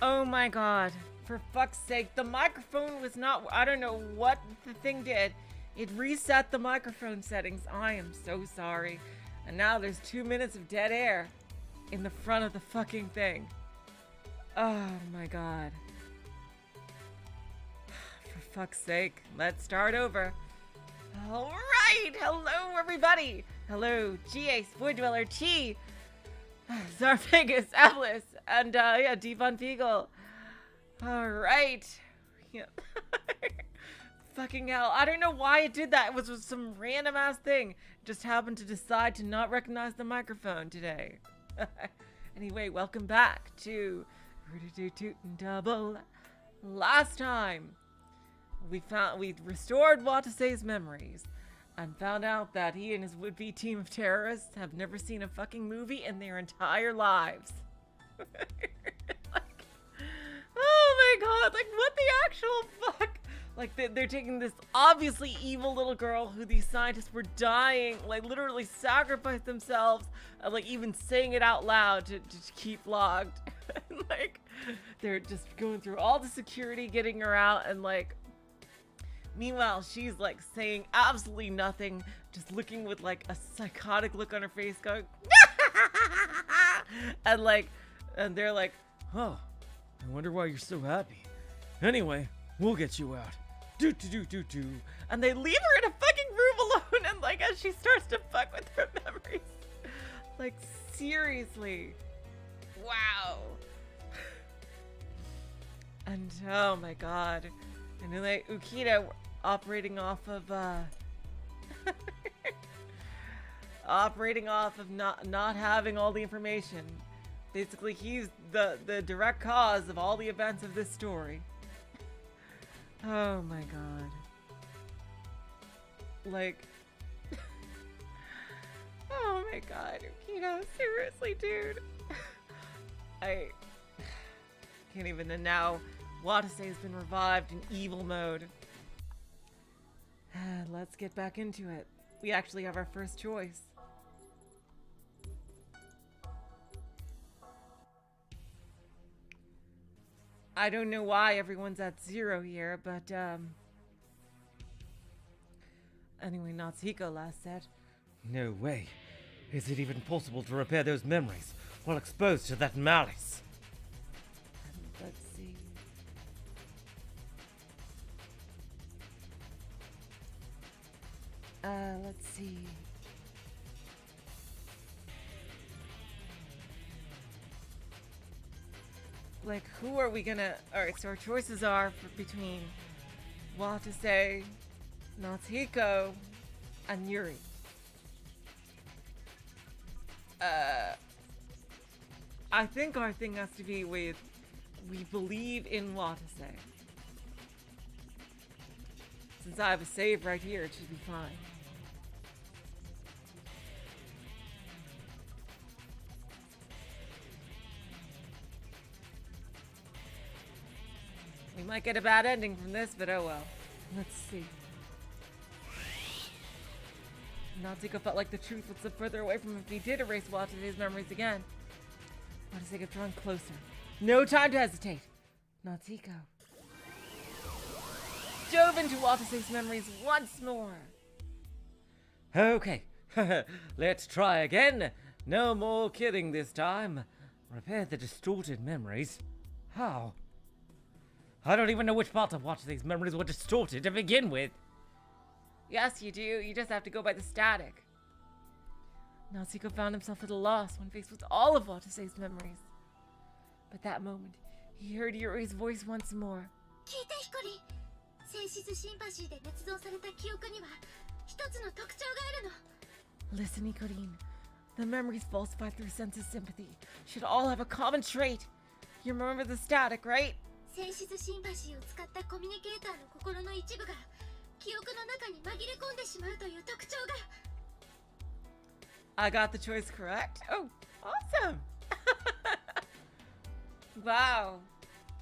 Oh my god. For fuck's sake, the microphone was not. I don't know what the thing did. It reset the microphone settings. I am so sorry. And now there's 2 minutes of dead air in the front of the fucking thing. Oh my god. For fuck's sake, let's start over. Alright! Hello, everybody! Hello, GA, Void Dweller, Chi, Zarvegas, Atlas, and Devon Beagle. Alright. Yeah. Fucking hell. I don't know why it did that. It was some random ass thing. Just happened to decide to not recognize the microphone today. Anyway, welcome back to Double. Last time, we restored Watase's memories and found out that he and his would-be team of terrorists have never seen a fucking movie in their entire lives. Oh my god, like what the actual fuck? Like they're taking this obviously evil little girl who these scientists were dying, like literally sacrificed themselves, and like even saying it out loud to keep logged. And like they're just going through all the security, getting her out, and like meanwhile she's like saying absolutely nothing, just looking with like a psychotic look on her face going and they're like, oh, I wonder why you're so happy. Anyway, we'll get you out. Do. And they leave her in a fucking room alone, and like as she starts to fuck with her memories. Like seriously. Wow. And oh my god. And then like Ukita operating off of not having all the information. Basically, he's the direct cause of all the events of this story. Oh my god. Like... oh my god, Ukita, seriously, dude. I can't even... And now, Watase has been revived in evil mode. Let's get back into it. We actually have our first choice. I don't know why everyone's at 0 here, but, anyway, Natsuhiko last said. No way. Is it even possible to repair those memories while exposed to that malice? Let's see. Let's see. Like, who are we gonna... Alright, so our choices are between Watase, Natsuhiko, and Yuri. I think our thing has to be with... we believe in Watase. Since I have a save right here, it should be fine. We might get a bad ending from this, but oh well. Let's see. Natsuhiko felt like the truth would slip further away from him if he did erase Watase's memories again. Watase got drawn closer. No time to hesitate. Natsuhiko dove into Watase's memories once more. Okay, let's try again. No more kidding this time. Repair the distorted memories. How? I don't even know which parts of Watase's memories were distorted to begin with. Yes, you do. You just have to go by the static. Natsuhiko found himself at a loss when faced with all of Watase's memories. But that moment, he heard Yuri's voice once more. Listen, Hikorin. The memories falsified through sense of sympathy should all have a common trait. You remember the static, right? I got the choice correct. Oh, awesome. Wow.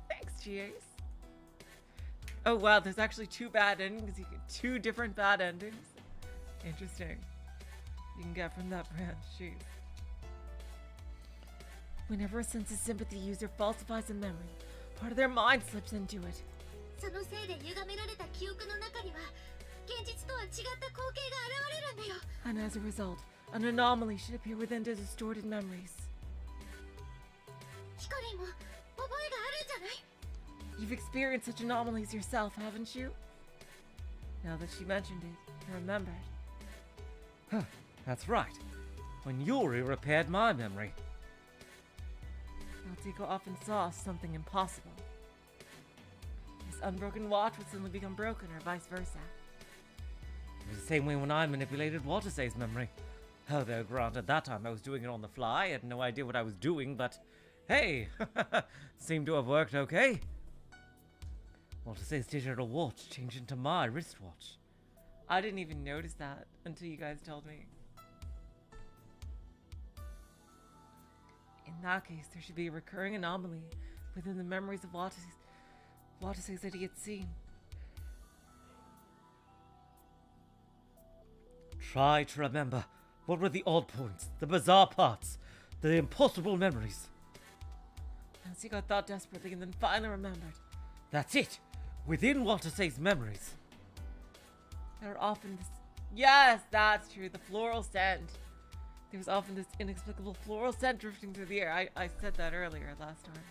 Thanks, GAs. Oh, wow, there's actually 2 bad endings. You get 2 different bad endings. Interesting. You can get from that branch. Jeez. Whenever a sense of sympathy user falsifies a memory, part of their mind slips into it. そのせいで歪められた記憶の中には現実とは違った光景が現れるんだよ。 And as a result, an anomaly should appear within the distorted memories. ヒコリンも覚えがあるんじゃない？ You've experienced such anomalies yourself, haven't you? Now that she mentioned it, I remembered. Huh, that's right. When Yuri repaired my memory. Natsuhiko often saw something impossible. His unbroken watch would suddenly become broken, or vice versa. It was the same way when I manipulated Watase's memory. Although, granted, that time I was doing it on the fly, I had no idea what I was doing, but hey, seemed to have worked okay. Watase's digital watch changed into my wristwatch. I didn't even notice that until you guys told me. In that case, there should be a recurring anomaly within the memories of Watase's that he had seen. Try to remember. What were the odd points, the bizarre parts, the impossible memories? Natsuhiko thought desperately and then finally remembered. That's it! Within Watase's memories. There are often this... Yes, that's true, the floral scent. There was often this inexplicable floral scent drifting through the air. I said that earlier last time.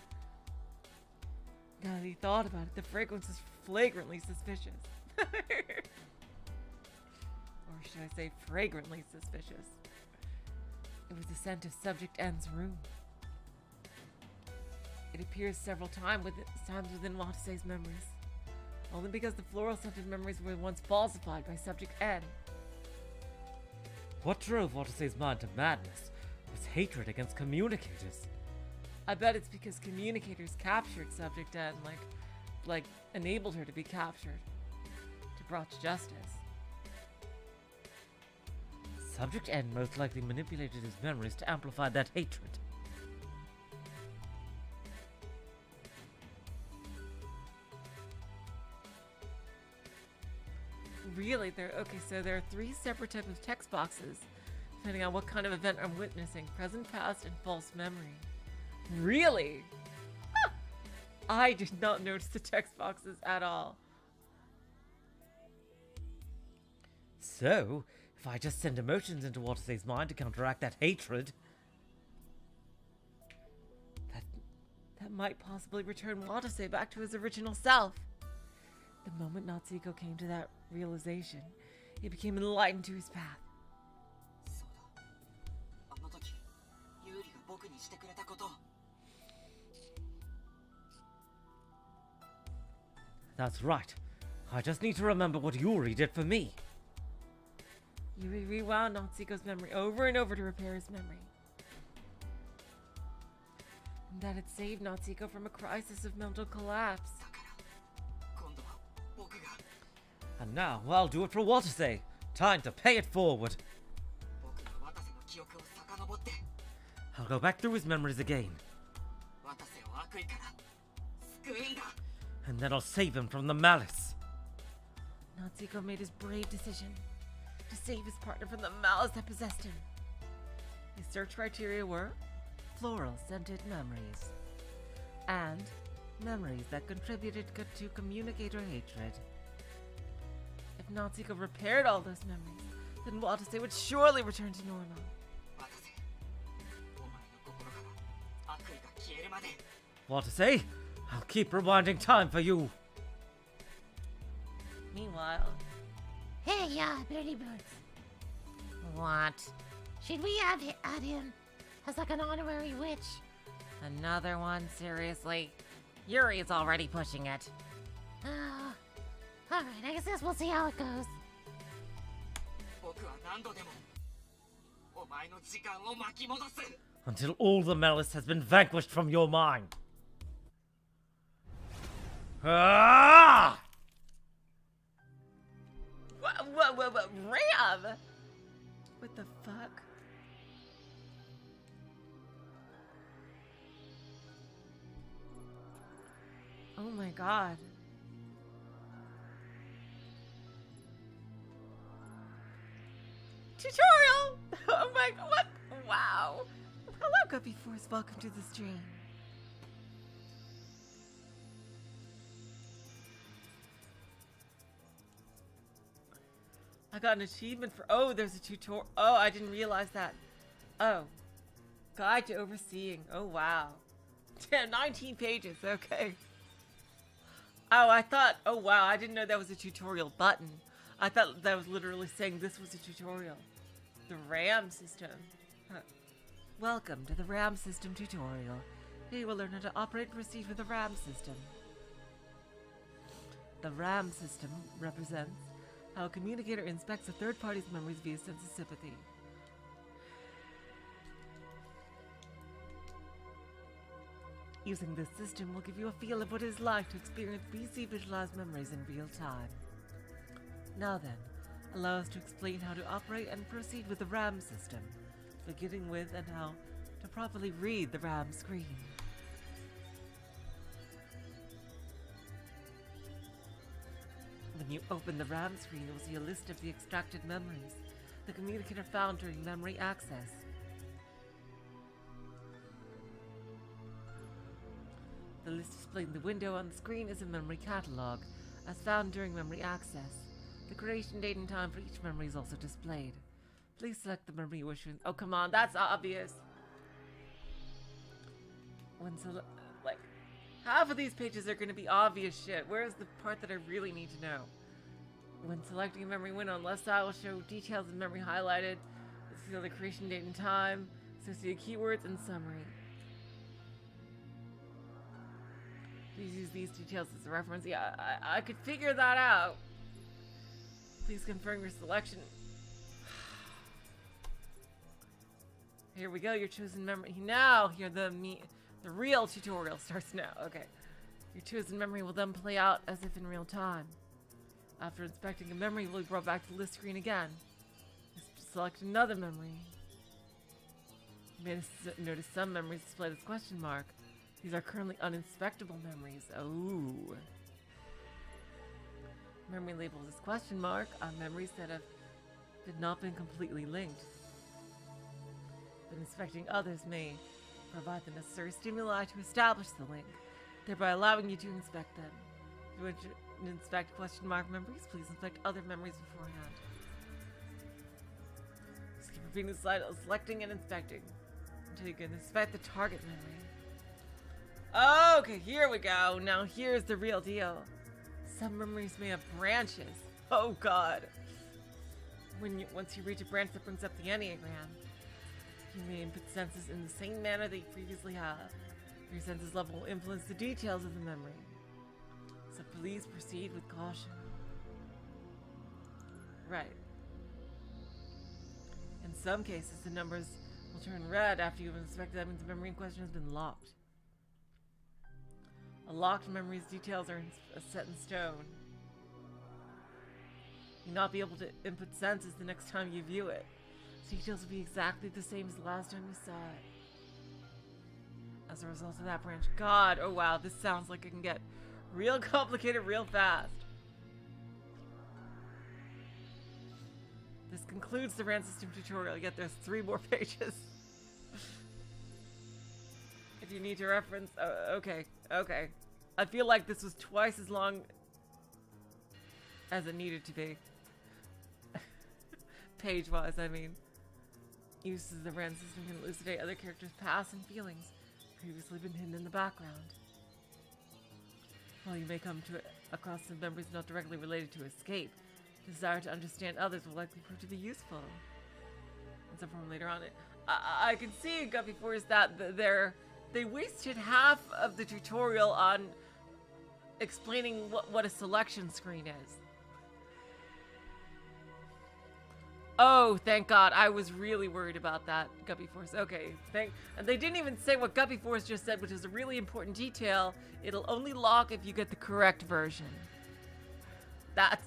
Now that he thought about it, the fragrance is flagrantly suspicious. Or should I say fragrantly suspicious? It was the scent of Subject N's room. It appears several times within Watase's memories. Only because the floral scented memories were once falsified by Subject N. What drove Watase's mind to madness was hatred against communicators. I bet it's because communicators captured Subject N, like enabled her to be captured, to brought to justice. Subject N most likely manipulated his memories to amplify that hatred. Really? So there are 3 separate types of text boxes, depending on what kind of event I'm witnessing. Present, past, and false memory. Really? I did not notice the text boxes at all. So, if I just send emotions into Watase's mind to counteract that hatred... That might possibly return Watase back to his original self. The moment Natsuhiko came to that realization, he became enlightened to his path. そうだ。あの時、ユーリが僕にしてくれたこと。That's right. I just need to remember what Yuri did for me. Yuri rewound Natsuhiko's memory over and over to repair his memory. And that had saved Natsuhiko from a crisis of mental collapse. だから今度は僕が And now I'll do it for Watase. Time to pay it forward. 僕が渡瀬の記憶を遡って I'll go back through his memories again. 渡瀬を悪意から救うんだ。 And then I'll save him from the malice. Natsuhiko made his brave decision to save his partner from the malice that possessed him. His search criteria were floral scented memories and memories that contributed to communicator hatred. If Natsuhiko repaired all those memories, then Watase would surely return to normal. 渡瀬、お前の心から悪意が消えるまで Watase, I'll keep rewinding time for you. Meanwhile, Hey, Birdie Birds. What? Should we add him as like an honorary witch? another one, seriously? Yuri's already pushing it. Oh. Alright, I guess we'll see how it goes. 僕は何度でもお前の時間を巻き戻す Until all the malice has been vanquished from your mind. Ah! What, Ram? What the fuck? Oh my god. Tutorial! Oh my god, what? Wow. Hello, Guppy Force. Welcome to the stream. I got an achievement for. Oh, there's a tutorial. Oh, I didn't realize that. Oh. Guide to overseeing. Oh, wow. 19 pages. Okay. Oh, I thought. Oh, wow. I didn't know that was a tutorial button. I thought that was literally saying this was a tutorial. The RAM system. Huh. Welcome to the RAM system tutorial. Here you will learn how to operate and proceed with the RAM system. The RAM system represents how a communicator inspects a third party's memories via sense of sympathy. Using this system will give you a feel of what it is like to experience PC visualized memories in real time. Now then, allow us to explain how to operate and proceed with the RAM system, beginning with and how to properly read the RAM screen. When you open the RAM screen, you will see a list of the extracted memories the communicator found during memory access. The list displayed in the window on the screen is a memory catalog, as found during memory access. The creation date and time for each memory is also displayed. Please select the memory you wish to. Oh, come on, that's obvious. Like, half of these pages are going to be obvious shit. Where's the part that I really need to know? When selecting a memory window on the left side will show details of memory highlighted. See the creation date and time, associated keywords, and summary. Please use these details as a reference. Yeah, I could figure that out. Please confirm your selection. Here we go, your chosen memory. Now, here the real tutorial starts now. Okay. Your chosen memory will then play out as if in real time. After inspecting a memory, will be brought back to the list screen again. Just select another memory. You may notice some memories displayed as question mark. These are currently uninspectable memories. Oh. Memory labeled as question mark are memories that have not been completely linked. But inspecting others may provide the necessary stimuli to establish the link, thereby allowing you to inspect them. If you want to inspect question mark memories, please inspect other memories beforehand. Just keep repeating the slide, selecting and inspecting until you can inspect the target memory. Okay, here we go. Now here's the real deal. Some memories may have branches. Oh god. Once you reach a branch that brings up the Enneagram, you may input senses in the same manner that you previously have. Your senses level will influence the details of the memory. So please proceed with caution. Right. In some cases, the numbers will turn red after you've inspected. That means the memory in question has been locked. A locked memory's details are set in stone. You'll not be able to input senses the next time you view it. Details will be exactly the same as the last time you saw it. As a result of that branch. God, oh wow, this sounds like it can get real complicated real fast. This concludes the RAM system tutorial, yet there's 3 more pages. If you need to reference, okay. I feel like this was twice as long as it needed to be. Page-wise, I mean. Uses of the RAM system can elucidate other characters' past and feelings previously been hidden in the background. While you may come across some memories not directly related to escape, desire to understand others will likely prove to be useful. And some form later on it. I can see Guppy Force that they wasted half of the tutorial on explaining what a selection screen is. Oh, thank God. I was really worried about that, Guppy Force. Okay, and they didn't even say what Guppy Force just said, which is a really important detail. It'll only lock if you get the correct version. That's...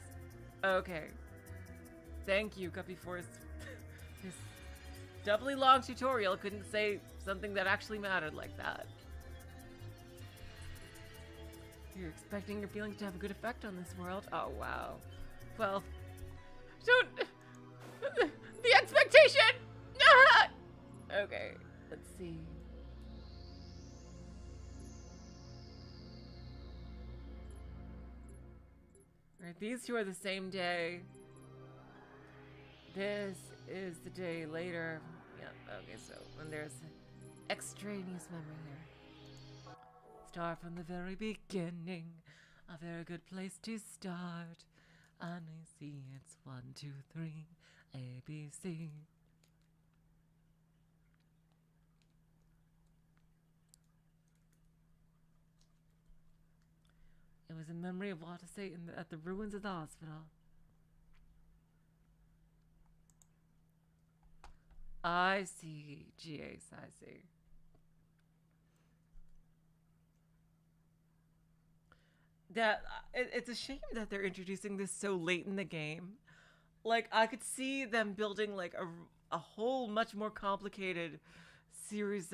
okay. Thank you, Guppy Force. This doubly long tutorial couldn't say something that actually mattered like that. You're expecting your feelings to have a good effect on this world? Oh, wow. Well, don't... the expectation! Okay, let's see. Right, these two are the same day. This is the day later. Yep, okay, so when there's extraneous memory here. Start from the very beginning. A very good place to start. And we see it's 1, 2, 3, A, B, C. It was a memory of Watase at the ruins of the hospital. I see. G-Ace, I see. That it's a shame that they're introducing this so late in the game. Like, I could see them building like a whole much more complicated series,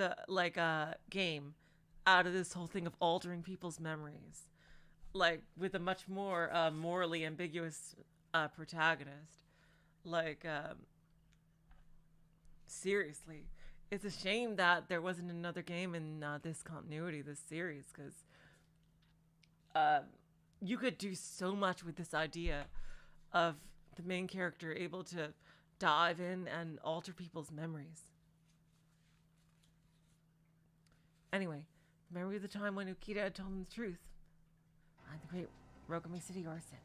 game out of this whole thing of altering people's memories. Like, with a much more morally ambiguous protagonist. Like, seriously, it's a shame that there wasn't another game in this continuity, this series, because you could do so much with this idea of the main character able to dive in and alter people's memories. Anyway, memory of the time when Ukita had told him the truth behind the great Rogami City arson.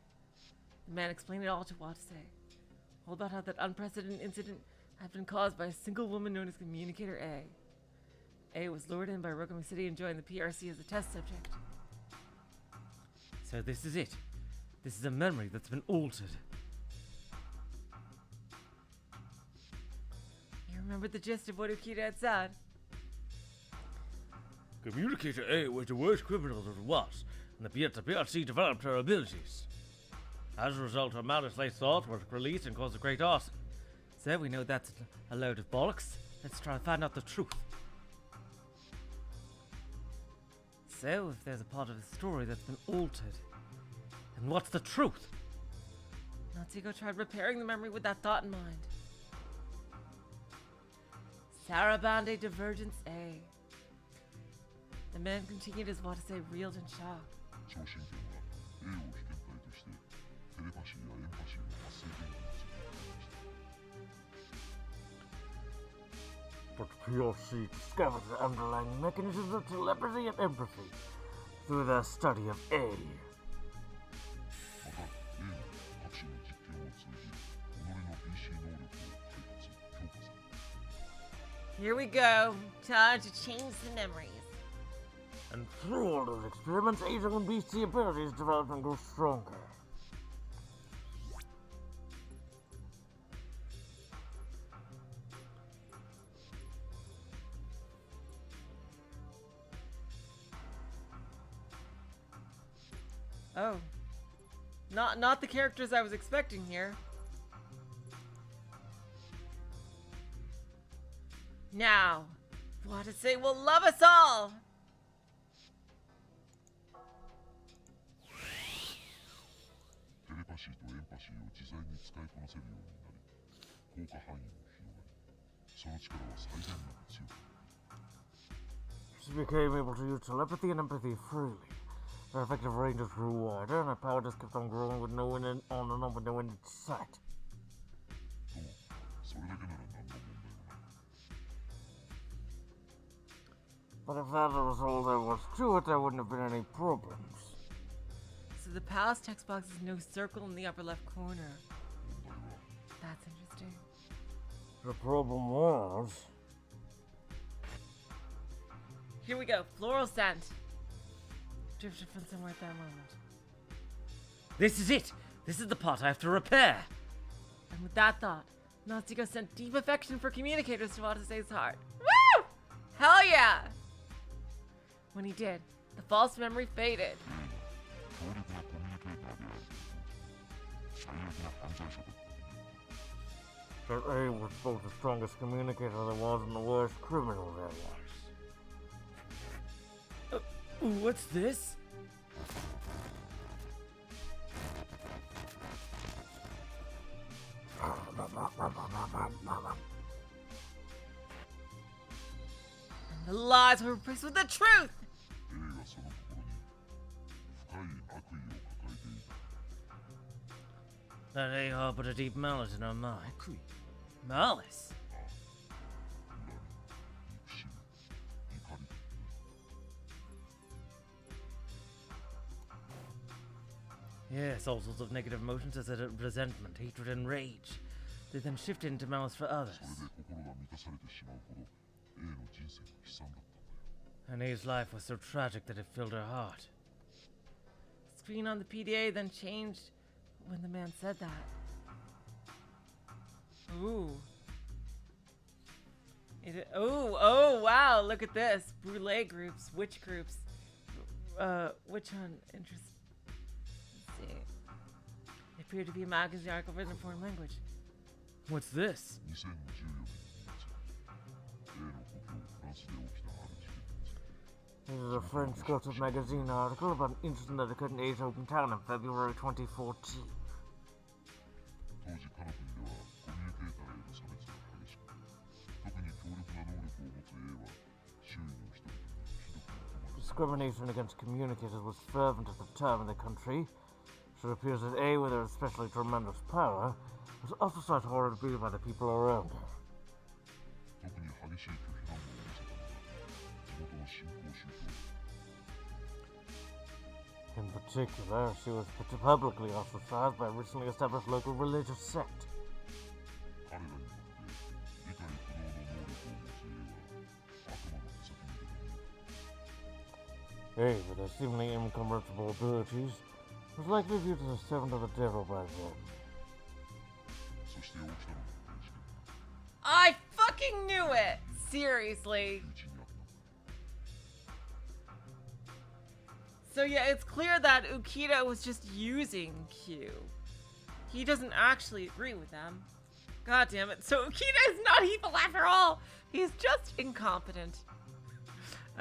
The man explained it all to Watase. All about how that unprecedented incident had been caused by a single woman known as Communicator A. A was lured in by Rogami City and joined the PRC as a test subject. So this is it. This is a memory that's been altered. You remember the gist of what Ukita had said? Communicator A was the worst criminal there was, and the PRC developed her abilities. As a result, her malice they thought was released and caused a great arson. So we know that's a load of bollocks. Let's try to find out the truth. So, if there's a part of the story that's been altered, then what's the truth? Natsuhiko tried repairing the memory with that thought in mind. Sarabande Divergence A. The man continued as Watase reeled in shock. 聴診権は A を被験体としてテレパシーやエンパシーの発生権を持つようになりました。 But PRC discovered the underlying mechanisms of telepathy and empathy through their study of A. また A は各種の実験を通じ己の PC 能力を開発強化され Here we go. Time to change the memories. And through all those experiments, A's and B's abilities developed and grew stronger. Oh. Not the characters I was expecting here. Now, Watase will love us all! テレパシーとエンパシーを自在に使いこなせるようになり効果範囲も広がりその力は最大限に強く She became able to use telepathy and empathy freely. Her effective ranges grew wider, and her power just kept on growing with no end on and on with no end in sight. ともそれだけなら何の問題もない But if that was all there was to it, there wouldn't have been any problems. So the past text box is no circle in the upper left corner. 問題は That's interesting. The problem was... Here we go. Floral scent. Drifted from somewhere at that moment. This is it! This is the part I have to repair! And with that thought, Natsuhiko sent deep affection for communicators to Watase's heart. Woo! Hell yeah! When he did, the false memory faded. 強力なコミュニケーターであると最悪な犯罪者だった That A was both the strongest communicator there was and the worst criminal there was. What's this? Lies were replaced with the truth! A がその心に深い悪意を抱えていた。 That A harbored a deep malice in her mind. Malice? 恨み、憎しみ、怒り。 Yes, all sorts of negative emotions such as resentment, hatred, and rage. They then shift into malice for others. それで心が満たされてしまうほど A の人生が悲惨だったんだよ。 And A's life was so tragic that it filled her heart. Screen on the PDA then changed when the man said that. Ooh. Oh, wow, look at this. Brûlé groups, witch groups. Witch hunt, interest. Let's see. They appear to be a magazine article written in a foreign language. What's this? 2014年の夏、A の故郷フランスで起きたある事件について。 This is a French gossip magazine article about an incident that occurred in A's hometown in February 2014. 当時カナ国ではコミュニケーターへの差別が激しく、特に強力な能力を持つ A は周囲の人々にひどく憎まれた。 Discrimination against communicators was fervent at the time in the country, so it appears that A, with her especially tremendous power, was ostracized horribly by the people around her. 特に激しい拒否反応を見せたのが地元の新興宗教だ。 In particular, she was publicly ostracized by a recently established local religious sect. 彼らによって理解不能の能力を持つ A は悪魔の手先にでも見えた。 A, with her seemingly incomparable abilities, was likely viewed as a servant of the devil by them. そして起きたのがこの事件だ。 I fucking knew it! Seriously. 身内にあった。 So yeah, it's clear that Ukita was just using Q. He doesn't actually agree with them. God damn it. So Ukita is not evil after all. He's just incompetent.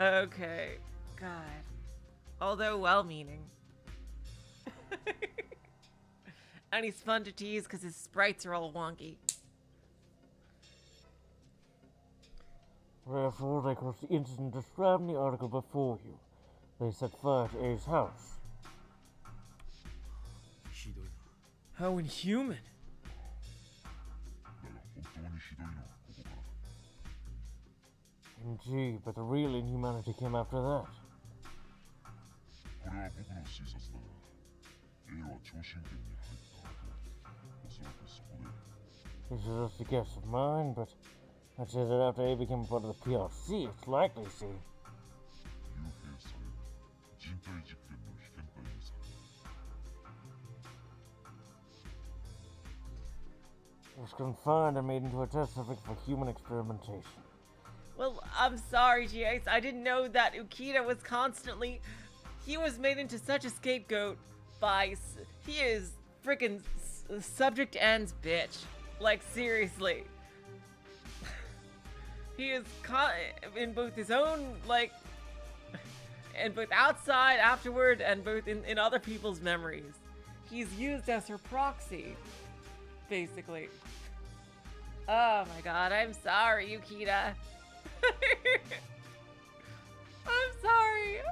Okay. God. Although well-meaning. And he's fun to tease because his sprites are all wonky. Therefore, they caused the incident described in the article before you. They set fire to A's house. ひどいな。 How inhuman! だが本当にひどいのはここからだ。 Indeed, but the real inhumanity came after that. これは僕の推察だが、A は超新店に入った後、おそらくそこで This is just a guess of mine, but I'd say that after A became part of the PRC, it's likely, see. 幽閉され、人体実験の被験体にされた。 Was confined and made into a test subject for human experimentation. Well, I'm sorry, GX. I didn't know that Ukita was constantly... He was made into such a scapegoat by... He is freaking subject ends bitch. Like, seriously. He is in both his own, like... And both outside, afterward, and both in other people's memories. He's used as her proxy. Basically. Oh my god, I'm sorry, Ukita. I'm sorry.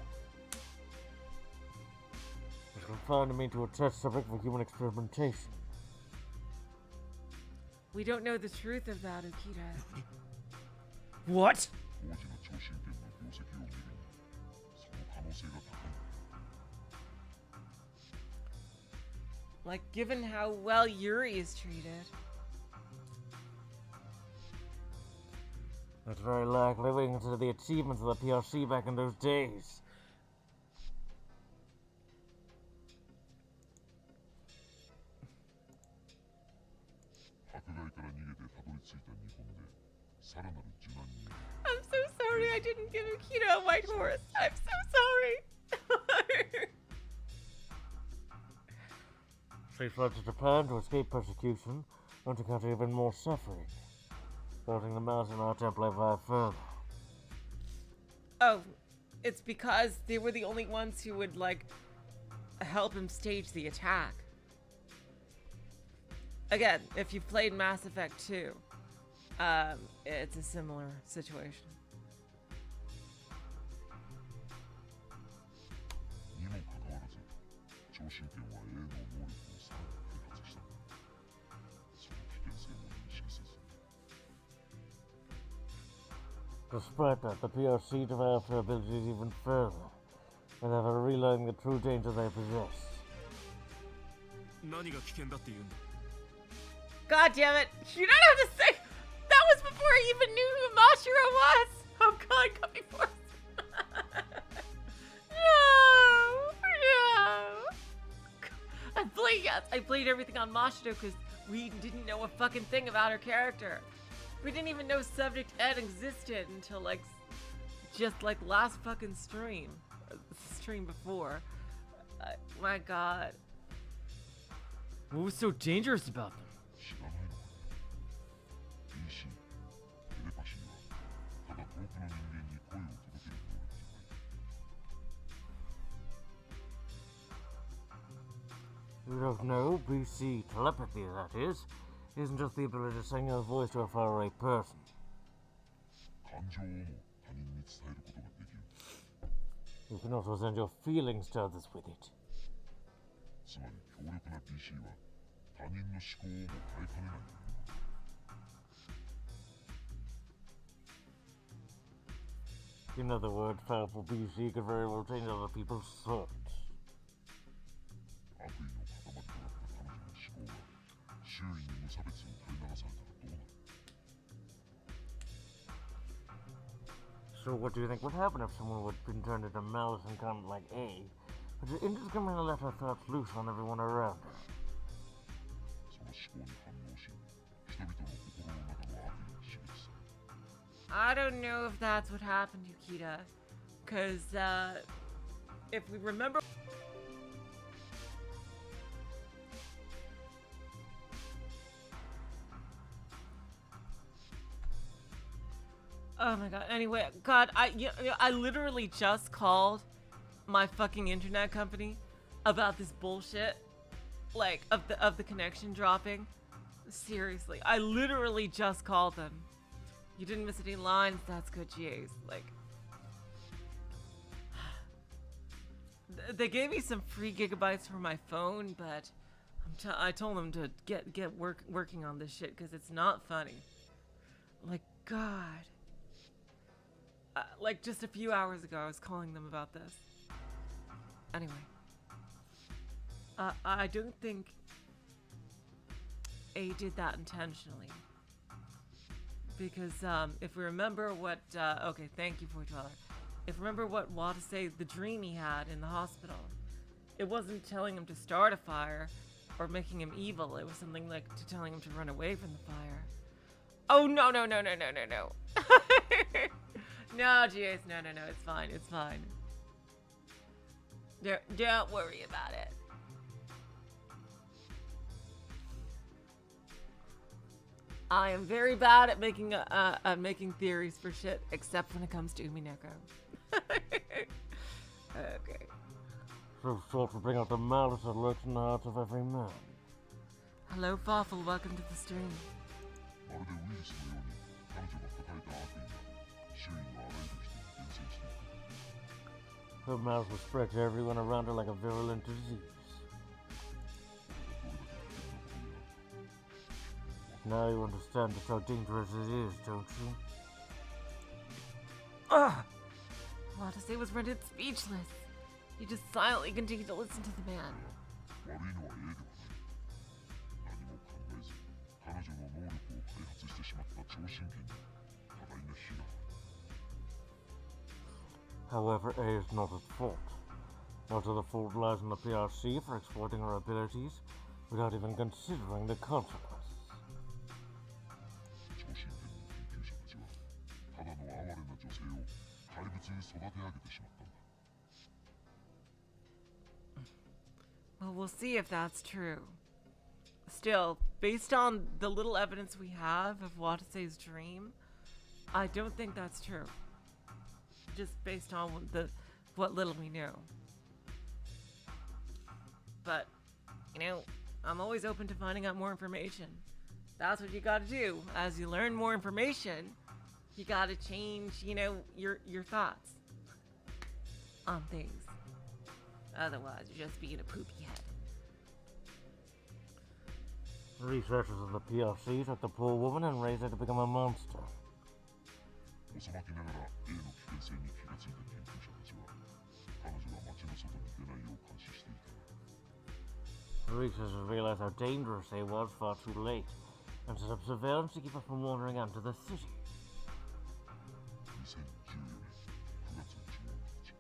Was confined and made into a test subject for human experimentation. We don't know the truth of that, Ukita. What? 当時の超新店の業績を見るに、その可能性が高い。 Like, given how well Yuri is treated. That's very likely linked to the achievements of the PRC back in those days. 迫害から逃げてたどり着いた日本で、さらなる受難により I'm so sorry I didn't give Ukita a white horse. I'm so sorry. She fled to Japan to escape persecution and to encounter even more suffering, forcing the malice in our temple ever further. Oh, it's because they were the only ones who would, like, help him stage the attack. Again, if you've played Mass Effect 2, it's a similar situation. 超神拳は A の能力をさらに開発したんだ。その危険性も認識せず。Despite that, the PRC developed their abilities even further, without ever realizing the true danger they possess. 何が危険だって言うんだ。 God damn it! You don't have to say. That was before I even knew who Mashiro was. Oh God, got me forced. No. I played everything on Mashiro because we didn't know a fucking thing about her character. We didn't even know Subject Ed existed until like just like last fucking stream. Stream before. My God. What was so dangerous about them? 知らないのか。PC、テレパシーはただ遠くの人間に声を届ける能力じゃない。You don't know, BC telepathy, that is, isn't just the ability to sing a voice to a faraway person. 感情をも他人に伝えることができる。 You can also send your feelings to others with it. つまり強力な PC は他人の思考をも変えかねない。 In other words, powerful BC could very well change other people's thoughts. 悪意の塊となった彼女の思考が周囲に無差別に垂れ流されたらどうなる。 So what do you think would happen if someone would been turned into malice and kind of like A, but indiscriminately let her thoughts loose on everyone around her? その思考に反応し、人々の心の中の悪意を刺激する。 I don't know if that's what happened, Yukita. Cause if we remember. Oh my God. Anyway, God, I literally just called my fucking internet company about this bullshit, like of the connection dropping. Seriously, I literally just called them. You didn't miss any lines. That's good, GAs. Like, they gave me some free gigabytes for my phone, but I told them to get working on this shit because it's not funny. Like, God. Like just a few hours ago, I was calling them about this. Anyway, I don't think A did that intentionally. Because if we remember what, okay, thank you, Fortweller. If remember what Watase, the dream he had in the hospital, it wasn't telling him to start a fire or making him evil. It was something like telling him to run away from the fire. Oh, no. No, GAs, no, it's fine, it's fine. Don't worry about it. I am very bad at making theories for shit, except when it comes to Umineko. Okay. So short to bring out the malice that lurks in the hearts of every man. Hello, Fawful, welcome to the stream. まるでウイルスのように彼女が抱えた悪意が周囲のあらゆる人に伝染していく。 Her malice will spread to everyone around her like a virulent disease. Now you understand just how dangerous it is, don't you? Watase was rendered speechless. He just silently continued to listen to the man. 悪いのは A ではない。何も考えず彼女の能力を開発してしまった超神剣に多大な非がある。 However, A is not at fault. Also, the fault lies in the PRC for exploiting her abilities without even considering the consequences. 超神剣の研究者たちはただの哀れな女性を怪物に育て上げてしまったんだ。 Well, we'll see if that's true. Still, based on the little evidence we have of Watase's dream, I don't think that's true. Just based on what little we know. But, I'm always open to finding out more information. That's what you gotta do. As you learn more information, you gotta change, your thoughts on things. Otherwise, you're just being a poopy head. Researchers of the PRC took the poor woman and raised her to become a monster. 幼きながら A の危険性に気がついた研究者たちは彼女が街の外に出ないよう監視していた。 The researchers realized how dangerous A was far too late and set up surveillance to keep her from wandering out to the city. 2014年9月15日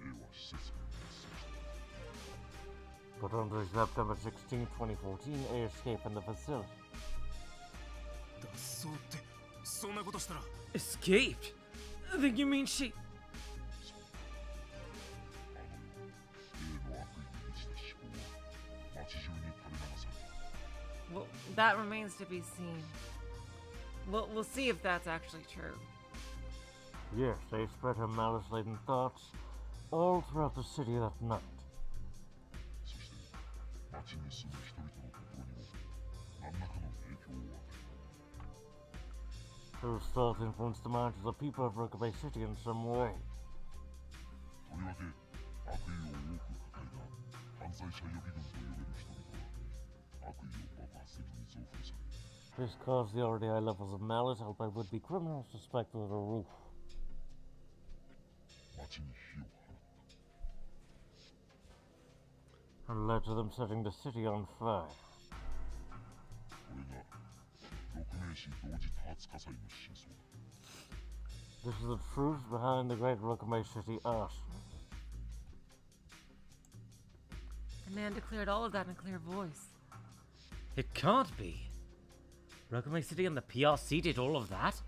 A は施設から脱走した。 But on September 16, 2014, A escaped from the facility. 脱走ってそんなことしたら Escaped? Then you mean she... あの夜 A の悪意に満ちた思考は街中に垂れ流された。 Well, that remains to be seen. We'll see if that's actually true. Yes, they spread her malice-laden thoughts all throughout the city that night. そして街に住む人々の心にも何らかの影響を与えた。 Those thoughts influenced the minds of the people of Rookabay City in some way. とりわけ悪意を多く抱えた犯罪者予備軍と呼べる人々は悪意を爆発的に増幅され This caused the already high levels of malice held by would-be criminals to spike through the roof. 街に火を放った。 And led to them setting the city on fire. これが6名士同時多発火災の真相だ。 This is the truth behind the great Rookabay City arson. The man declared all of that in a clear voice. It can't be. Rookabay City and the PRC did all of that?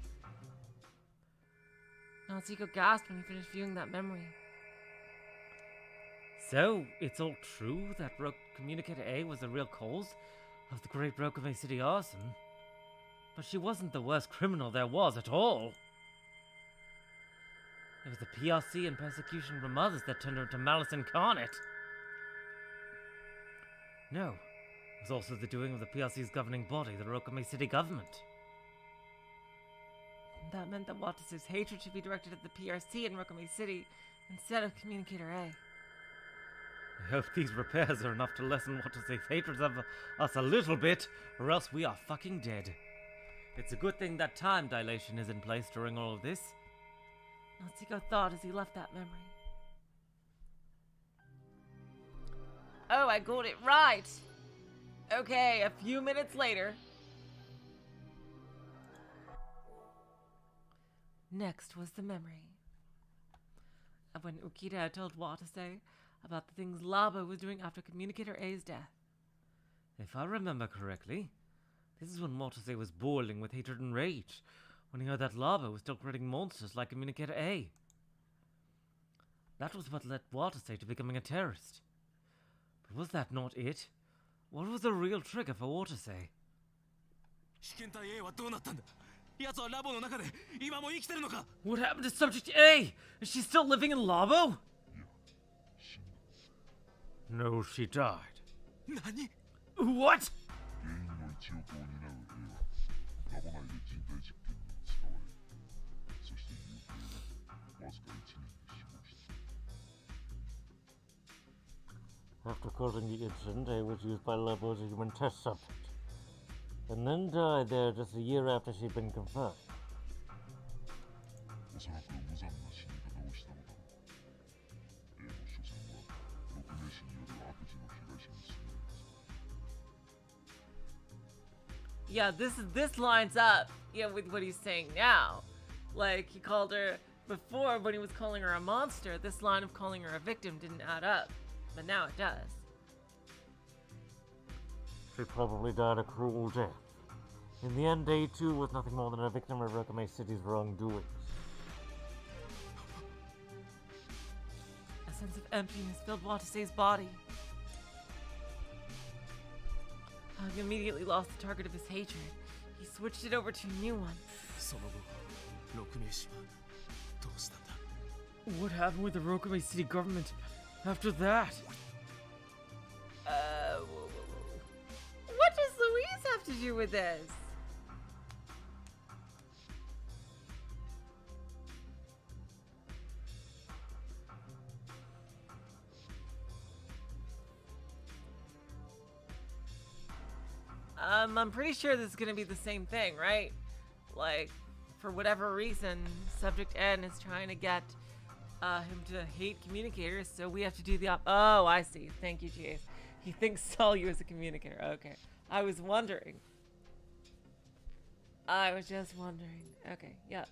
Natsuhiko gasped when he finished viewing that memory. So, it's all true that Communicator A was the real cause of the great Rookabay City arson? But she wasn't the worst criminal there was at all. It was the PRC and persecution from others that turned her into malice incarnate. No, it was also the doing of the PRC's governing body, the Rookabay City government. That meant that Watase's hatred should be directed at the PRC in Rookabay City instead of Communicator A. I hope these repairs are enough to lessen Watase's hatred of us a little bit, or else we are fucking dead. It's a good thing that time dilation is in place during all of this. Natsuhiko thought as he left that memory. Oh, I got it right! Okay, a few minutes later. Next was the memory of when Ukita had told Watase about the things Labo was doing after Communicator A's death. If I remember correctly, this is when Watase was boiling with hatred and rage, when he heard that Labo was still creating monsters like Communicator A. That was what led Watase to becoming a terrorist. But was that not it? What was the real trigger for Watase? 被験体 A はどうなったんだ。奴はラボの中で今も生きてるのか。 What happened to Subject A? Is she still living in Labo? いや、死んだ。 No, she died. 何？ What? 原因の一翼を担う A はラボ内で人体実験に使われ、そして有効にわずか1年で死亡した。 After causing the incident, A was used by Labo as a human test subject, and then died there just a year after she'd been confined. おそらく無残な死に方をしたのだろう。A の所詮は6名士による悪事の被害者に過ぎないはずだ。 Yeah, this lines up, yeah, with what he's saying now. Like, he called her before when he was calling her a monster. This line of calling her a victim didn't add up, but now it does. She probably died a cruel death. In the end, A too was nothing more than a victim of Rookabay City's wrongdoings. A sense of emptiness filled Watase's body. He immediately lost the target of his hatred. He switched it over to a new one. その後、6名士はどうしたんだ。 What happened with the Rookabay City government after that? What does Louise have to do with this? I'm pretty sure this is gonna be the same thing, right? Like, for whatever reason, Subject N is trying to get him to hate communicators, so we have to do the oh, I see. Thank you, Jace. He thinks Solyu is a communicator. Okay. I was wondering. I was just wondering. Okay, yep.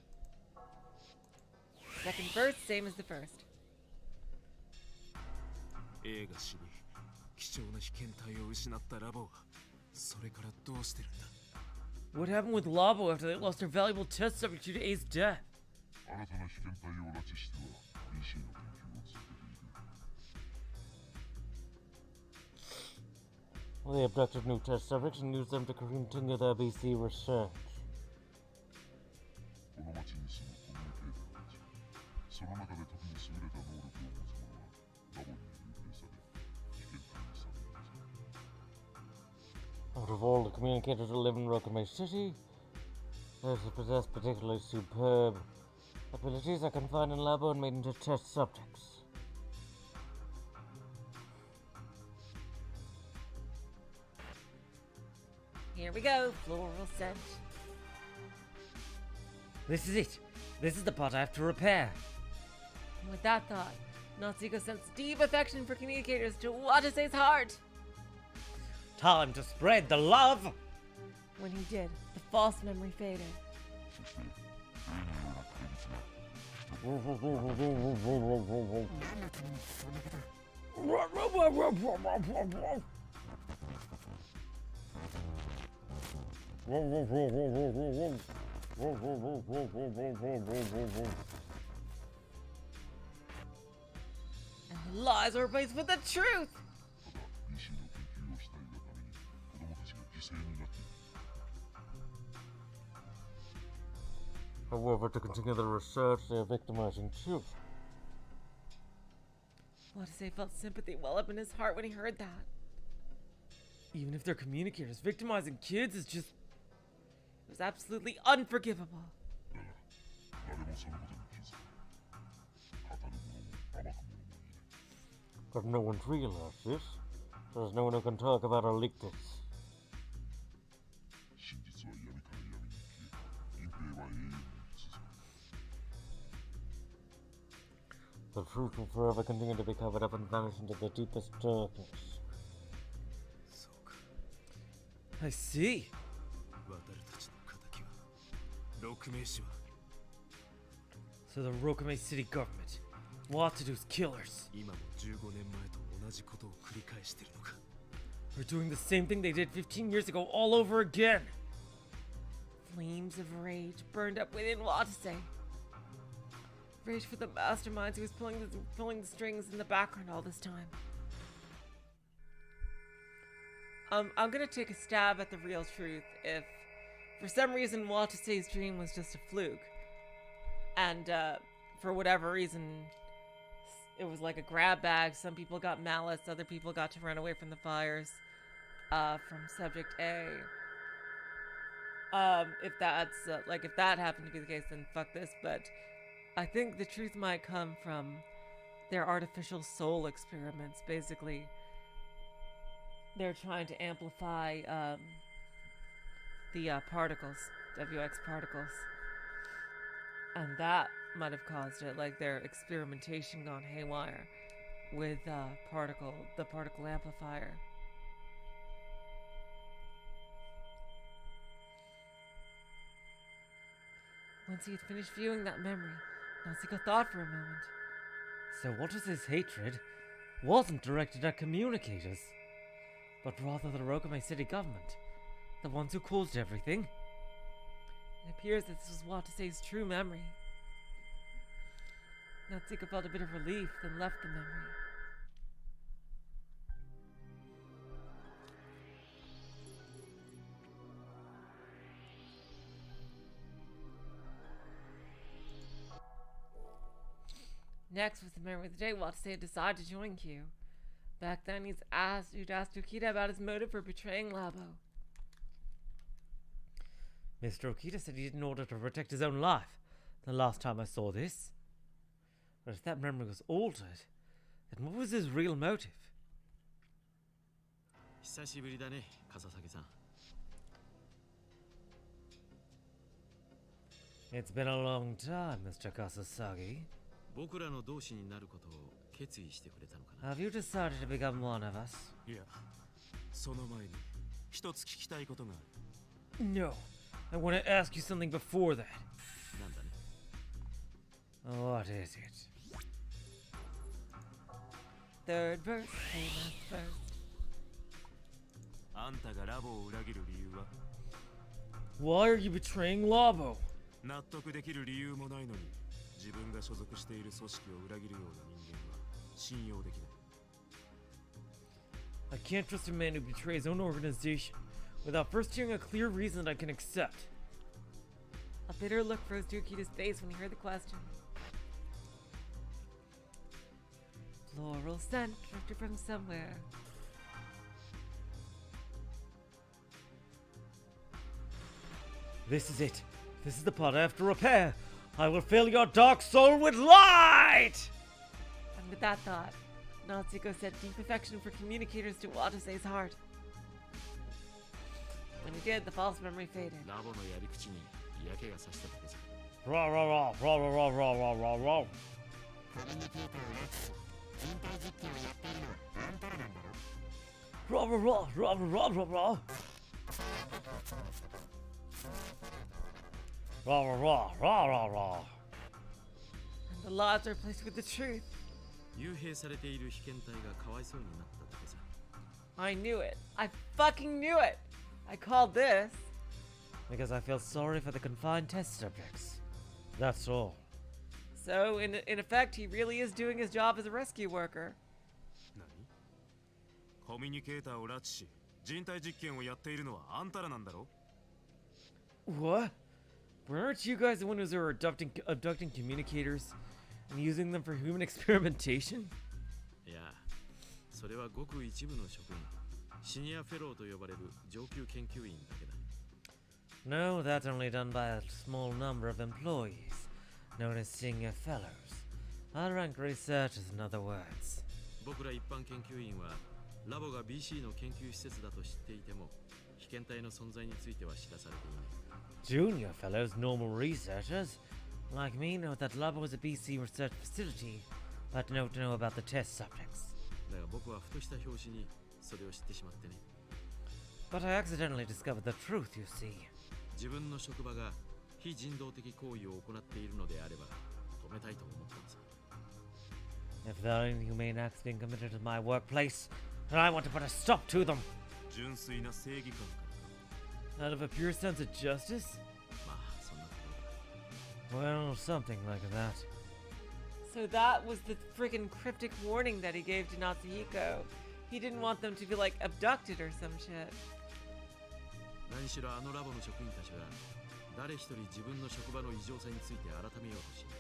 Second verse, same as the first. 映画死に貴重な被験体を失ったラボはそれからどうしてるんだ What happened with Labo after they lost their valuable test subject due to A's death? 新たな被験体を拉致しては BC の研究を続けている They abducted new test subjects and used them to continue their BC research. この町に住むコミュニケーターたちその中で特に優れた能力を持つ者はラボに幽閉され被験体にされる Out of all the communicators who live in Rokame City, those who possess particularly superb abilities are confined in Labo and made into test subjects. Here we go, floral scent. This is it. This is the part I have to repair. With that thought, Natsuhiko sends deep affection for communicators to Watase's heart. Time to spread the love! When he did, the false memory faded. そして例のような確実な And the lies are replaced with the truth. ただ BC の研究をしたいがために子供たちが犠牲になっている However, to continue the research, they are victimizing children. Watase felt sympathy well up in his heart when he heard that. Even if they're communicators, victimizing kids is just... It was absolutely unforgivable. だが誰もそのことに気づかない語る者も暴く者もいない But no one's realized this. There's no one who can talk about or leak this. 真実は闇から闇に消え隠蔽は永遠に続く The truth will forever continue to be covered up and vanish into the deepest darkness. そうか I see. 渡るたちの敵は六名士は So the Rokame City government, Watsu's killers, 今も15年前と同じことを繰り返してるのか are doing the same thing they did 15 years ago all over again. Flames of rage burned up within Watase. Rage for the masterminds who was pulling the strings in the background all this time. I'm gonna take a stab at the real truth if, for some reason, Watase's dream was just a fluke. And, for whatever reason, it was like a grab bag. Some people got malice, other people got to run away from the fires, from Subject A. If that's, if that happened to be the case, then fuck this, but I think the truth might come from their artificial soul experiments. Basically, they're trying to amplify, the, particles, WX particles. And that might have caused it, like their experimentation gone haywire with, the particle amplifier. Once he had finished viewing that memory, Natsuhiko thought for a moment. So Watsu's hatred wasn't directed at communicators, but rather the Rokame City government, the ones who caused everything. It appears that this was Watase's true memory. Natsuhiko felt a bit of relief, then left the memory. Next was the memory of the day Watase had decided to join Q. Back then, he'd asked Okita about his motive for betraying Labo. Mr. Okita said he did in order to protect his own life the last time I saw this. But if that memory was altered, then what was his real motive? 久しぶりだね、笠崎さん It's been a long time, Mr. Kasasagi. 僕らの同志になることを決意してくれたのかな。 Have you decided to become one of us? いや、その前に一つ聞きたいことがある。 No. I want to ask you something before that. なんだね。 What is it? Third verse, hey, last verse. あんたがラボを裏切る理由は Why are you betraying Labo? 納得できる理由もないのに、自分が所属している組織を裏切るような人間は信用できない。 I can't trust a man who betrays his own organization without first hearing a clear reason that I can accept. A bitter look froze to Akita's face when he heard the question. Floral scent drifted from somewhere. This is it. This is the part I have to repair. I will fill your dark soul with light! And with that thought, Natsuhiko sent deep affection for communicators to Watase's heart. When he did, the false memory faded. ラボのやり口に嫌気がさしただけさ。 Raw, raw, raw, raw, raw, raw, raw, raw, raw. コミュニケーターを拉致し人体実験をやっているのはあんたらなんだろ Raw, raw, raw, raw, raw, raw, raw. Raw, raw, raw, raw, raw. And the lies are replaced with the truth. 幽閉されている被験体がかわいそうになっただけさ。 I knew it. I fucking knew it. I called this. Because I feel sorry for the confined test subjects. That's all. So, in effect, he really is doing his job as a rescue worker. 何？コミュニケーターを拉致し人体実験をやっているのはあんたらなんだろ？ What? But aren't you guys the ones who are abducting communicators and using them for human experimentation? いや、それはごく一部の職員、シニアフェローと呼ばれる上級研究員だけだ。 No, that's only done by a small number of employees, known as senior fellows. Unranked researchers, in other words. 僕ら一般研究員はラボが BC の研究施設だと知っていても、被験体の存在については知らされていない。 Junior fellows, normal researchers, like me, know that Labo is a BC research facility, but don't know about the test subjects. だが僕はふとした拍子にそれを知ってしまってね。 But I accidentally discovered the truth, you see. 自分の職場が非人道的行為を行っているのであれば止めたいと思ったのさ。 If there are inhumane acts being committed at my workplace, then I want to put a stop to them. 純粋な正義感か Out of a pure sense of justice? ら。まあそんなところだ。 Well, something like that. So that was the freaking cryptic warning that he gave to Natsuhiko. He didn't want them to be like abducted or some shit. 何しろあのラボの職員たちは誰一人自分の職場の異常さについて改めようとしない。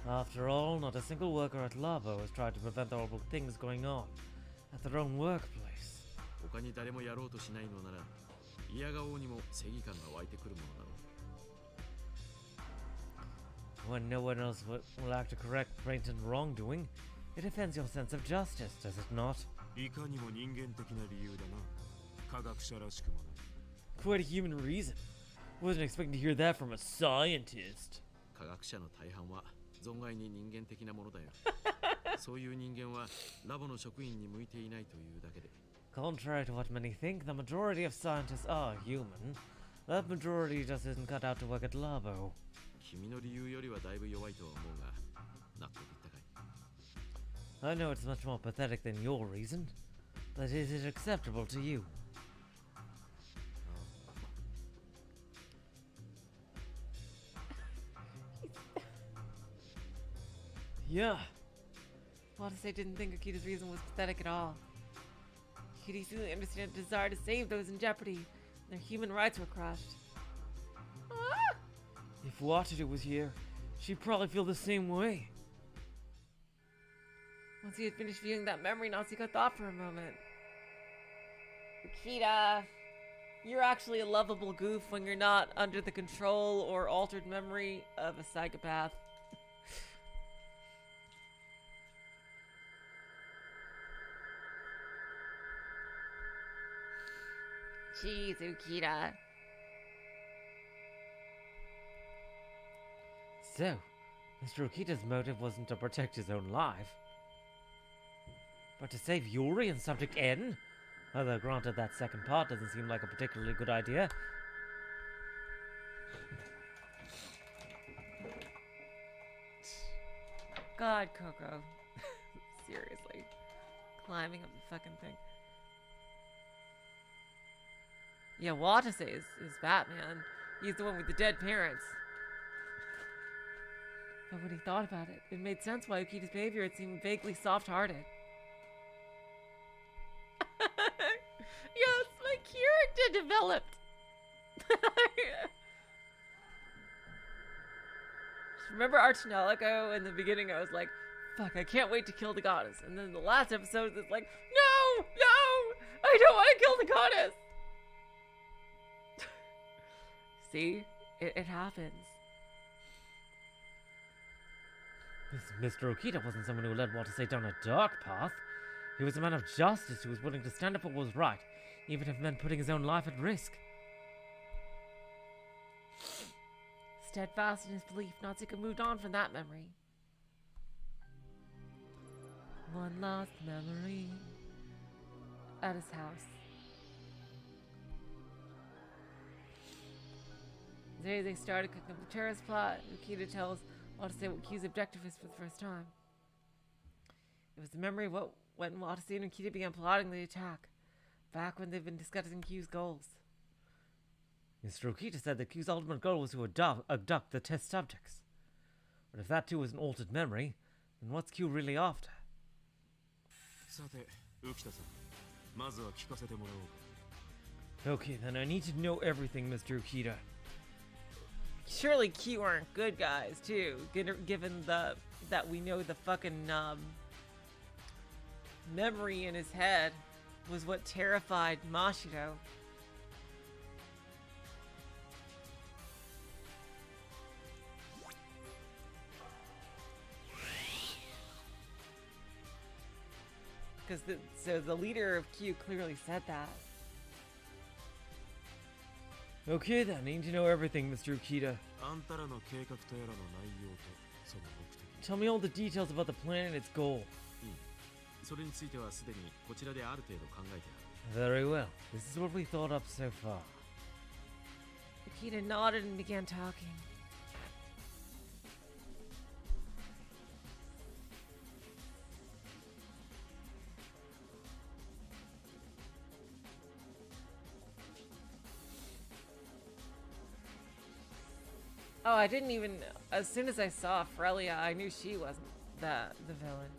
After all, not a single worker at Labo has tried to prevent the horrible things going on at their own workplace. 他に誰もやろうとしないのなら嫌がおうにも正義感が湧いてくるものだろう。 When no one else will act to correct blatant wrongdoing, it offends your sense of justice, does it not? いかにも人間的な理由だな。科学者らしくもない。 Quite a human reason. Wasn't expecting to hear that from a scientist. 科学者の大半は存外に人間的なものだよ。そういう人間はラボの職員に向いていないというだけで。 Contrary to what many think, the majority of scientists are human. That majority just isn't cut out to work at Labo. 君の理由よりはだいぶ弱いとは思うが、納得いったかい？ I know it's much more pathetic than your reason, but is it acceptable to you? Yeah. Watase didn't think Akita's reason was pathetic at all. He could easily understand a desire to save those in jeopardy, and their human rights were crushed. Ah! If Watase was here, she'd probably feel the same way. Once he had finished viewing that memory, Natsuhiko thought for a moment. Akita, you're actually a lovable goof when you're not under the control or altered memory of a psychopath. Jeez, Akita. So, Mr. Okita's motive wasn't to protect his own life, but to save Yuri and Subject N? Although granted, that second part doesn't seem like a particularly good idea. God, Coco. Seriously. Climbing up the fucking thing. Yeah, Watase is Batman. He's the one with the dead parents. But when he thought about it, it made sense why Okita's behavior had seemed vaguely soft-hearted. Yes, my character developed. Remember Archinelico in the beginning? I was like, fuck, I can't wait to kill the goddess. And then the last episode, it's like, no, I don't want to kill the goddess. See, it happens. Mr. Okita wasn't someone who led Watase down a dark path. He was a man of justice who was willing to stand up for what was right, even if it meant putting his own life at risk. Steadfast in his belief, Natsuhiko moved on from that memory. One lost memory at his house. Today they started cooking up the terrorist plot. Okita tells Watase what Q's objective is for the first time. It was the memory of what when Watase and Okita began plotting the attack, back when they've been discussing Q's goals. Mr. Okita said that Q's ultimate goal was to abduct the test subjects. But if that too was an altered memory, then what's Q really after? Okay, then I need to know everything, Mr. Okita. Surely Q aren't good guys, too, given that we know the fucking memory in his head was what terrified Mashiro. Because the leader of Q clearly said that. Okay then, I need to know everything, Mr. Okita. Tell me all the details about the plan and its goal. Very well. This is what we thought up so far. Okita nodded and began talking. Oh, I didn't even... As soon as I saw Frelia, I knew she wasn't the villain.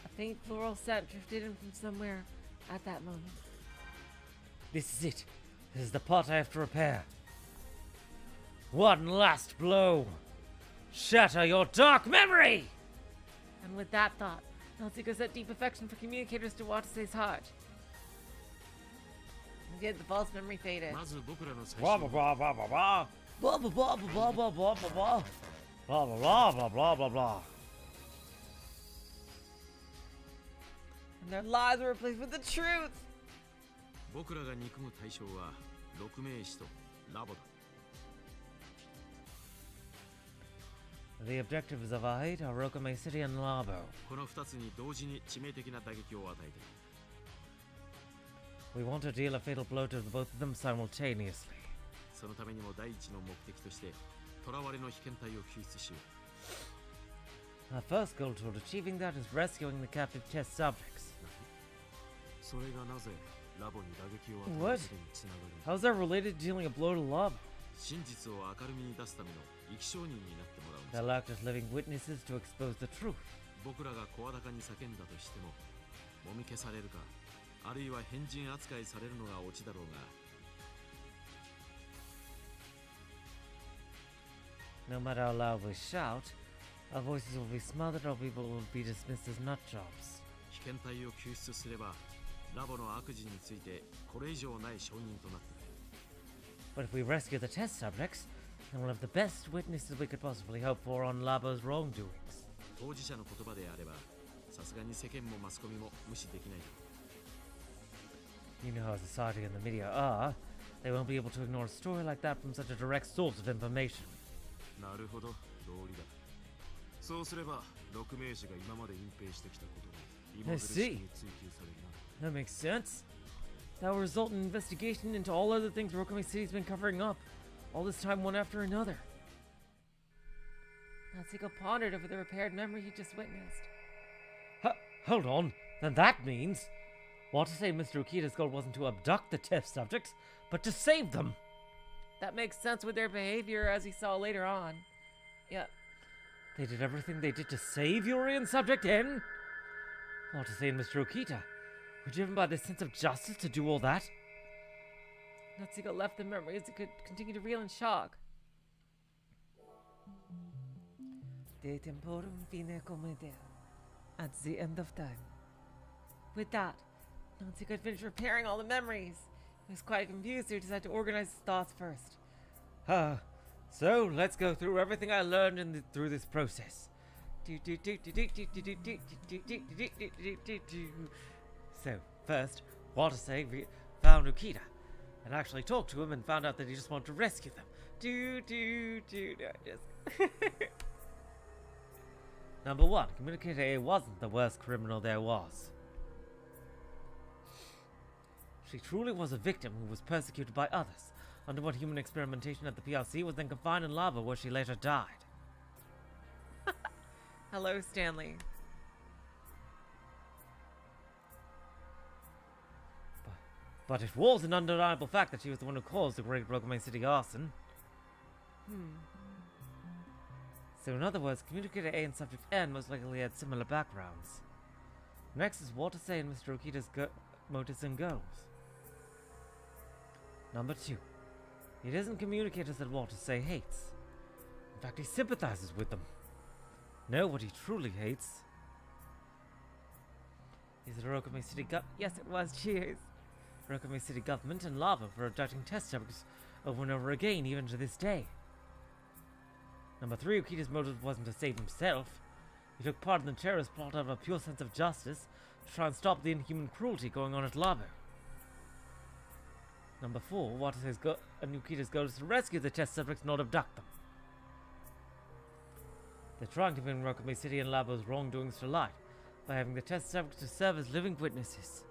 A faint floral scent drifted in from somewhere at that moment. This is it. This is the part I have to repair. One last blow. Shatter your dark memory! And with that thought, Natsuhiko set deep affection for communicators to Watase's heart. Again, the false memory faded. Blah blah blah blah blah blah. Blah blah blah blah blah blah blah blah. Blah blah blah blah blah blah blah. And their lies were replaced with the truth. The objectives of Aid are Rokame City and Labo. We want to deal a fatal blow to both of them simultaneously. Our first goal toward achieving that is rescuing the captive test subjects. What? How's that related to dealing a blow to Labo? They'll act as living witnesses to expose the truth. No matter how loud we shout, our voices will be smothered or people will be dismissed as nutjobs. But if we rescue the test subjects, then we'll have the best witnesses we could possibly hope for on Labo's wrongdoings. You know how society and the media are. They won't be able to ignore a story like that from such a direct source of information. なるほど、道理だ。そうすれば、6名士が今まで隠蔽してきたことが今苦しくに追求されるな。That makes sense. That will result in an investigation into all other things Rokame City's been covering up. All this time, one after another. Natsuhiko pondered over the repaired memory he just witnessed. Hold on. Then that means... Watase and Mr. Okita's goal wasn't to abduct the test subjects, but to save them. That makes sense with their behavior, as he saw later on. Yeah. They did everything they did to save Yuri and Subject N? Watase and Mr. Okita were driven by this sense of justice to do all that? Natsuhiko left the memory as he could continue to reel in shock. De temporum fine comedere. At the end of time. With that, Natsuhiko had finished repairing all the memories. He was quite confused, so he decided to organize his thoughts first. So let's go through everything I learned through this process. So, first, Watase found Okita, and actually talked to him and found out that he just wanted to rescue them. Number 1, Communicator A wasn't the worst criminal there was. She truly was a victim who was persecuted by others, underwent human experimentation at the PLC, was then confined in lava where she later died. Hello, Stanley. But it was an undeniable fact that she was the one who caused the Great Rokame City arson. So in other words, Communicator A and Subject N most likely had similar backgrounds. Next is Watase and Mr. Okita's motives and goals. Number 2. It isn't communicators that Watase hates. In fact, he sympathizes with them. No, what he truly hates is the Rokame City Yes, it was. Cheers. Rokame City government and lava for abducting test subjects over and over again, even to this day. Number 3, Okita's motive wasn't to save himself. He took part in the terrorist plot out of a pure sense of justice to try and stop the inhuman cruelty going on at Labo. Number 4, Watase's and Okita's goal is to rescue the test subjects, not abduct them. They're trying to bring Rokame City and Labo's wrongdoings to light by having the test subjects to serve as living witnesses.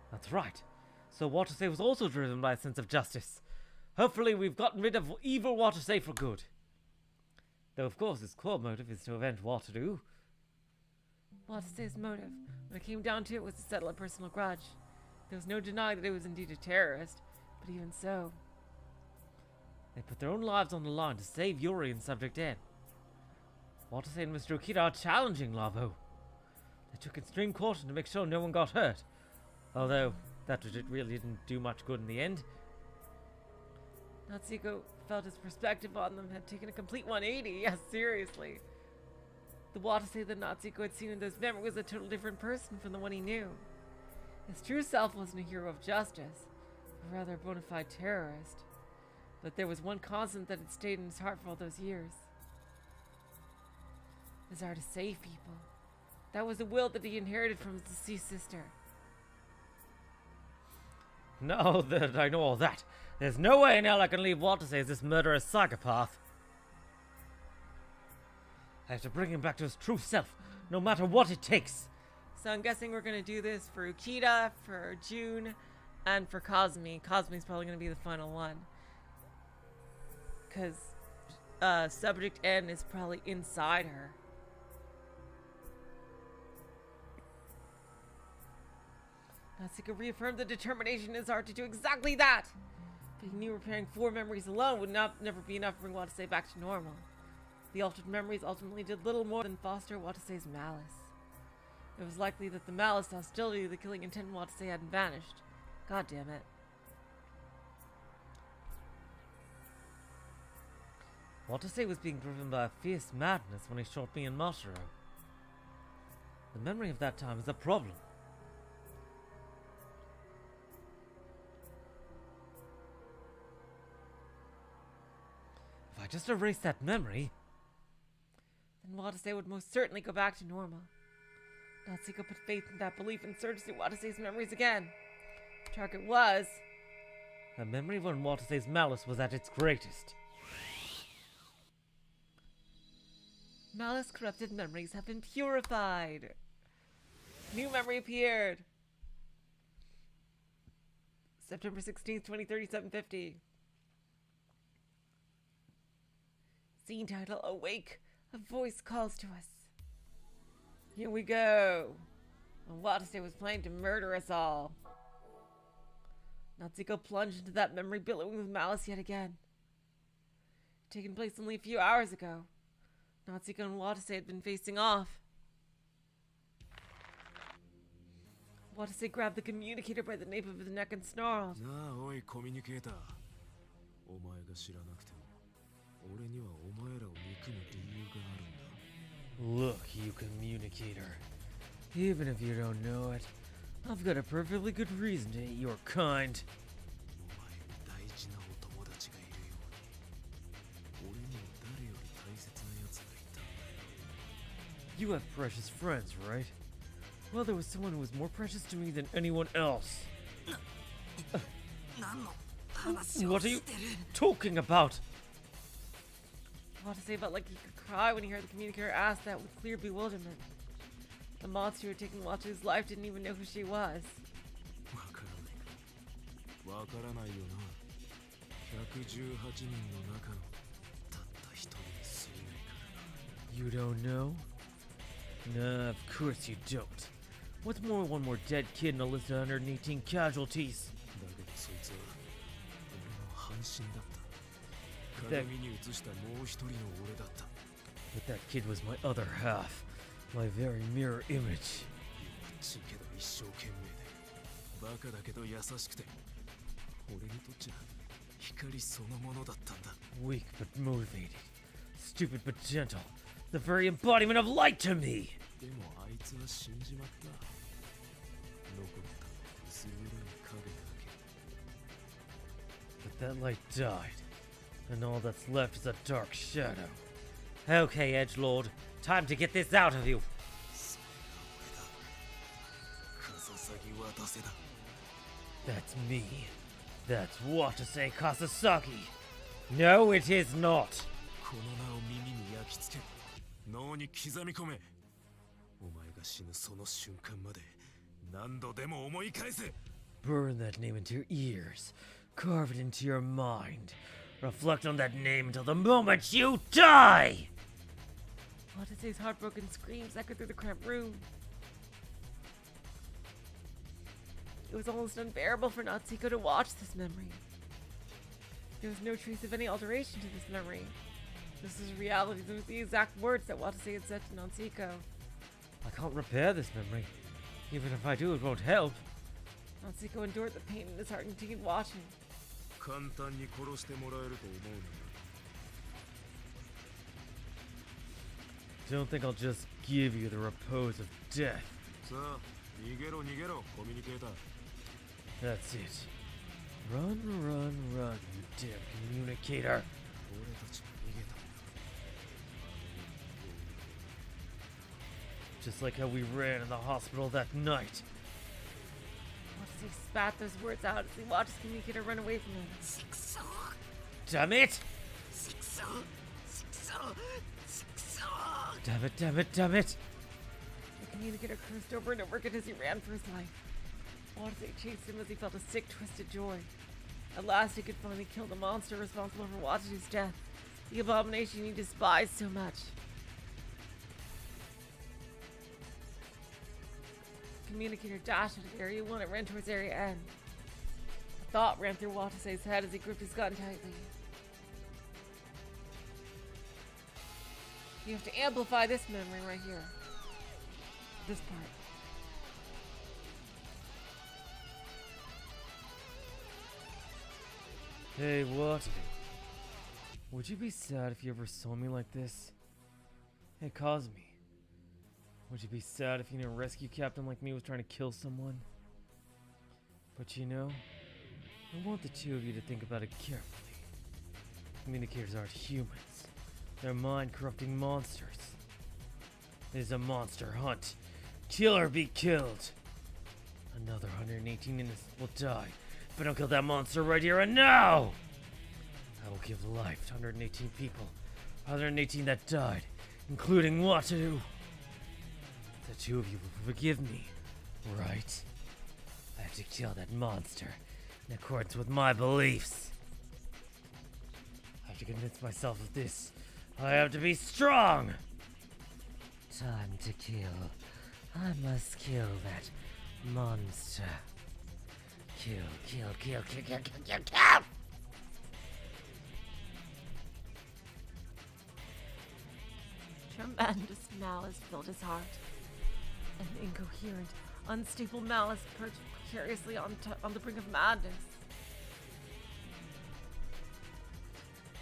That's right. So Watase was also driven by a sense of justice. Hopefully we've gotten rid of evil Watase for good. Though of course his core motive is to avenge Wataru. Watase's motive, when it came down to it, was to settle a personal grudge. There was no denying that he was indeed a terrorist, but even so... They put their own lives on the line to save Yuri and Subject N. Watase and Mr. Okita are challenging Lavo. They took extreme caution to make sure no one got hurt. Although, that really didn't do much good in the end. Natsuhiko felt his perspective on them had taken a complete 180. Yes, seriously. The Watase that Natsuhiko had seen in those memories was a totally different person from the one he knew. His true self wasn't a hero of justice, but rather a bona fide terrorist. But there was one constant that had stayed in his heart for all those years. The desire to save people. That was the will that he inherited from his deceased sister. No, that I know all that. There's no way in hell I can leave Watase as this murderous psychopath. I have to bring him back to his true self, no matter what it takes. So I'm guessing we're going to do this for Ukita, for June, and for Kazumi. Kazumi's probably going to be the final one. Because Subject N is probably inside her. Natsuhiko reaffirmed the determination in his heart to do exactly that. But he knew repairing 4 memories alone would never be enough to bring Watase back to normal. The altered memories ultimately did little more than foster Watase's malice. It was likely that the malice, hostility, the killing intent in Watase hadn't vanished. God damn it. Watase was being driven by a fierce madness when he shot me and Mashiro. The memory of that time is a problem. If I just erase that memory... Then Watase would most certainly go back to normal. Natsuhiko put faith in that belief and surged through Watase's memories again. target was... A memory when Watase's malice was at its greatest. Malice corrupted memories have been purified. New memory appeared. September 16th, 2037-50. Scene title, Awake. A voice calls to us. Here we go. When Watase was planning to murder us all. Natsuhiko plunged into that memory billowing with malice yet again. Taking place only a few hours ago. Natsuhiko and Watase had been facing off. Watase grabbed the communicator by the nape of his neck and snarled. なあおいコミュニケーターお前が知らなくても俺にはお前らを憎む理由があるんだ Look, you communicator. Even if you don't know it, I've got a perfectly good reason to hate your kind. お前に大事なお友達がいるように俺にも誰より大切な奴がいたんだよ You have precious friends, right? Well, there was someone who was more precious to me than anyone else. 何の話を What are し you てる talking about? Watase felt like he could cry when he heard the communicator ask that with clear bewilderment. The monster who had taken Watase's life didn't even know who she was. わからないわからないよな118人の中のたった一人に過ぎないからな You don't know? Nah, of course you don't. What's more, one more dead kid in a list of 118 casualties. だけどそいつは俺の半身だった鏡に映したもう一人の俺だった But that kid was my other half. My very mirror image. 弱っちいけど一生懸命でバカだけど優しくて俺にとっちゃ光そのものだったんだ Weak but motivated. Stupid but gentle. The very embodiment of light to me! でもあいつは死んじまった残った薄暗い影だけ But that light died. And all that's left is a dark shadow. Okay, Edgelord. Time to get this out of you. それが俺だカササギ渡せだ That's me. That's Watase Kasasaki. No, it is not. この名を耳に焼き付け脳に刻み込めお前が死ぬその瞬間まで何度でも思い返せ Burn that name into your ears. Carve it into your mind. Reflect on that name until the moment you die! Watase's heartbroken screams echoed through the cramped room. It was almost unbearable for Natsuhiko to watch this memory. There was no trace of any alteration to this memory. This is reality. Those were the exact words that Watase had said to Natsuhiko. I can't repair this memory. Even if I do, it won't help. Natsuhiko endured the pain in his heart and continued watching. 簡単に殺してもらえると思うな Don't think I'll just give you the repose of death. さあ逃げろ逃げろコミュニケーター That's it. Run, run, run, you damn communicator. 俺たちが逃げたんだ Just like how we ran in the hospital that night. Watase spat those words out as he watched his communicator run away from him. シクソ Damn it! シクソシクソシクソ Damn it, damn it, damn it! The communicator cursed over and over again as he ran for his life. Watase chased him as he felt a sick, twisted joy. At last, he could finally kill the monster responsible for Watase's death, the abomination he despised so much. The communicator dashed out of Area 1 and ran towards Area N. A thought ran through Watase's head as he gripped his gun tightly. You have to amplify this memory right here. This part. Hey, Watase. Would you be sad if you ever saw me like this? Hey, Cosme. Would you be sad if you knew a rescue captain like me was trying to kill someone? But you know, I want the two of you to think about it carefully. Communicators aren't humans. They're mind-corrupting monsters. It is a monster hunt. Kill or be killed. Another 118 innocents will die. If I don't kill that monster right here and now! I will give life to 118 people. 118 that died, including Watu. The two of you will forgive me, right? I have to kill that monster in accordance with my beliefs. I have to convince myself of this. I have to be strong! Time to kill. I must kill that monster. Kill, kill, kill, kill, kill, kill, kill, kill! Tremendous malice filled his heart. An incoherent, unstable malice perched precariously on the brink of madness.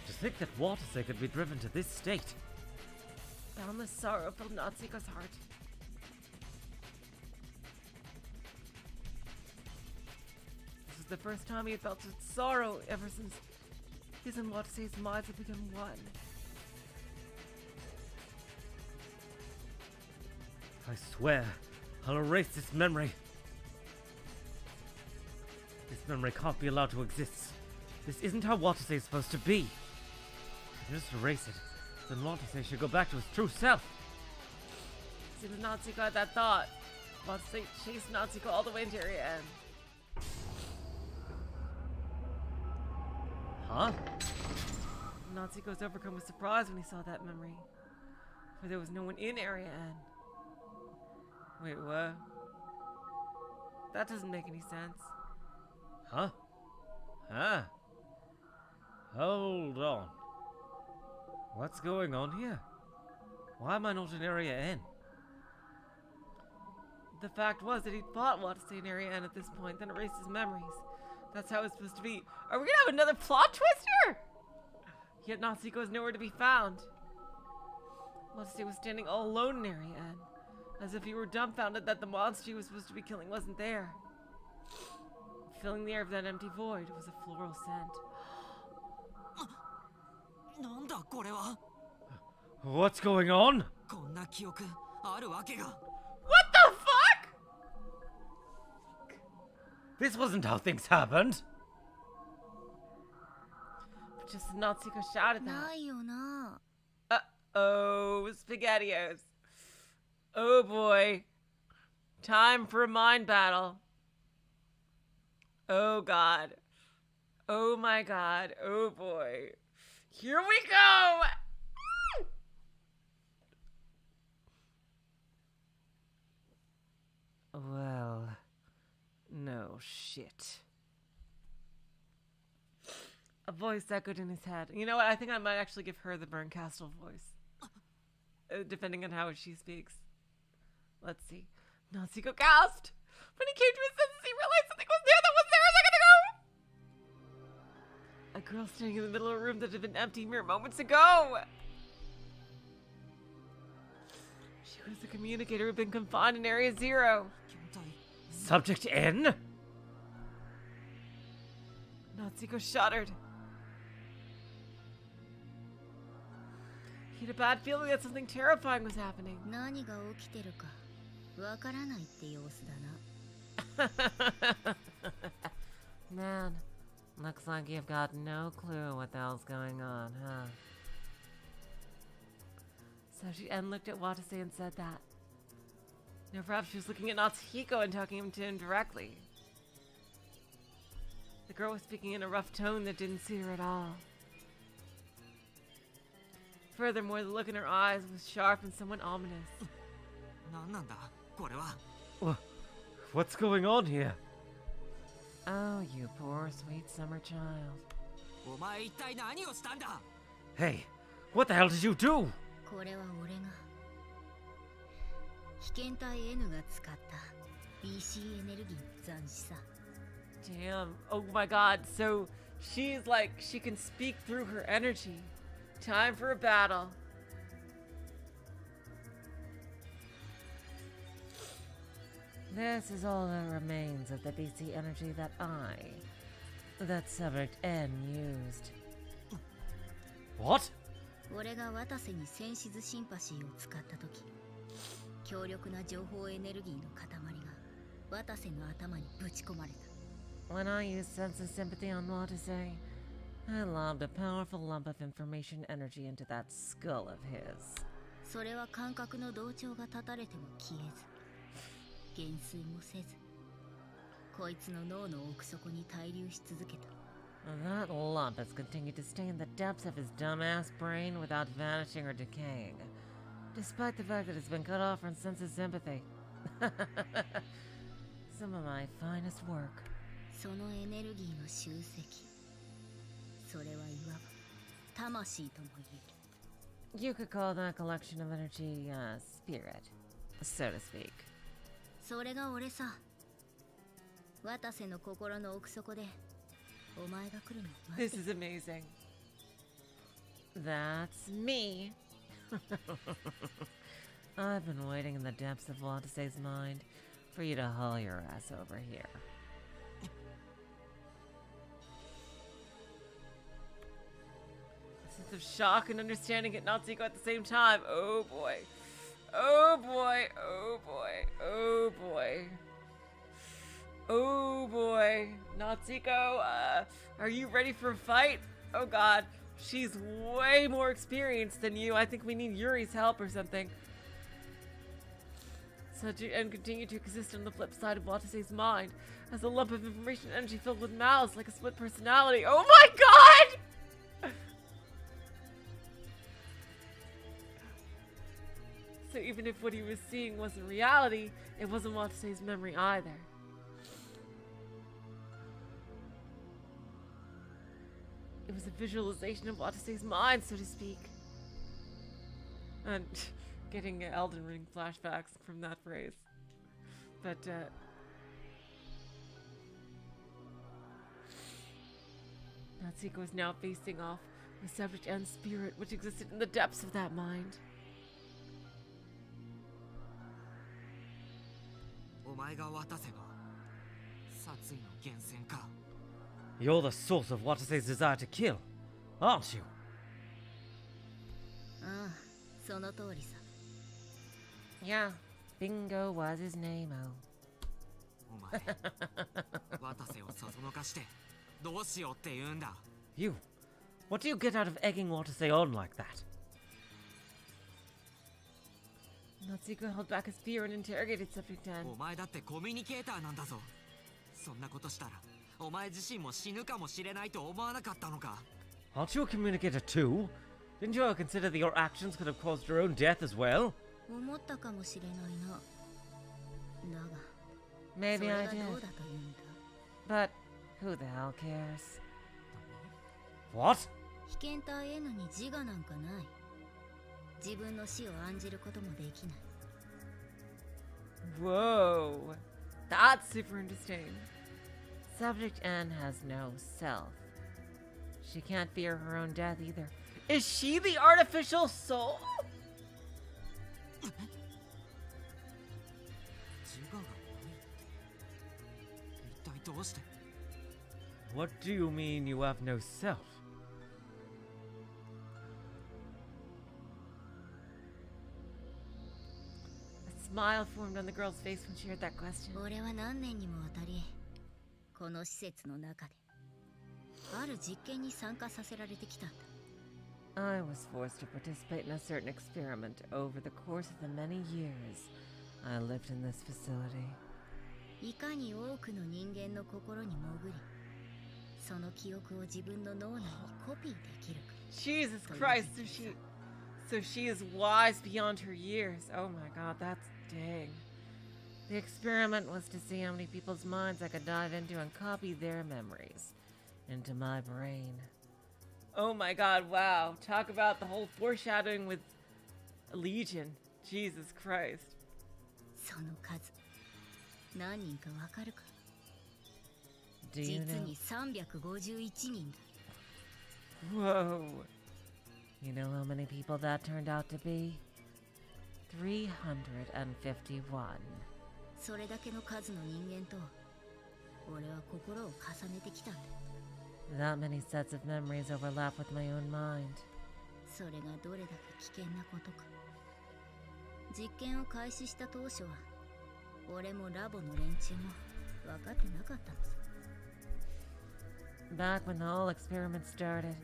To think that Watase could be driven to this state. Boundless sorrow filled Natsuhiko's heart. This was the first time he had felt such sorrow ever since his and Watase's minds had become one. I swear, I'll erase this memory. This memory can't be allowed to exist. This isn't how Watase is supposed to be. If I just erase it, then Watase should go back to his true self. See, the Natsuhiko had that thought. Watase chased Natsuhiko all the way into Area N. Huh? Natsuhiko was overcome with surprise when he saw that memory. For there was no one in Area N. Wait, what? That doesn't make any sense. Huh? Huh? Hold on. What's going on here? Why am I not in Area N? The fact was that he'd fought Watase in Area N at this point, then erased his memories. That's how it's supposed to be. Are we gonna have another plot twist here? Yet Natsuhiko is nowhere to be found. Watase was standing all alone in Area N, as if he were dumbfounded that the monster he was supposed to be killing wasn't there. Filling the air of that empty void was a floral scent. なんだこれは What's going on? こんな記憶あるわけが What the fuck? This wasn't how things happened. But just as Natsuhiko shouted that. ないよな。 Uh-oh, SpaghettiOs. Oh boy. Time for a mind battle. Oh god. Oh my god. Oh boy. Here we go! Well, no shit. A voice echoed in his head. You know what? I think I might actually give her the Burncastle voice. Depending on how she speaks. Let's see. Natsuhiko gasped! When he came to his senses, he realized something was there that was there a second ago! A girl standing in the middle of a room that had been empty mere moments ago! She was the communicator who had been confined in Area 0. 巨体 Subject N? Natsuhiko shuddered. He had a bad feeling that something terrifying was happening. 何が起きてるかわからないって様子だな。 Man, looks like you've got no clue what the hell's going on, huh? So she looked at Watase and said that. Now perhaps she was looking at Natsuhiko and talking to him directly. The girl was speaking in a rough tone that didn't suit her at all. Furthermore, the look in her eyes was sharp and somewhat ominous. 何なんだこれは What's going on here? Oh, you poor sweet summer child. お前一体何をしたんだ Hey, what the hell did you do? これは俺が被験体 N が使った BC エネルギーの残滓さ。 Damn. Oh my god. So she's like, she can speak through her energy. Time for a battle. This is all that remains of the BC energy that Subject N used. What? 俺が渡瀬にセンシズシンパシーを使った時強力な情報エネルギーの塊が渡瀬の頭にぶち込まれた。 When I used sense of sympathy on Watase, I lobbed a powerful lump of information energy into that skull of his. それは感覚の同調が断たれても消えず、減衰もせず、こいつの脳の奥底に滞留し続けた。 That lump has continued to stay in the depths of his dumbass brain without vanishing or decaying, despite the fact that it's been cut off from sense of sympathy. Some of my finest work. そのエネルギーの集積、それはいわば魂とも言える。 You could call that collection of energy, spirit, so to speak. それが俺さ。渡瀬の心の奥底でお前が来るのを待 This ってい is amazing. That's me. I've been waiting in the depths of Watase's mind for you to haul your ass over here. A sense of shock and understanding at Natsuhiko at the same time. Oh boy. Oh boy. Oh boy. Oh boy. Oh boy. Natsuhiko, are you ready for a fight? Oh god. She's way more experienced than you. I think we need Yuri's help or something. And continue to exist on the flip side of Watase's mind as a lump of information energy filled with malice like a split personality. Oh my god! So even if what he was seeing wasn't reality, it wasn't Watase's memory either. It was a visualization of Watase's mind, so to speak. And getting Elden Ring flashbacks from that phrase. But, Natsuhiko is now facing off with subject and spirit, which existed in the depths of that mind. お前が渡せの殺意の源泉か。 You're the source of Watase's desire to kill, aren't you? ああ、その通りさ。 Yeah, Bingo was his name-o. お前渡せをそそのかしてどうしようって言うんだ。 You. What do you get out of egging Watase on like that? Natsuhiko held back his fear and interrogated Subject 10. お前だってコミュニケーターなんだぞ。そんなことしたらお前自身も死ぬかもしれないと思わなかったのか。 Aren't you a communicator too? Didn't you ever consider that your actions could have caused your own death as well? 思ったかもしれないな。だが、 Maybe それ I が did, どうだというんだ。 but who the hell cares? What? 被験体 N に自我なんかない。自分の死を案じることもできない。 Whoa, that's super interesting. Subject N has no self. She can't fear her own death either. Is she the artificial soul? 自我がない。一体どうして。 What do you mean you have no self? A smile formed on the girl's face when she heard that question. 俺は何年にもわたり、この施設の中で、ある実験に参加させられてきたんだ。 I was forced to participate in a certain experiment over the course of the many years I lived in this facility. いかに多くの人間の心に潜り、その記憶を自分の脳内にコピーできるか。 Jesus Christ, so she is wise beyond her years. Oh my god, that's dang. The experiment was to see how many people's minds I could dive into and copy their memories into my brain. Oh my god, wow. Talk about the whole foreshadowing with Legion. Jesus Christ. その数、何人かわかるか。 Do you 実 know? に351人だ。 Whoa. You know how many people that turned out to be? 351. それだけの数の人間と、俺は心を重ねてきたんだ。 That many sets of memories overlap with my own mind. それがどれだけ危険なことか。実験を開始した当初は、俺もラボの連中も分かってなかったのさ。 Back when the whole experiment started,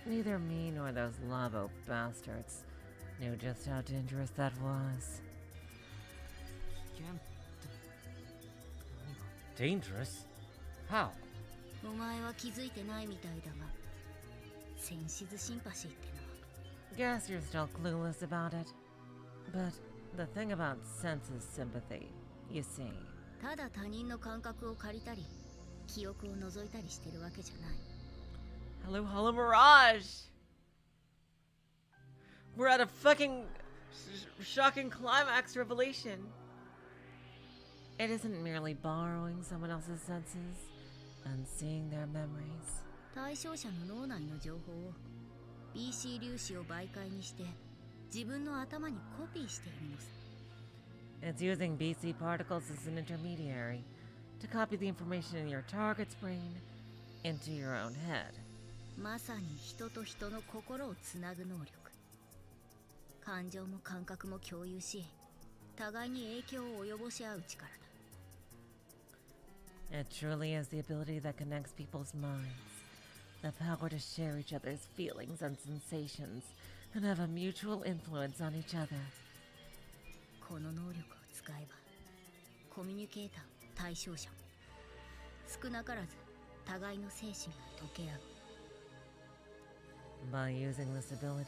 neither me nor those Labo bastards knew just how dangerous that was. 危険って何が Dangerous? How? お前は気づいてないみたいだが、センシズシンパシーってのは Guess you're still clueless about it. But the thing about senses sympathy, you see. ただ他人の感覚を借りたり、記憶を覗いたりしてるわけじゃない。 Hello, hello, Mirage! We're at a fucking shocking climax revelation. It isn't merely borrowing someone else's senses and seeing their memories. 対象者の脳内の情報を BC 粒子を媒介にして自分の頭にコピーしているのさ。 It's using BC particles as an intermediary to copy the information in your target's brain into your own head. まさに人と人の心をつなぐ能力。感情も感覚も共有し、互いに影響を及ぼし合う力だ。 It truly is the ability that connects people's minds, the power to share each other's feelings and sensations, and have a mutual influence on each other. この能力を使えば、コミュニケーターも対象者も少なからず互いの精神が溶け合う。 By using this ability,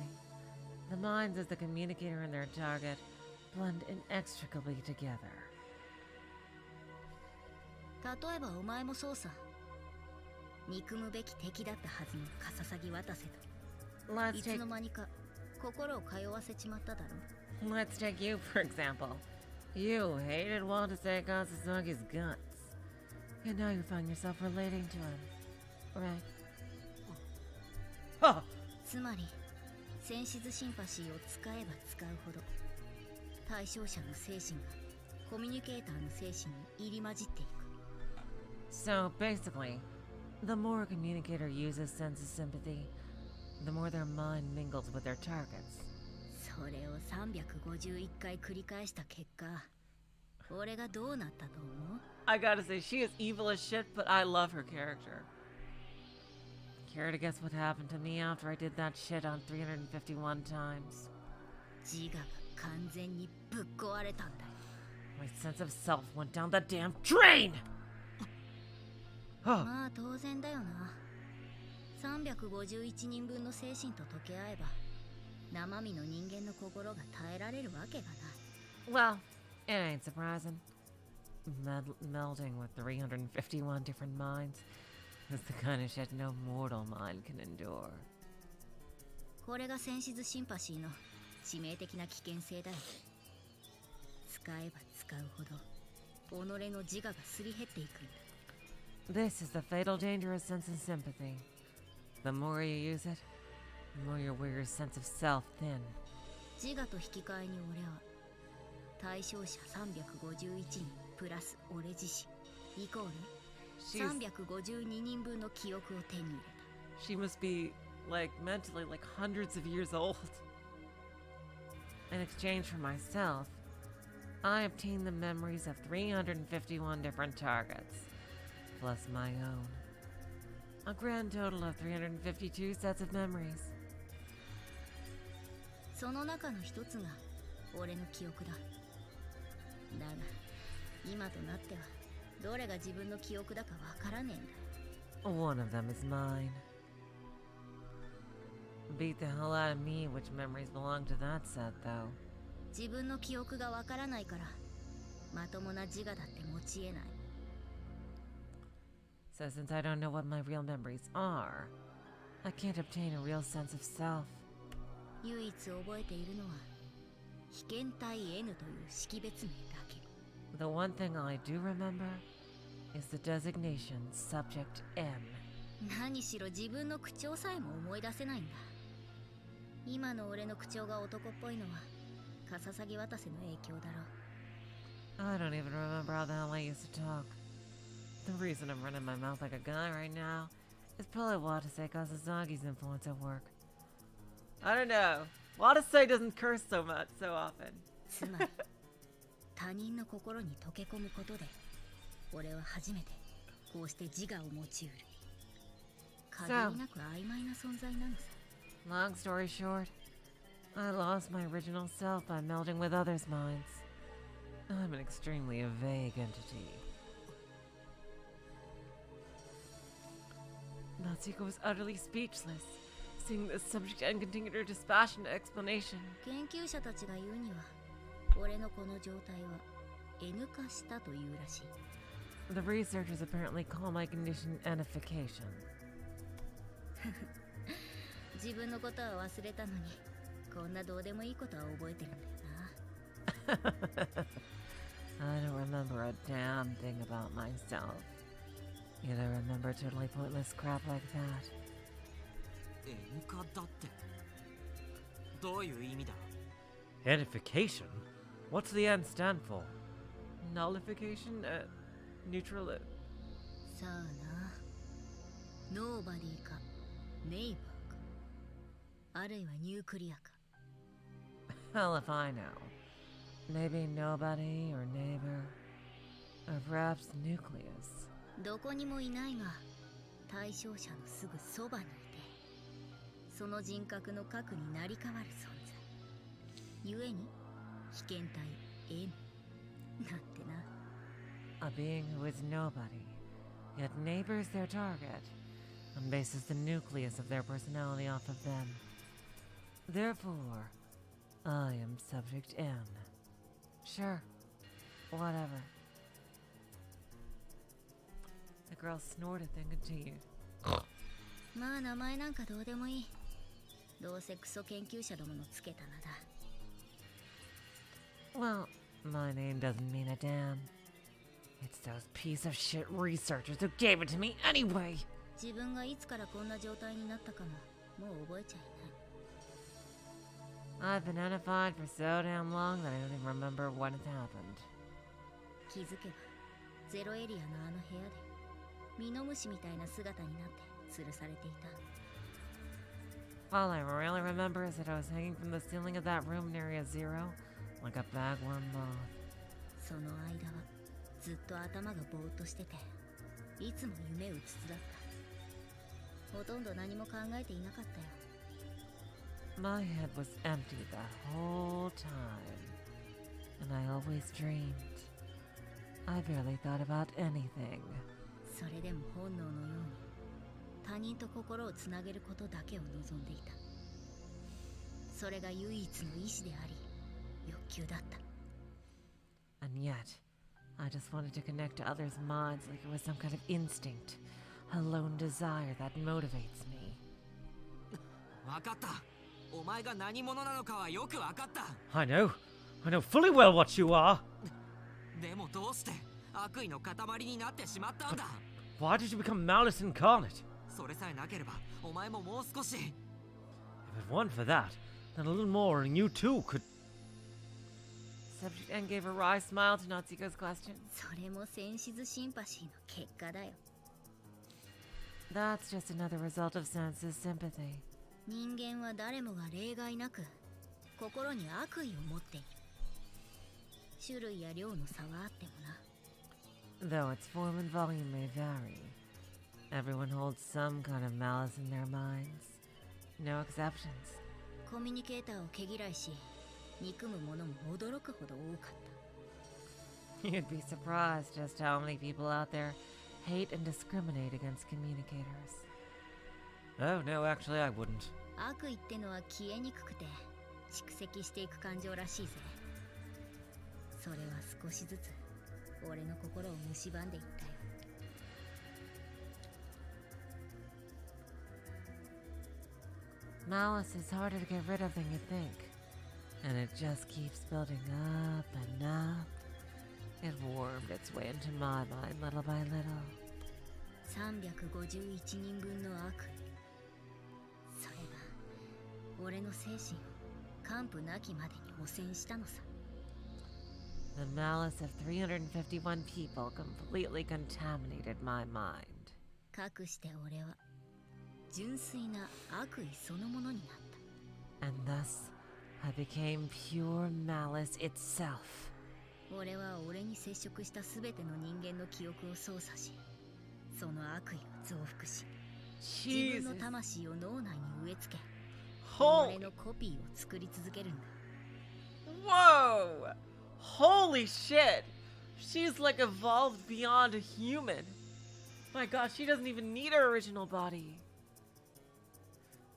the minds of the communicator and their target blend inextricably together. 例えばお前もそうさ。憎むべき敵だったはずのカササギ渡瀬と Let's いつ take の間にか心を通わせちまっただろ。 let's take you for example. You hated Watase Kasasagi's guts, and now you find yourself relating to him, right? Ha! つまりセンシズシンパシーを使えば使うほど対象者の精神がコミュニケーターの精神に入り混じっていく。 So basically, the more a communicator uses sense of sympathy, the more their mind mingles with their targets. それを351回繰り返した結果、俺がどうなったと思う？ I gotta say, she is evil as shit, but I love her character. Care to guess what happened to me after I did that shit on 351 times? 自我が完全にぶっ壊れたんだよ。 My sense of self went down the damn drain! Huh. まあ当然だよな。351人分の精神と溶け合えば生身の人間の心が耐えられるわけがない。 Well, it ain't surprising. Melding with 351 different minds is the kind of shit no mortal mind can endure. これがセンシズシンパシーの致命的な危険性だよ。使えば使うほど己の自我がすり減っていくんだ。 This is the fatal danger of sense of sympathy. The more you use it, the more you wear your sense of self thin. 自我と引き換えに俺は対象者351人プラス俺自身イコール 352人分の記憶を手に入れた。 She must be, like, mentally, like, hundreds of years old. In exchange for myself, I obtained the memories of 351 different targets, plus my own. A grand total of 352 sets of memories. その中の一つが俺の記憶だ。だが今となってはどれが自分の記憶だかわからねえんだ。 One of them is mine. Beat the hell out of me which memories belong to that set, though. 自分の記憶がわからないからまともな自我だって持ち得ない。 So since I don't know what my real memories are, I can't obtain a real sense of self. 唯一覚えているのは被験体 N という識別名だけ。 The one thing I do remember is the designation Subject M. 何しろ自分の口調さえも思い出せないんだ。今の俺の口調が男っぽいのはカササギ渡瀬の影響だろう。 I don't even remember how the hell I used to talk. The reason I'm running my mouth like a guy right now is probably Watase Kasasagi's influence at work. I don't know. Watase doesn't curse so often. つまり他人の心に溶け込むことで俺は初めてこうして自我を持ちうる限りなく曖昧な存在なのさ。 Long story short, I lost my original self by melding with others' minds. I'm an extremely vague entity. Natsuhiko was utterly speechless, seeing this subject and continued her dispassionate explanation. 研究者たちが言うには俺のこの状態は N 化したというらしい。 The researchers apparently call my condition enification. 自分のことは忘れたのにこんなどうでもいいことは覚えてるんだよな。 I don't remember a damn thing about myself. Yet I remember totally pointless crap like that. N 化だって。どういう意味だ？ Edification? What's the N stand for? Nullification? Neutral? さあな。ノーバディかネイバーかあるいはニュークリアか。 Hell if I know. Maybe nobody or neighbor. Or perhaps nucleus. どこにもいないが対象者のすぐそばにいてその人格の核になり変わる存在ゆえに被験体 N なんてな。 A being who is nobody, yet neighbors their target, and bases the nucleus of their personality off of them. Therefore, I am subject N. Sure, whatever. The girl snorted, then continued. まあ名前なんかどうでもいい。どうせクソ研究者どものつけた名だ。 Well, my name doesn't mean a damn. It's those piece of shit researchers who gave it to me anyway. 自分がいつからこんな状態になったかももう覚えちゃいない。 I've been edified for so damn long that I don't even remember what has happened. 気づけばゼロエリアのあの部屋でミノムシみたいな姿になって吊るされていた。 All I really remember is that I was hanging from the ceiling of that room in Area Zero, like a bagworm moth. その間はずっと頭がぼーっとしてていつも夢うつつだった。ほとんど何も考えていなかったよ。 My head was empty that whole time, and I always dreamed. I barely thought about anything. それでも本能のように他人と心をつなげることだけを望んでいた。それが唯一の意志であり欲求だった。 And yet, I just wanted to connect to others' minds like it was some kind of instinct, a lone desire that motivates me. わかった。お前が何者なのかはよくわかった。 I know fully well what you are. でもどうして悪意の塊になってしまったんだ。 Why did you become malice incarnate? それさえなければお前ももう少し。 If it weren't for that, then a little more and you too could... Subject N gave a wry smile to Natsuhiko's question. それもセンシズシンパシーの結果だよ。 That's just another result of senses sympathy. 人間は誰もが例外なく心に悪意を持っている。種類や量の差はあってもな。 Though its form and volume may vary, everyone holds some kind of malice in their minds. No exceptions. コミュニケーターを毛嫌いし憎む者も驚くほど多かった。 You'd be surprised just how many people out there hate and discriminate against communicators. Oh, no, actually I wouldn't. 悪意ってのは消えにくくて蓄積していく感情らしいぜ。それは少しずつ俺の心を蝕んでいったよ。 Malice is harder to get rid of than you think, and it just keeps building up and up. It wormed its way into my mind little by little. 351人分の悪意。それが俺の精神を完膚なきまでに汚染したのさ。 The malice of 351 people completely contaminated my mind. かくして俺は純粋な悪意そのものになった。 And thus, I became pure malice itself. 俺は俺に接触した全ての人間の記憶を操作し、その悪意を増幅し、自分の Jesus. 魂を脳内に植え付け、 Holy. 俺のコピーを作り続けるんだ。 Whoa! Holy shit! She's like evolved beyond a human. My god, she doesn't even need her original body.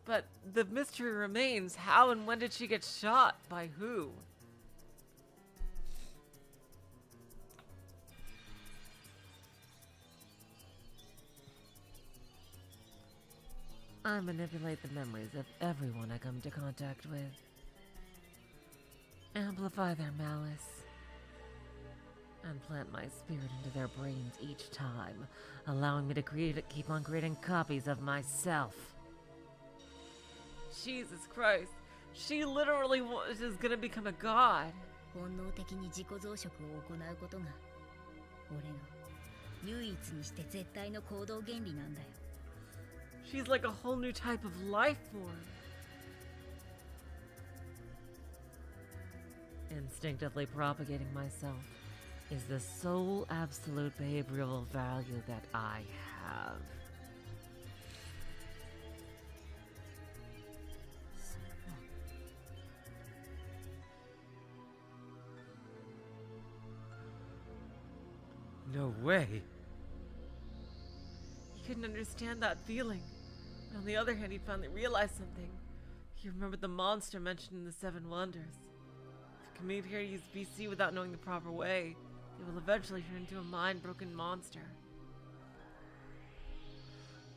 But the mystery remains, how and when did she get shot? By who? I manipulate the memories of everyone I come into contact with. Amplify their malice. And plant my spirit into their brains each time, allowing me to keep on creating copies of myself. Jesus Christ. She literally is gonna become a god. 本能的に自己増殖を行うことが俺の唯一にして絶対の行動原理なんだよ。 She's like a whole new type of life form. Instinctively propagating myself is the sole absolute behavioral value that I have. No way. He couldn't understand that feeling. But on the other hand, he finally realized something. He remembered the monster mentioned in the Seven Wonders. If a communicator used BC without knowing the proper way, it will eventually turn into a mind-broken monster.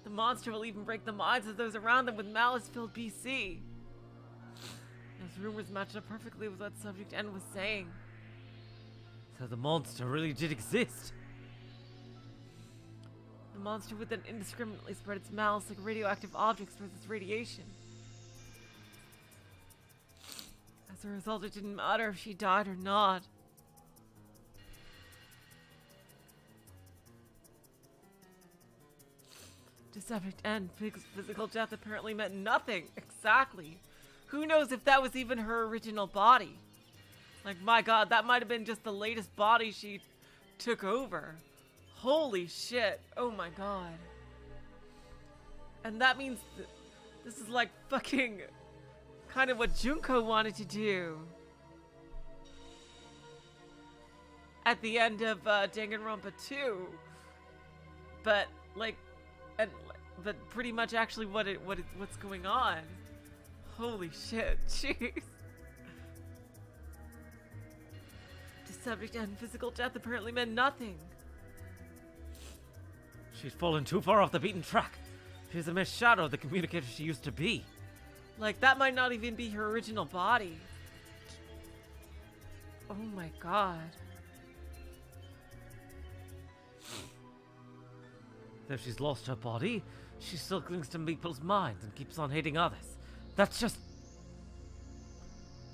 The monster will even break the minds of those around them with malice-filled BC. Those rumors matched up perfectly with what Subject N was saying. So the monster really did exist. The monster would then indiscriminately spread its malice like radioactive objects spreads its radiation. As a result, it didn't matter if she died or not. To Subject N, physical death apparently meant nothing. Exactly. Who knows if that was even her original body? Like, my god, that might have been just the latest body she took over. Holy shit. Oh my god. And that means this is like fucking kind of what Junko wanted to do. At the end of Danganronpa 2. But like but pretty much actually what's going on. Holy shit. Jeez. To Subject and physical death apparently meant nothing. She's fallen too far off the beaten track. She's a mere shadow of the communicator she used to be. Like, that might not even be her original body. Oh my god. Though she's lost her body, she still clings to people's minds and keeps on hating others. That's just...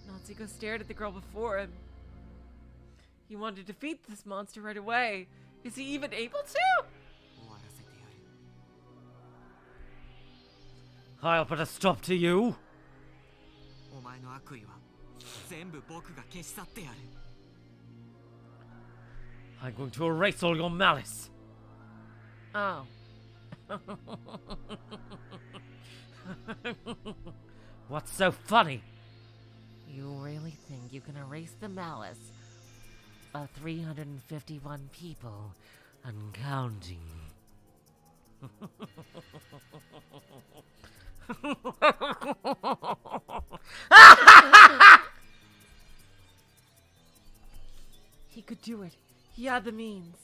Natsuhiko stared at the girl before him. He wanted to defeat this monster right away. Is he even able to? I'll put a stop to you. お前の悪意は全部僕が消し去ってやる。 I'm going to erase all your malice. Oh. What's so funny? You really think you can erase the malice of 351 people and counting? He could do it. He had the means.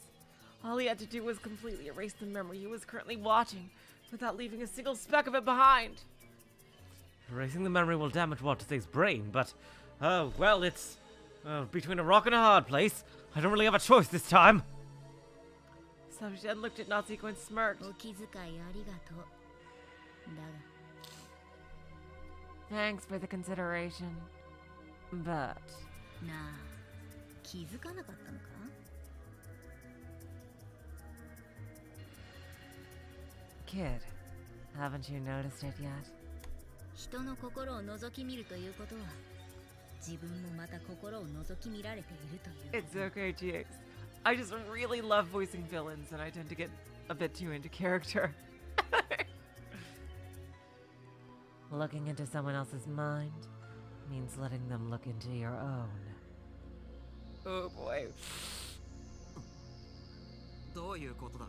All he had to do was completely erase the memory he was currently watching without leaving a single speck of it behind. Erasing the memory will damage Watase's brain, but... Oh, well, it's... between a rock and a hard place. I don't really have a choice this time. Subject looked at Natsuhiko and smirked. お気遣いありがとう。だが Thanks for the consideration. But... なあ、気づかなかったのか？ Kid, haven't you noticed it yet? 人の心を覗き見るということは自分もまた心を覗き見られているという。 It's okay, GX. I just really love voicing villains, and I tend to get a bit too into character. Looking into someone else's mind means letting them look into your own. Oh boy. どういうことだ？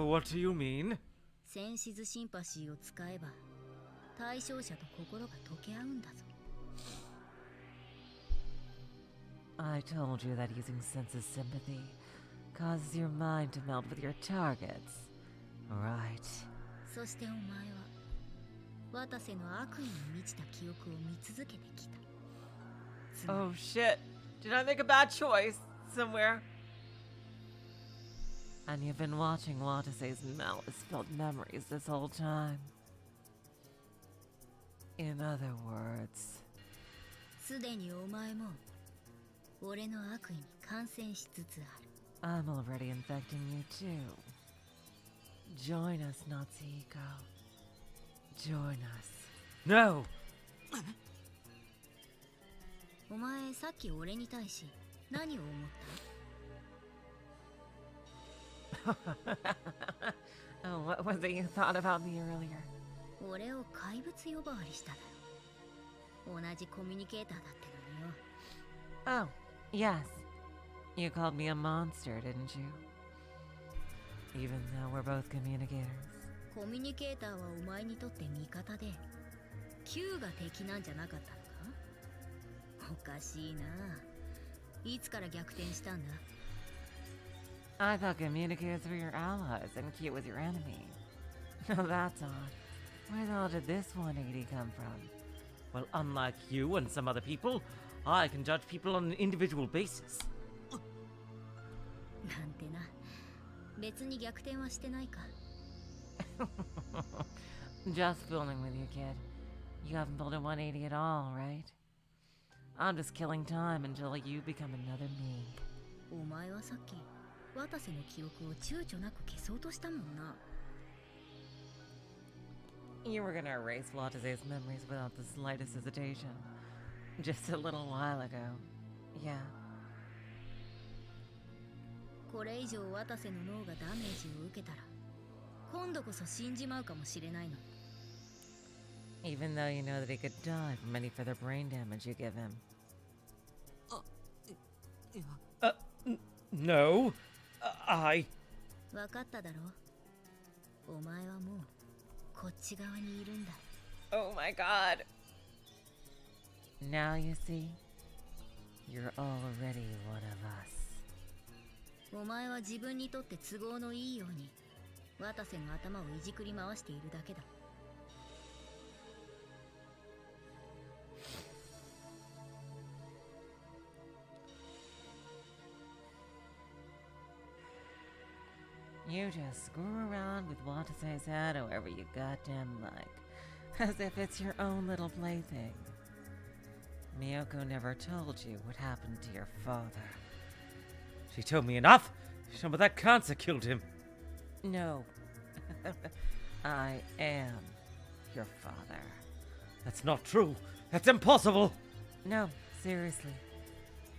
What do you mean? センシズシンパシーを使えば対象者と心が溶け合うんだぞ。 I told you that using sense of sympathy causes your mind to meld with your targets. Right. そしてお前は渡瀬の悪意に満ちた記憶を見続けてきた。つまり Oh shit. Did I make a bad choice somewhere? And you've been watching Watase's malice-filled memories this whole time. In other words, すでにお前も俺の悪意に感染しつつある。 I'm already infecting you too. Join us, Natsuhiko. Join us. No! お前さっき俺に対し何を思っ Oh, what was it you thought about me earlier? た？俺を怪物呼ばわりしただろ。同じコミュニケーターだってのによ。 Oh, yes. You called me a monster, didn't you? Even though we're both communicators. コミュニケーターはお前にとって味方で Q が敵なんじゃなかったのか？おかしいな。いつから逆転したんだ？ I thought communicators were your allies and Q was your enemy. Now that's odd. Where the hell did this 180 come from? Well, unlike you and some other people, I can judge people on an individual basis. なんてな。別に逆転はしてないか。 Just fooling with you, kid. You haven't pulled a 180 at all, right? I'm just killing time until you become another me. お前はさっき渡瀬の記憶を躊躇なく消そうとしたもんな。 You were gonna erase Watase's memories without the slightest hesitation. Just a little while ago. Yeah. これ以上渡瀬の脳がダメージを受けたら今度こそ死んじまうかもしれないの。 Even though you know that he could die from any further brain damage you give him. いや No. I... 分かっただろ。お前はもうこっち側にいるんだ。 Oh my god. Now you see? You're already one of us. お前は自分にとって都合のいいように渡瀬の頭をいじくり回しているだけだ。 You just screw around with Watase's head however you goddamn like. As if it's your own little plaything. Miyoko never told you what happened to your father. She told me enough! But that cancer killed him. No. I am your father. That's not true. That's impossible. No, seriously.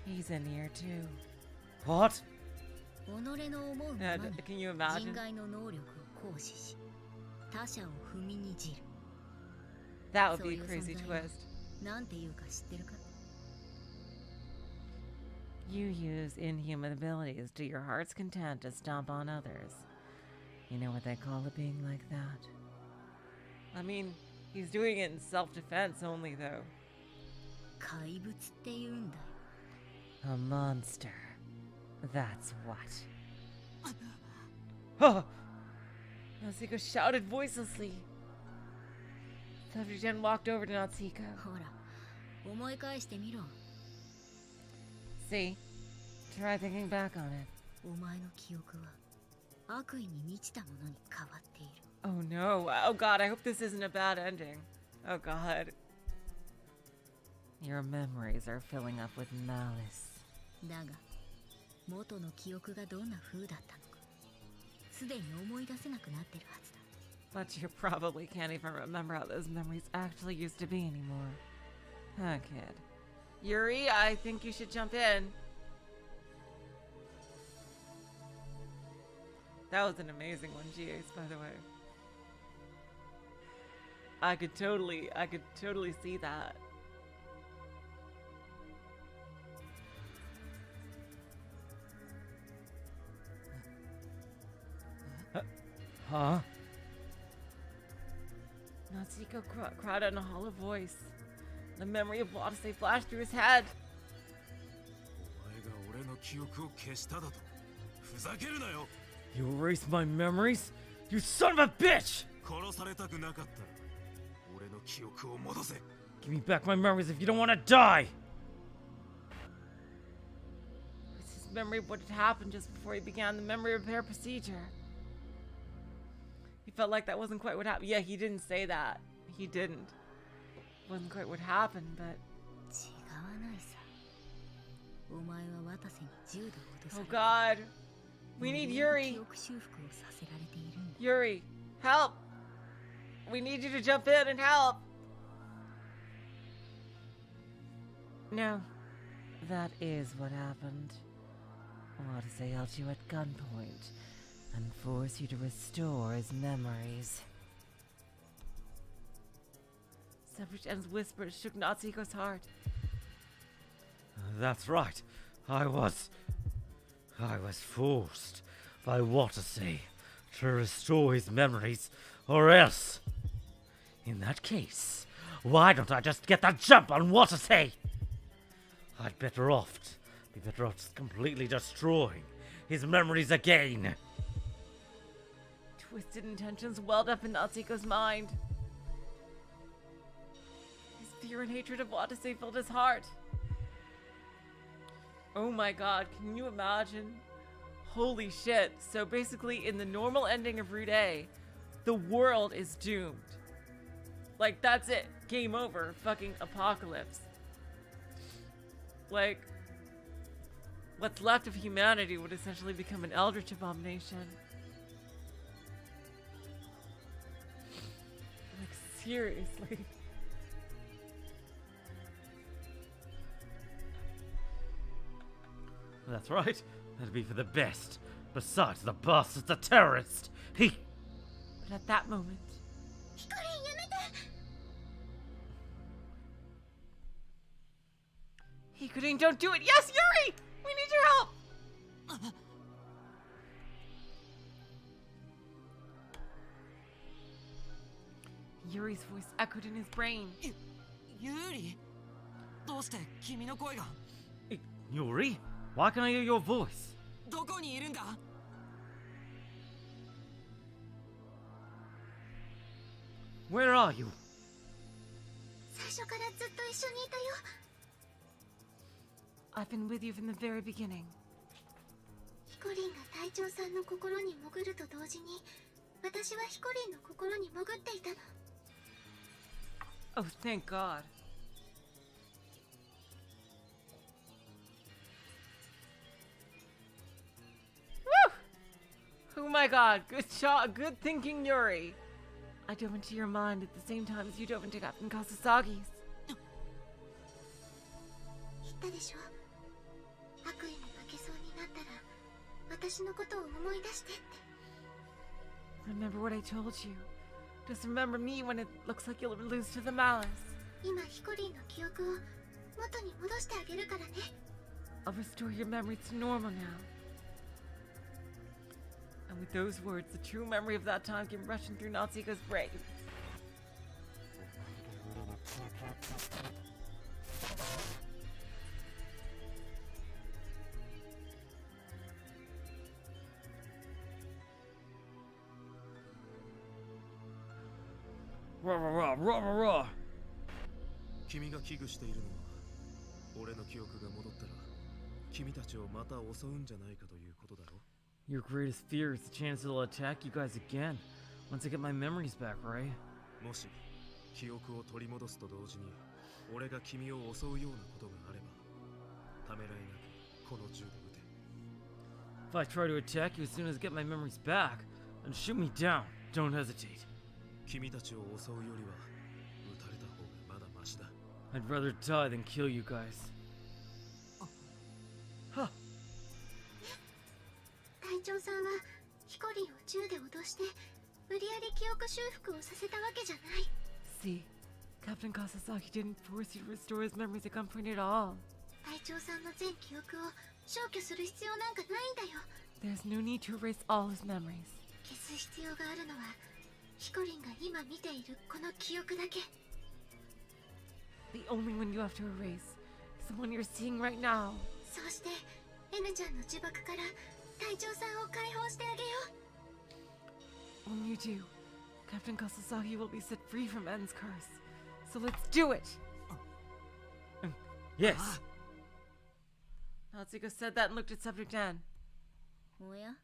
He's in here too. What? 己の思う Yeah, ままに can you 人 imagine? 外の能力を行使し他者を踏みにじる。 That would be a そういう crazy 存在は twist. なんていうか知ってるか？ You use inhuman abilities to your heart's content to stomp on others. You know what they call it being like that? I mean, he's doing it in self-defense only, though. 怪物って言うんだよ。 A monster. That's what. Oh! Natsuhiko shouted voicelessly. Subject walked over to Natsuhiko. ほら、思い返してみろ。 See? Try thinking back on it. お前の記憶は悪意に満ちたものに変わっている。 Oh no. Oh god, I hope this isn't a bad ending. Oh god. Your memories are filling up with malice. だが、元の記憶がどんな風だったのか、すでに思い出せなくなってるはずだ。 But you probably can't even remember how those memories actually used to be anymore. Huh, kid? Yuri, I think you should jump in. That was an amazing one, GAs, by the way. I could totally see that. Huh? Natsuhiko cried in a hollow voice. The memory of Watase flashed through his head. お前が俺の記憶を消しただとふざけるなよ You erased my memories? You son of a bitch! 殺されたくなかったら俺の記憶を戻せ Give me back my memories if you don't want to die! It's his memory of what had happened just before he began the memory repair procedure. He felt like that wasn't quite what happened. Yeah, he didn't say that. He didn't. Wasn't quite what happened, but... 違わないさ。お前は渡瀬に銃で脅さ Oh れ God. We need 記 Yuri. 憶修復をさせられているんだ。 Yuri, help. We need you to jump in and help. No. That is what happened. Watase held you at gunpoint and forced you to restore his memories. Sebastian's whispers shook Natsuhiko's heart. That's right. I was forced by Watase to restore his memories, or else. In that case, why don't I just get the jump on Watase? I'd be better off just completely destroying his memories again. Twisted intentions welled up in Natsuhiko's mind. His fear and hatred of Watase filled his heart. Oh my God, can you imagine? Holy shit. So basically, in the normal ending of Route A, the world is doomed. Like, that's it. Game over. Fucking apocalypse. Like, what's left of humanity would essentially become an eldritch abomination. Like, seriously. That's right. That'd be for the best. Besides, the bastard's a terrorist. He... But at that moment, ヒコリンやめて Hikurin, don't do it! Yes, Yuri! We need your help! Yuri's voice echoed in his brain. ユーリどうして君の声が Yuri? Why can I hear your voice? どこにいるんだ Where are you? 最初からずっと一緒にいたよ I've been with you from the very beginning. ヒコリンが隊長さんの心に潜ると同時に私はヒコリンの心に潜っていたの Oh, thank God. Woo! Oh my God, good shot, good thinking, Yuri. I dove into your mind at the same time as you dove into Captain Kasasagi's. 言ったでしょ悪意に負けそうになったら私のことを思い出してって Remember what I told you. Just remember me when it looks like you'll lose to the malice. 今ヒコリンの記憶を元に戻してあげるからね I'll restore your memory to normal now. And with those words, the true memory of that time came rushing through Natsuhiko's brain. Rah, rah, rah, rah, rah, rah. 君が危惧しているのは俺の記憶が戻ったら君たちをまた襲うんじゃないかということだろ Your greatest fear is the chance it'll attack you guys again. Once I get my memories back, right? もし記憶を取り戻すと同時に俺が君を襲うようなことがあればためらいなくこの銃で撃て If I try to attack you as soon as I get my memories back, then shoot me down. Don't hesitate. 君たちを襲うよりは撃たれた方がまだマシだ I'd rather die than kill you guys. 隊長さんはヒコリンを銃で脅して無理やり記憶修復をさせたわけじゃない。 See, Captain Kasasaki didn't force you to restore his memories at gunpoint at all. 隊長さんの全記憶を消去する必要なんかないんだよ。 There's no need to erase all his memories. 消す必要があるのはヒコリンが今見ているこの記憶だけ。 The only one you have to erase is the one you're seeing right now. そうして N ちゃんの呪縛から隊長さんを解放してあげよう。 When you do, Captain Kasasaki will be set free from En's curse. So let's do it! Yes. Natsuhiko said that and looked at Subject N. おや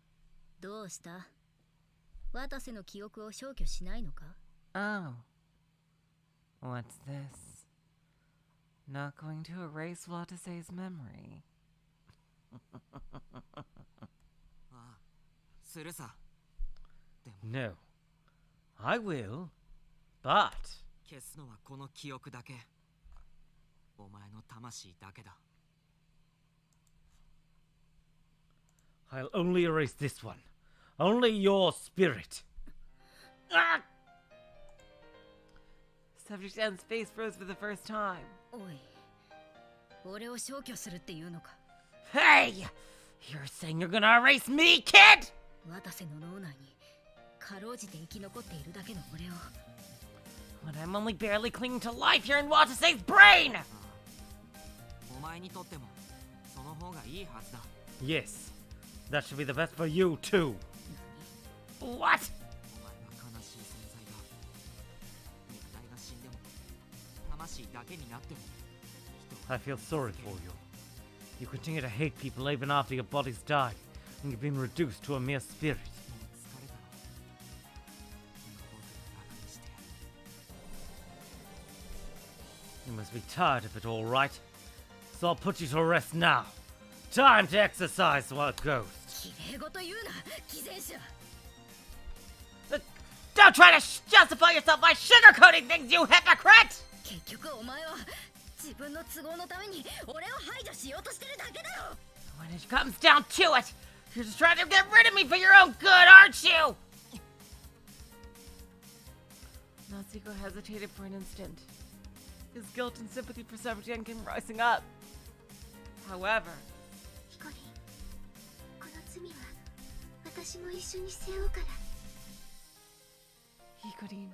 どうした？渡瀬の記憶を消去しないのか？ Oh. What's this? Not going to erase Watase's memory. ああ、するさ。 No. I will. But 消すのはこの記憶だけ。お前の魂だけだ。 I'll only erase this one. Only your spirit. Ah! Subject N's face froze for the first time. おい、俺を消去するっていうのか？ Hey! You're saying you're gonna erase me, kid? 渡瀬の脳内にかろうじて生き残っているだけの俺を。 When I'm only barely clinging to life here in Watase's brain! お前にとってもその方がいいはずだ。 Yes. That should be the best for you, too. What? お前は悲しい存在だ。肉体が死んでも魂だけになっても I feel sorry for you. You continue to hate people even after your bodies die, and you've been reduced to a mere spirit. もう疲れたろ。今僕が楽にしてやる。 You must be tired of it, all right? So I'll put you to rest now. Time to exercise while it goes. きれいごと言うな、偽善者。 Don't try to justify yourself by sugarcoating things, you hypocrite! 結局お前は自分の都合のために俺を排除しようとしてるだけだろ。 When it comes down to it, you're just trying to get rid of me for your own good, aren't you? Natsuhiko hesitated for an instant. His guilt and sympathy for Subject N came rising up. However, ヒコリン、この罪は私も一緒に背負うから。 Hikorin,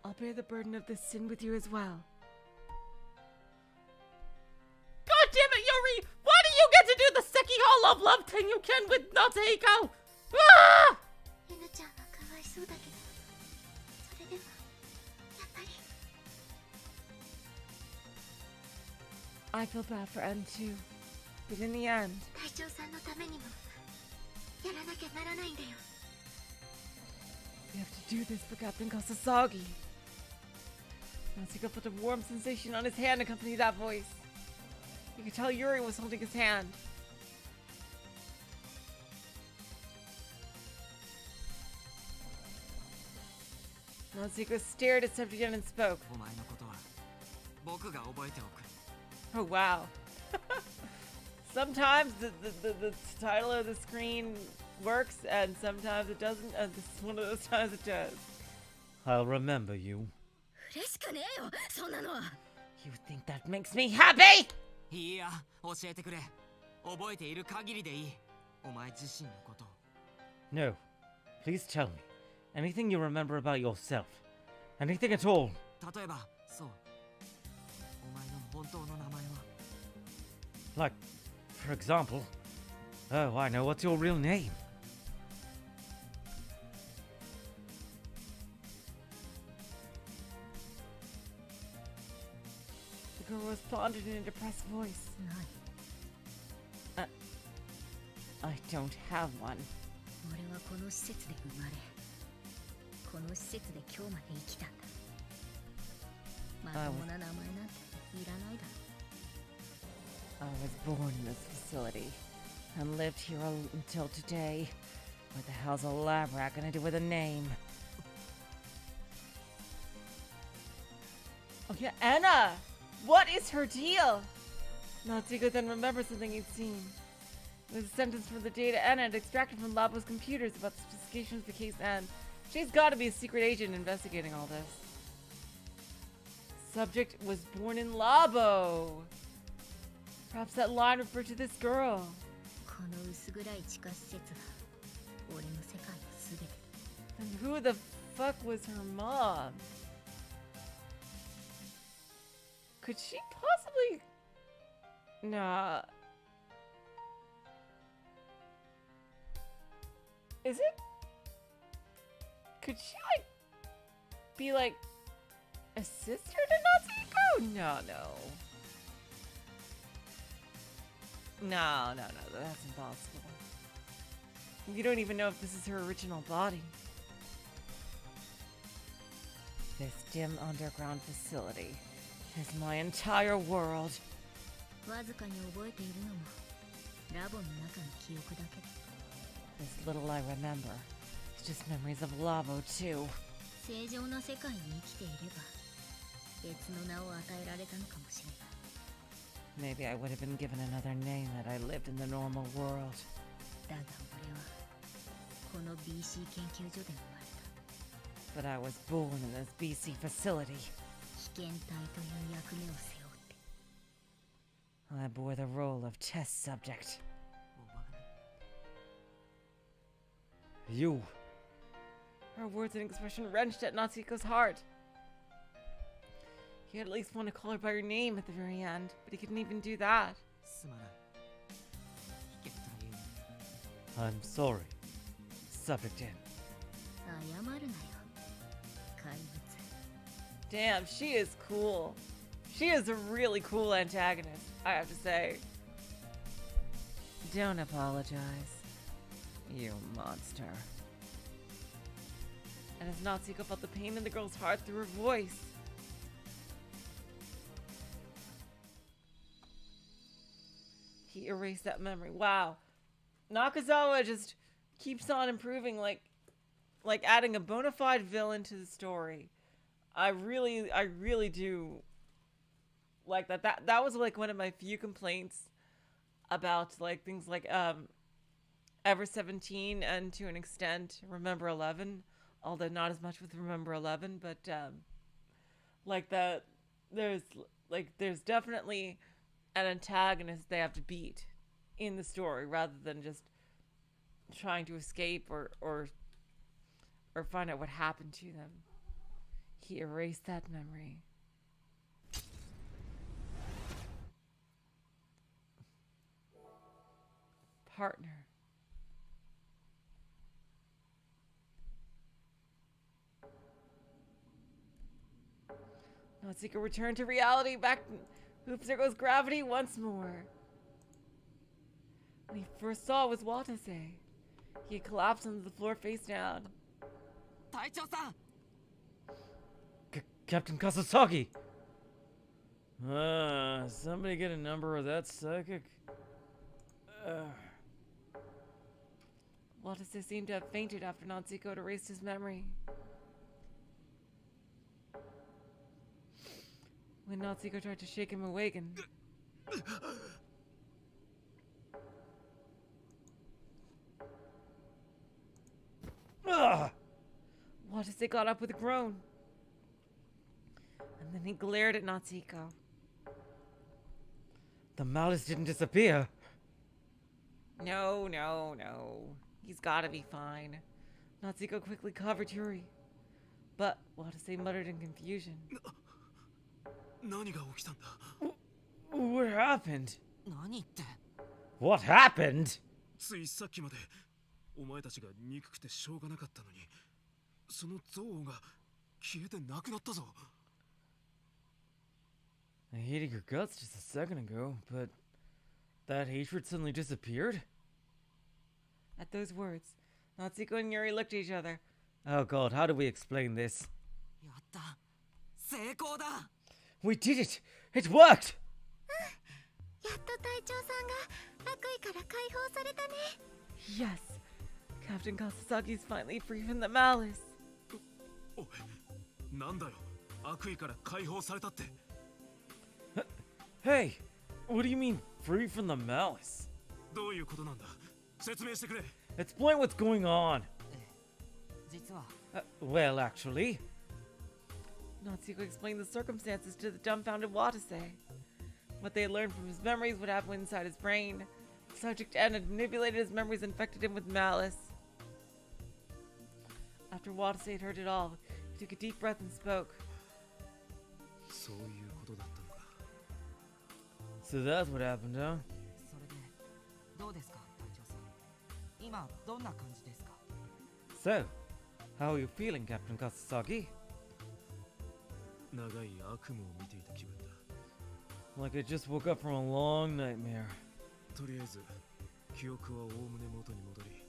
I'll bear the burden of this sin with you as well. God damn it, Yuri! Why do you get to do the Sekihall of love thing you can with Natsuhiko? Ah! N ちゃんはかわいそうだけど、それでもやっぱり。 I feel bad for N too, but in the end, 隊長さんのためにもやらなきゃならないんだよ。 we have to do this for Captain Kasasagi. Natsuhiko felt a warm sensation on his hand accompany that voice. You could tell Yuri was holding his hand. Natsuhiko stared at Subject N and spoke. お前のことは僕が覚えておく。 Oh wow. Sometimes the title of the screen works and sometimes it doesn't, and this is one of those times it does. I'll remember you. 嬉しくねえよ、そんなのは。 You think that makes me happy? いや、教えてくれ。覚えている限りでいい。お前自身のことを。 No. Please tell me. Anything you remember about yourself. Anything at all. 例えば、そう。お前の本当の名前は。 Like, for example... Oh, I know. What's your real name? The girl responded in a depressed voice. I don't have one. 俺はこの施設で生まれ、この施設で今日まで生きたんだ。まともな名前なんていらないだろ。 I was born in this facility and lived here until today. What the hell's a lab rat gonna do with a name? Oh yeah, Anna! What is her deal? Natsuhiko then remembers something he'd seen. It was a sentence from the data Anna extracted from Labo's computers about the sophistication of the case, and she's got to be a secret agent investigating all this. Subject was born in Labo. Perhaps that line referred to this girl. この薄暗い地下施設は俺の世界の全てだ。 And who the fuck was her mom? Could she possibly... Nah. Is it? Could she, like, be, like, a sister to Natsuhiko? No. No, that's impossible. You don't even know if this is her original body. This dim underground facility is my entire world. わずかに覚えているのもラボの中の記憶だけだ。 This little I remember is just memories of Labo too. 正常な世界に生きていれば別の名を与えられたのかもしれない。 Maybe I would have been given another name had I lived in the normal world. だが俺はこの BC 研究所で生まれた。 But I was born in this BC facility. 被験体という役目を背負って。 I bore the role of test subject. You. Her words and expression wrenched at Natsuhiko's heart. He had at least wanted to call her by her name at the very end, but he couldn't even do that. すまない引けたら言う I'm sorry. Subject in. 謝るなよ怪物。 Damn, she is cool. She is a really cool antagonist, I have to say. Don't apologize, you monster. And as Natsuhiko felt the pain in the girl's heart through her voice. He erased that memory. Wow. Nakazawa just keeps on improving, like adding a bona fide villain to the story. I really do like that. That was like one of my few complaints about like things like Ever17 and to an extent Remember11, although not as much with Remember11, but like that there's definitely an antagonist they have to beat in the story rather than just trying to escape or find out what happened to them. He erased that memory. Partner. Natsuhiko returned to reality, back Oops, there goes gravity once more. When he first saw it was Watase. He had collapsed onto the floor face down. 隊長さん Captain Kasasagi! Somebody get a number of that psychic? Watase seemed to have fainted after Natsuhiko had erased his memory. When Natsuhiko tried to shake him awake and... Watase got up with a groan. And then he glared at Natsuhiko. The malice didn't disappear. No. He's gotta be fine. Natsuhiko quickly covered Yuri. But Watase muttered in confusion. 何が起きたんだ What happened? 何言って What happened? ついさっきまでお前たちが憎くてしょうがなかったのにその憎悪が消えてなくなったぞ I hated your guts just a second ago, but that hatred suddenly disappeared? At those words, Natsuhiko and Yuri looked at each other. Oh god, how do we explain this? やった成功だ We did it! It worked! やっと隊長さんが悪意から解放されたね。 Yes, Captain Kasasagi's finally free from the malice. おいなんだよ悪意から解放されたって Hey, what do you mean, free from the malice? どういうことなんだ説明してくれ Explain what's going on. 実は Well, actually, Natsuhiko explained the circumstances to the dumbfounded Watase. What they had learned from his memories, what happened inside his brain. The subject N had manipulated his memories, infected him with malice. After Watase had heard it all, he took a deep breath and spoke. そういうことだったのか so that's what happened, huh? それでどうですか隊長さん今どんな感じですか So, how are you feeling, Captain Kasasagi? 長い悪夢を見ていた気分だ Like I just woke up from a long nightmare. とりあえず記憶はおおむね元に戻り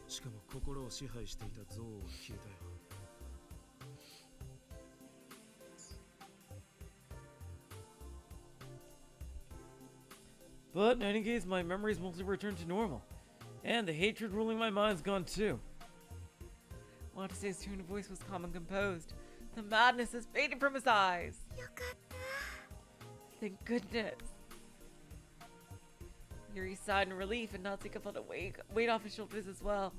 しかも心を支配していた憎悪は消えたよ But in any case, my memories mostly returned to normal. And the hatred ruling my mind's gone too. Watase's tone of voice was calm and composed. The madness has faded from his eyes. よかった Thank goodness. Yuri sighed in relief, and Natsuhiko felt a weight off his shoulders as well.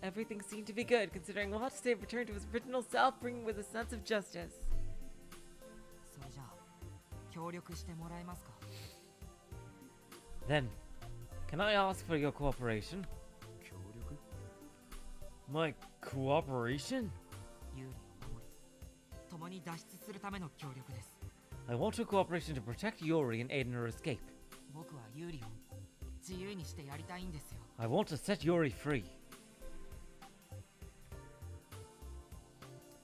Everything seemed to be good, considering Watase returned to his original self, bringing with a sense of justice. それじゃあ協力してもらえますか Then, can I ask for your cooperation? 協力 My cooperation? ユーリを守り共に脱出するための協力です I want your cooperation to protect Yuri and aid in her escape. 僕はユーリを自由にしてやりたいんですよ I want to set Yuri free.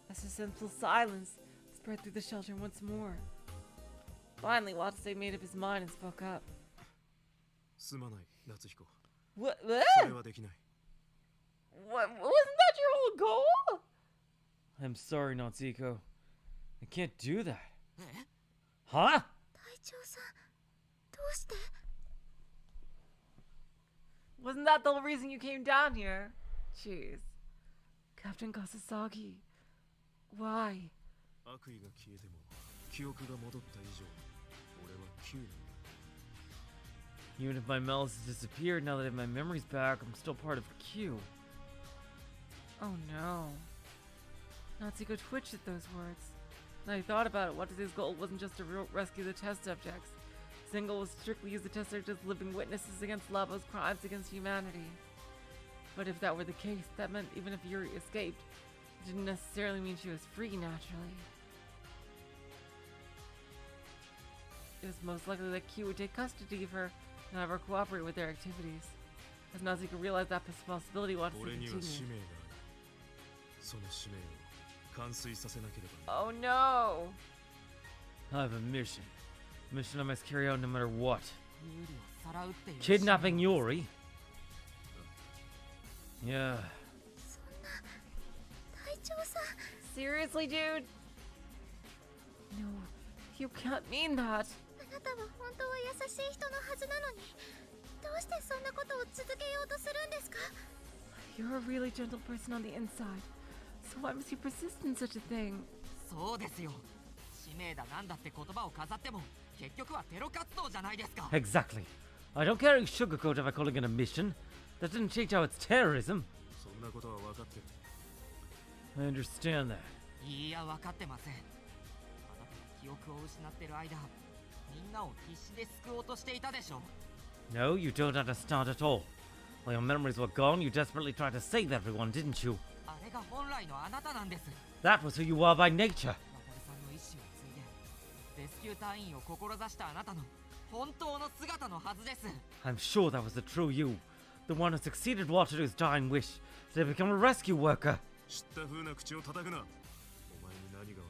A suspenseful silence spread through the shelter once more. Finally, Watase made up his mind and spoke up. すまない夏彦 What? それはできない What? Wasn't that your whole goal? I'm sorry, Natsuhiko. I can't do that. え Huh? 隊長さんどうして Wasn't that the reason you came down here? Jeez. Captain Kasasagi. Why? 悪意が消えても記憶が戻った以上俺は9なんだ Even if my malice has disappeared, now that I have my memories back, I'm still part of Q. Oh no. Natsuhiko twitched at those words. Now he thought about it, Watase's goal wasn't just to rescue the test subjects. His goal was to strictly use the test subjects as living witnesses against Labo's crimes against humanity. But if that were the case, that meant even if Yuri escaped, it didn't necessarily mean she was free naturally. It was most likely that Q would take custody of her and have her cooperate with their activities. As Natsuhiko realized that possibility, Watase 俺には使 continued. 命があるその使命を完遂させなければな Oh no! I have a mission. A mission I must carry out no matter what. ユーリをさらうっていう Kidnapping Yuri? Yeah. そんな隊長さん Seriously, dude? No, you can't mean that. あなたは本当は優しい人のはずなのにどうしてそんなことを続けようとするんですか You're a really gentle person on the inside. So why must you persist in such a thing? そうですよ使命だなんだって言葉を飾っても結局はテロ活動じゃないですか Exactly. I don't care if you sugarcoat it by calling it a mission. That didn't change how it's terrorism. そんなことは分かってる I understand that. いや分かってませんあなたが記憶を失ってる間みんなを必死で救おうとしていたでしょ No, you don't understand at all. While your memories were gone, you desperately tried to save everyone, didn't you? あれが本来のあなたなんです That was who you are by nature. 渡さんの意志を継いでレスキュー隊員を志したあなたの本当の姿のはずです I'm sure that was the true you. The one who succeeded Wataru's dying wish to become a rescue worker. 知った風な口を叩くなお前に何が分か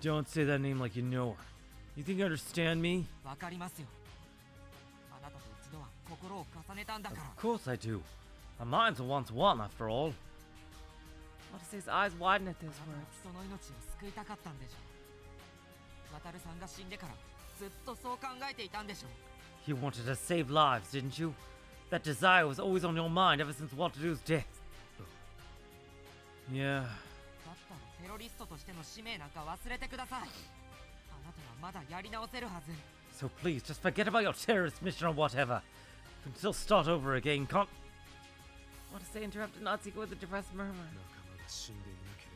Don't say that name like you know her. You think you understand me? わかりますよあなたと一度は心を重ねたんだから Of course I do. Our minds are once one, after all. Watase's eyes widened at those あなたは words. 人の命を救いたかったんでしょう渡さんが死んでからずっとそう考えていたんでしょう You wanted to save lives, didn't you? That desire was always on your mind ever since Wataru's death. Yeah. だったらテロロリストとしての使命なんか忘れてください。あなたはまだやり直せるはず。 So please, just forget about your terrorist mission or whatever. You can still start over again, can't... Watase interrupted Natsuhiko with a depressed murmur. 仲間が死んでいなけれ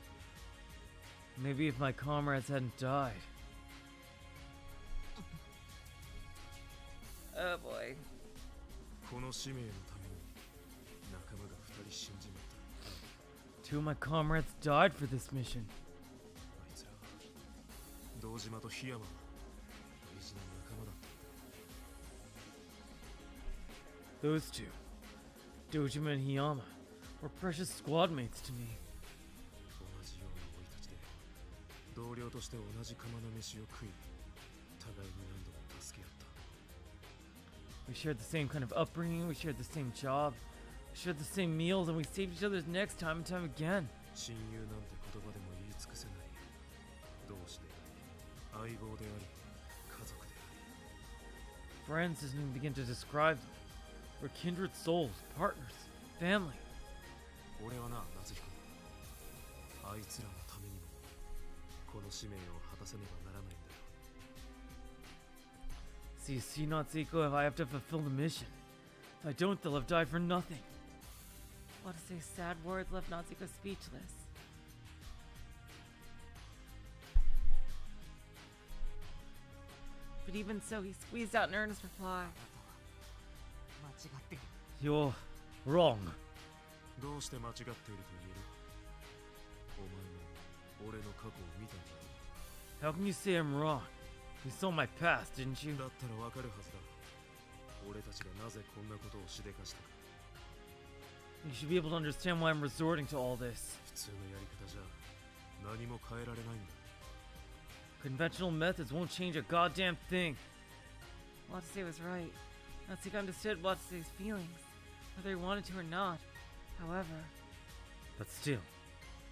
ば Maybe if my comrades hadn't died. Oh boy. この使命のために仲間が2人死んじまった。 Two of my comrades died for this mission. あいつらは堂島と檜山は大事な仲間だった。 Those two, Dojima and Hiyama, were precious squad mates to me. 同じような生い立ちで同僚として同じ釜の飯を食い、互いに何度も助け合った。 We shared the same kind of upbringing, we shared the same job, we shared the same meals, and we saved each other's necks time and time again. 親友なんて言葉でも言い尽くせない。同志であり、相棒であり、家族であり。 Friends doesn't even begin to describe them. We're kindred souls, partners, family. 俺はな、夏彦。あいつらのためにも、この使命を果たせねばならないんだよ。 So you see, Natsuhiko, if I have to fulfill the mission. If I don't, they'll have died for nothing. Watase's sad words left Natsuhiko speechless. But even so, he squeezed out an earnest reply. 間違ってる。 You're wrong. どうして間違っていると言える？お前も俺の過去を見たんだろう。 How can you say I'm wrong? You saw my past, didn't you? だったらわかるはずだ。俺たちがなぜこんなことをしでかしたか。 You should be able to understand why I'm resorting to all this. 普通のやり方じゃ何も変えられないんだ。 Conventional methods won't change a goddamn thing. Watase was right. Natsuhiko understood Watase's feelings, whether he wanted to or not. However, But still,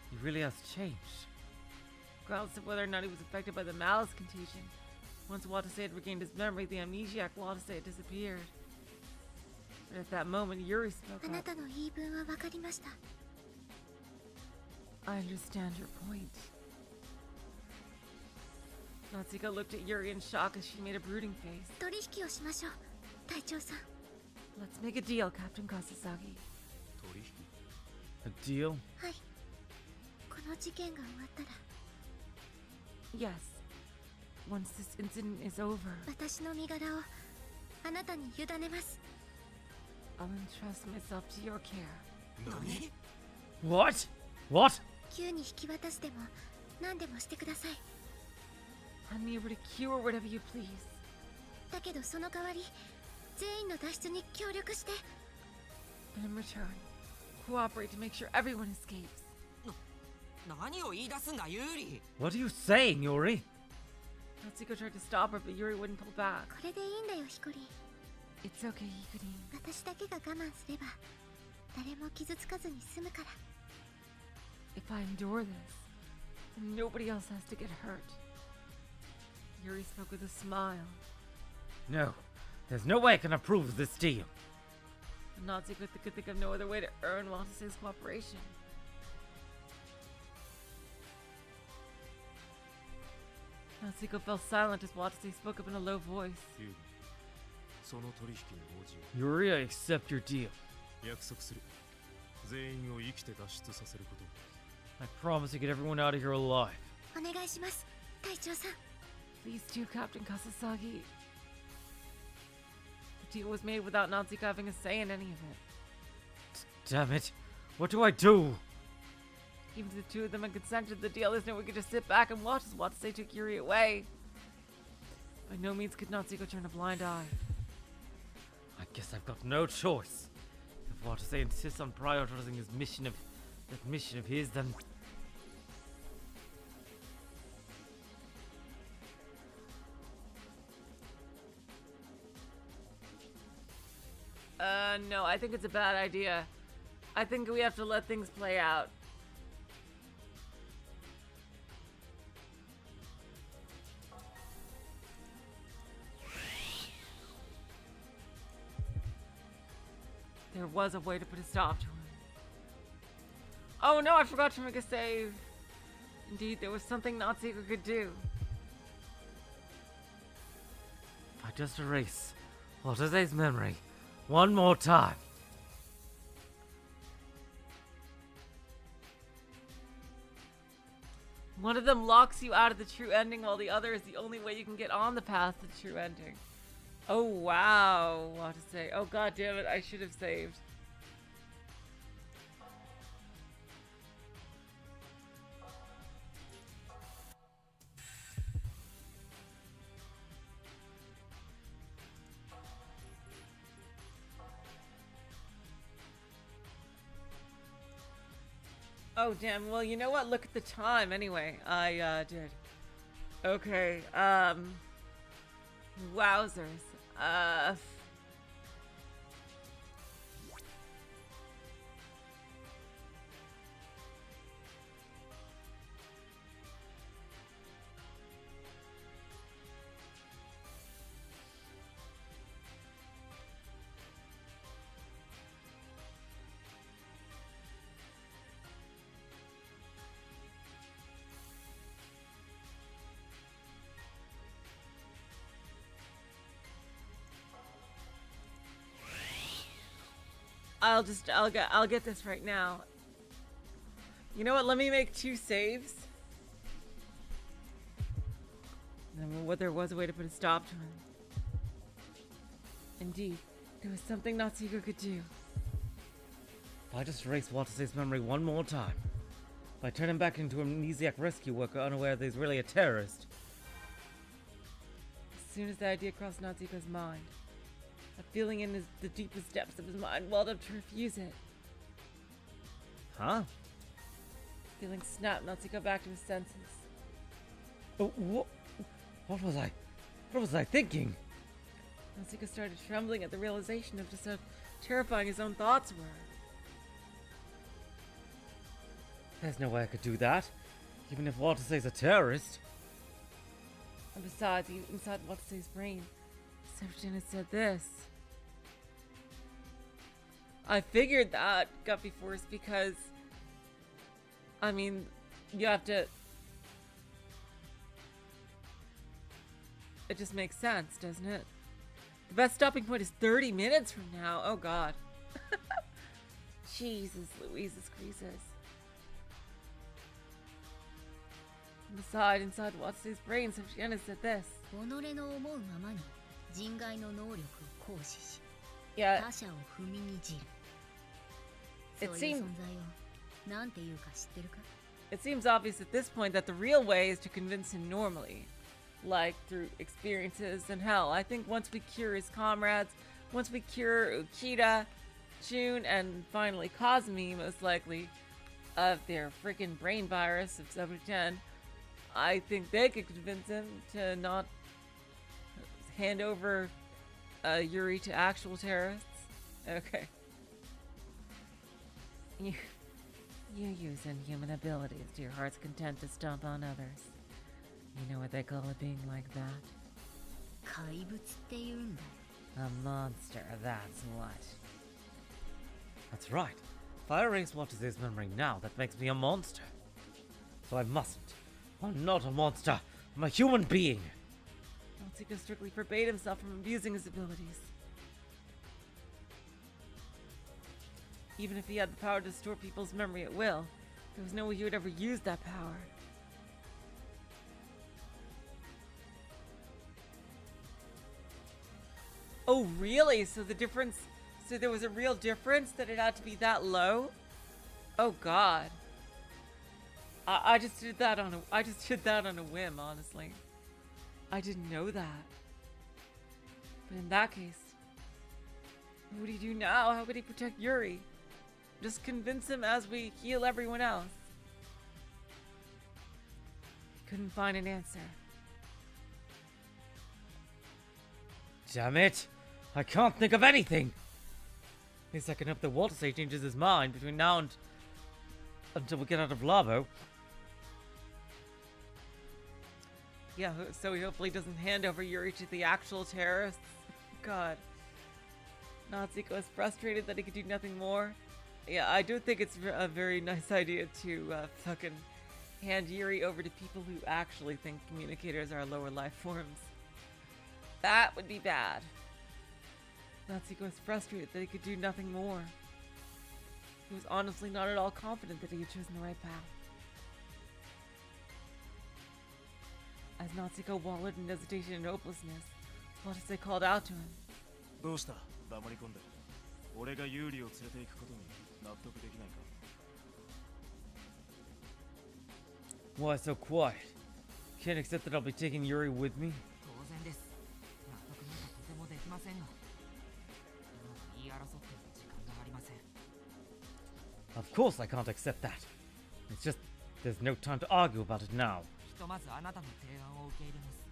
he really has changed. regardless of whether or not he was affected by the malice contagion, once Watase had regained his memory, the amnesiac Watase had disappeared. But at that moment, Yuri spoke あな up. たの言い分は分かりました。 I understand your point. Natsuhiko looked at Yuri in shock as she made a brooding face. 取引をしましょう、隊長さん。 Let's make a deal, Captain Kasasagi. 取引？ A deal? はい。この事件が終わったら、 Yes. Once this incident is over, 私の身柄をあなたに委ねます。 I'll entrust myself to your care. 何？ What? What? Q に引き渡しても何でもしてください。 I'm able to cure whatever you please. だけどその代わり、全員の脱出に協力して。 And in return, cooperate to make sure everyone escapes. 何を言い出すんだユーリ。 What are you saying, Yuri? Natsuhiko tried to stop her, but Yuri wouldn't pull back. これでいいんだよ、ヒコリン。 It's okay, Hikurin. 私だけが我慢すれば、誰も傷つかずに済むから。 If I endure this, then nobody else has to get hurt. Yuri spoke with a smile. No, there's no way I can approve of this deal. And Natsuhiko could think of no other way to earn Watase's cooperation. Natsuhiko fell silent as Watase spoke up in a low voice. ユーリ、その取引に応じよ Yuri, I accept your deal. う。約束する。全員を生きて脱出させること。 I promise to get everyone out of here alive. お願いします、隊長さん。 Please do, Captain Kasasagi. The deal was made without Natsuhiko having a say in any of it. Damn it. What do I do? Even if the two of them had consented to the deal, there's no way we could just sit back and watch as Watase took Yuri away. By no means could Natsuhiko turn a blind eye. I guess I've got no choice. If Watase insists on prioritizing his mission of... that mission of his, then... No, I think it's a bad idea. I think we have to let things play out. There was a way to put a stop to him. Oh no, I forgot to make a save. Indeed, there was something Natsuhiko could do. If I just erase Watase's memory one more time. One of them locks you out of the true ending, while the other is the only way you can get on the path to the true ending. Oh wow, what to say? Oh god damn it, I should have saved. Oh damn, well you know what? Look at the time anyway. I did. Okay, wowzers. I'll get this right now. You know what? Let me make 2 saves. And there was a way to put a stop to him. Indeed, there was something Natsuhiko could do. If I just erase Watase's memory one more time. If I turn him back into an amnesiac rescue worker unaware that he's really a terrorist. As soon as the idea crossed Natsuhiko's mind, a feeling in the deepest depths of his mind welled up to refuse it. Huh? Feeling snapped Natsuhiko back to his senses. Oh, what was I thinking? Natsuhiko started trembling at the realization of just how terrifying his own thoughts were. There's no way I could do that, even if Watase's a terrorist. And besides, inside Watase's brain, Ever17 had said this. I figured that, Guppy Force, because, I mean, you have to... It just makes sense, doesn't it? The best stopping point is 30 minutes from now. Oh, God. Jesus, Louise's creases. Besides, inside Watsu's brain, Ever17 said this. 己の思うままに人外の能力を行使し Yeah, 他者を踏みにじる It そういう seemed- 存在をなんていうか知ってるか it seems obvious at this point that the real way is to convince him normally. Like, through experiences and hell. I think once we cure his comrades, once we cure Ukita, June, and finally Kazumi, most likely, of their freaking brain virus of Ever17, I think they could convince him to not hand over Yuri to actual terrorists. Okay. You use inhuman abilities to your heart's content to stomp on others. You know what they call it being like that? 怪物って言うんだ A monster, that's what. That's right. If I erase Watase's memory now, that makes me a monster. So I mustn't. I'm not a monster. I'm a human being. Natsuhiko strictly forbade himself from abusing his abilities. Even if he had the power to store people's memory at will, there was no way he would ever use that power. Oh, really? So the difference... So there was a real difference that it had to be that low? Oh, God. I just did that on a whim, honestly. I didn't know that. But in that case, what would he do now? How could he protect Yuri? Just convince him as we heal everyone else. He couldn't find an answer. Damn it! I can't think of anything! At least I can hope that Watase changes his mind between now and... until we get out of Labo. Yeah, so he hopefully doesn't hand over Yuri to the actual terrorists. God. Natsuhiko is frustrated that he could do nothing more. Yeah, I do think it's a very nice idea to fucking hand Yuri over to people who actually think communicators are lower life forms. That would be bad. Natsuhiko was frustrated that he could do nothing more. He was honestly not at all confident that he had chosen the right path. As Natsuhiko wallowed in hesitation and hopelessness, Watase called out to him. どうした黙り込んで俺がユーリを連れて行くことに納得できないか Why so quiet? Can't accept that I'll be taking Yuri with me? 当然です。納得なんかとてもできませんが。今言い争っている時間がありません。 Of course I can't accept that. It's just there's no time to argue about it now. ひとまずあなたの提案を受け入れます。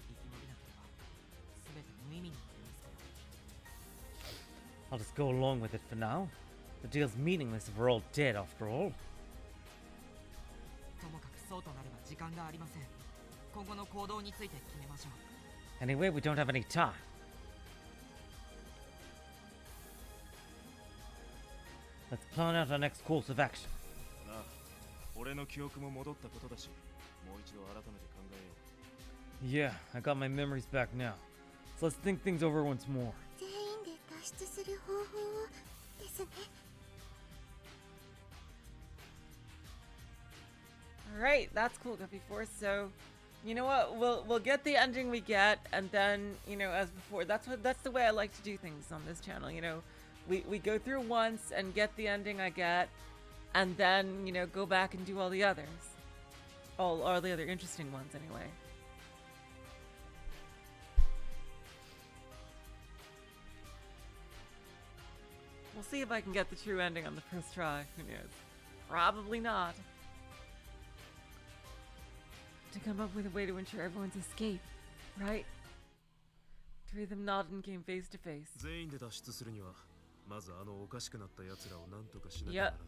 生き延びなければ全て無意味になりますから。 I'll just go along with it for now. The deal's meaningless if we're all dead after all. ともかくそうとなれば時間がありません。今後の行動について決めましょう。 Anyway, we don't have any time. Let's plan out our next course of action. なあ俺の記憶も戻ったことだしもう一度改めて考えよう Yeah, I got my memories back now. So let's think things over once more. 全員で脱出する方法をですね。Alright, that's cool, Guppy Force. So, you know what? We'll get the ending we get, and then, you know, as before, that's the way I like to do things on this channel. You know, we go through once and get the ending I get, and then, you know, go back and do all the others. All the other interesting ones, anyway. We'll see if I can get the true ending on the first try. Who knows? Probably not. To come up with a way to ensure everyone's escape, right? Three of them nod and came face to face. 全員で脱出するにはまずあのおかしくなった奴らを何とかしなきゃならん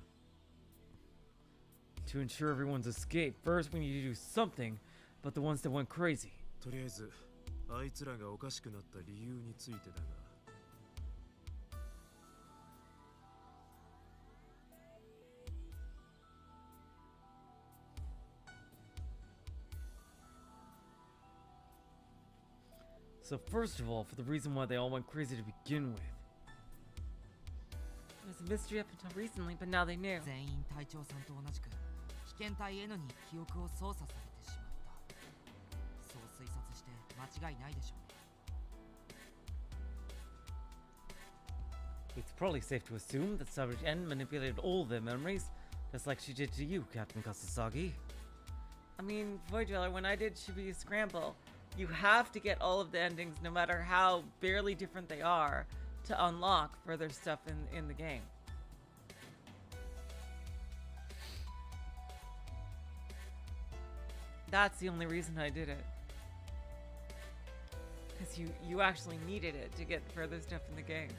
To ensure everyone's escape, first we need to do something about the ones that went crazy. とりあえずあいつらがおかしくなった理由についてだが So first of all, for the reason why they all went crazy to begin with. It was a mystery up until recently, but now they knew. 全員隊長さんと同じく危険体 N に記憶を操作されてしまったそう推察して間違いないでしょうね It's probably safe to assume that Subject N manipulated all their memories, just like she did to you, Captain Kasasagi. I mean, Void Dweller, when I did Shibuya Scramble, you have to get all of the endings, no matter how barely different they are, to unlock further stuff in the game. That's the only reason I did it. Because you actually needed it to get further stuff in the game.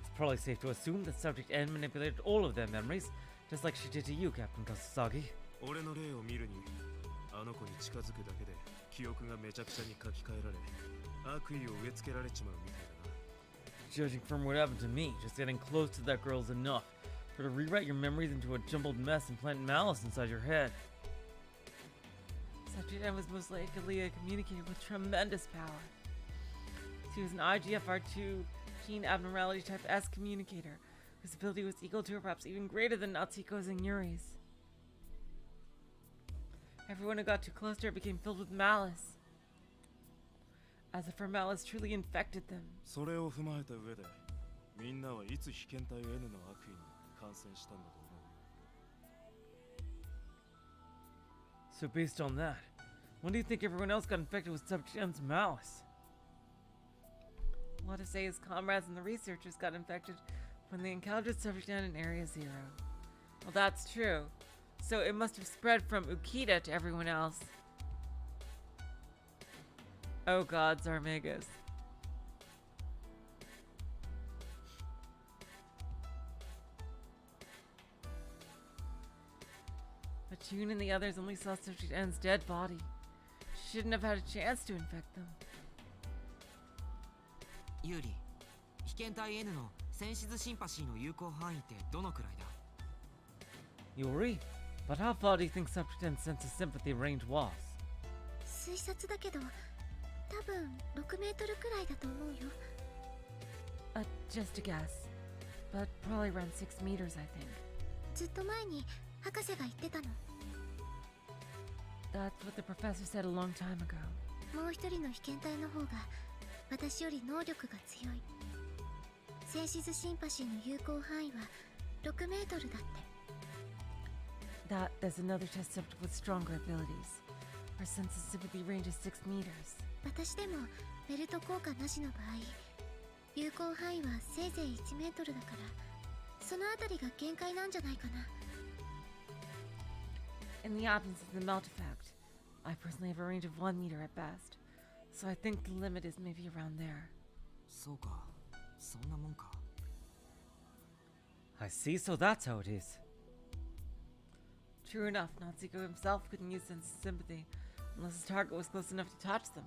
It's probably safe to assume that Subject N manipulated all of their memories, just like she did to you, Captain Kasasagi. 俺の例を見るにあの子に近づくだけで記憶がめちゃくちゃに書き換えられ悪意を植え付けられちまうみたいだな Judging from what happened to me, just getting close to that girl is enough for her to rewrite your memories into a jumbled mess and plant malice inside your head. Subject N was most likely a communicator with tremendous power. She was an IGFR2 gene abnormality type S communicator, whose ability was equal to or perhaps even greater than Natsuhiko's and Yuri's. Everyone who got too close to her became filled with malice, as if her malice truly infected them. それを踏まえた上でみんなはいつ被験体 N の悪意に感染したんだと思う So based on that, when do you think everyone else got infected with Subject N's malice? Watase, his comrades and the researchers got infected when they encountered Subject N in Area 0. Well, that's true. So it must have spread from Ukita to everyone else. Oh god, Zarmegas. But June and the others only saw Subject N's dead body. She shouldn't have had a chance to infect them. ユーリ被験体 N のセンシズシンパシーの有効範囲ってどのくらいだ？ Yuri, but how far do you think Subject N's sense of sympathy range was? 推察だけど多分6メートルくらいだと思うよ。 Just a guess. But probably around 6 meters, I think. ずっと前に博士が言ってたの。 That's what the professor said a long time ago. もう一人の被験体の方が私より能力が強い。センシズシンパシーの有効範囲は6メートルだって。 There's another test subject with stronger abilities. Her sense of sympathy range is 6 meters. 私でもベルト効果なしの場合、有効範囲はせいぜい1メートルだから、そのあたりが限界なんじゃないかな。 In the absence of the melt effect, I personally have a range of 1 meter at best. So I think the limit is maybe around there. そうか、そんなもんか。 I see, so that's how it is. True enough, Natsuhiko himself couldn't use sense of sympathy unless his target was close enough to touch them.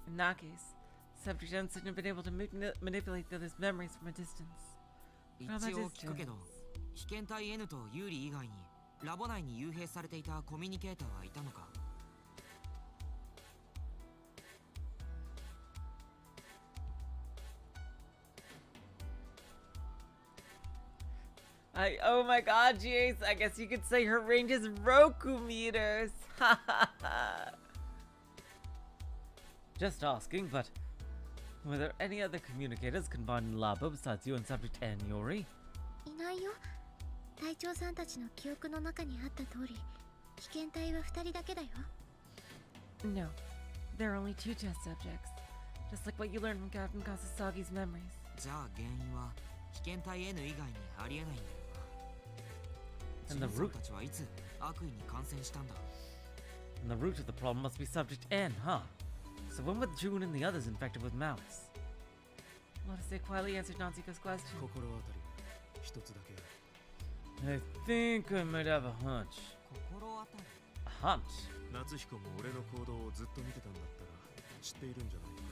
In that case, Subject N shouldn't have been able to manipulate the other's memories from a distance. 一応聞くけど、被験体 N とユーリ以外にラボ内に幽閉されていたコミュニケーターはいたのか？ Oh my god, Jace, I guess you could say her range is Roku meters. Ha ha ha. Just asking, but were there any other communicators confined in Labo besides you and Subject N, Yuri? いないよ。隊長さんたちの記憶の中にあった通り、被験体は2人だけだよ。 No, there are only 2 test subjects. Just like what you learned from Captain Kasasagi's memories. じゃあ原因は被験体 N 以外にありえないんだよな。 And the ジンさん root たちはいつ悪意に感染したんだ？ and the root of the problem must be Subject N, huh? So when were June and the others infected with malice? Watase quietly answered Natsuhiko's question. 心当たりが一つだけある。 I think I might have a hunch. 心当たり？ A hunch? 夏彦も俺の行動をずっと見てたんだったら知っているんじゃないか。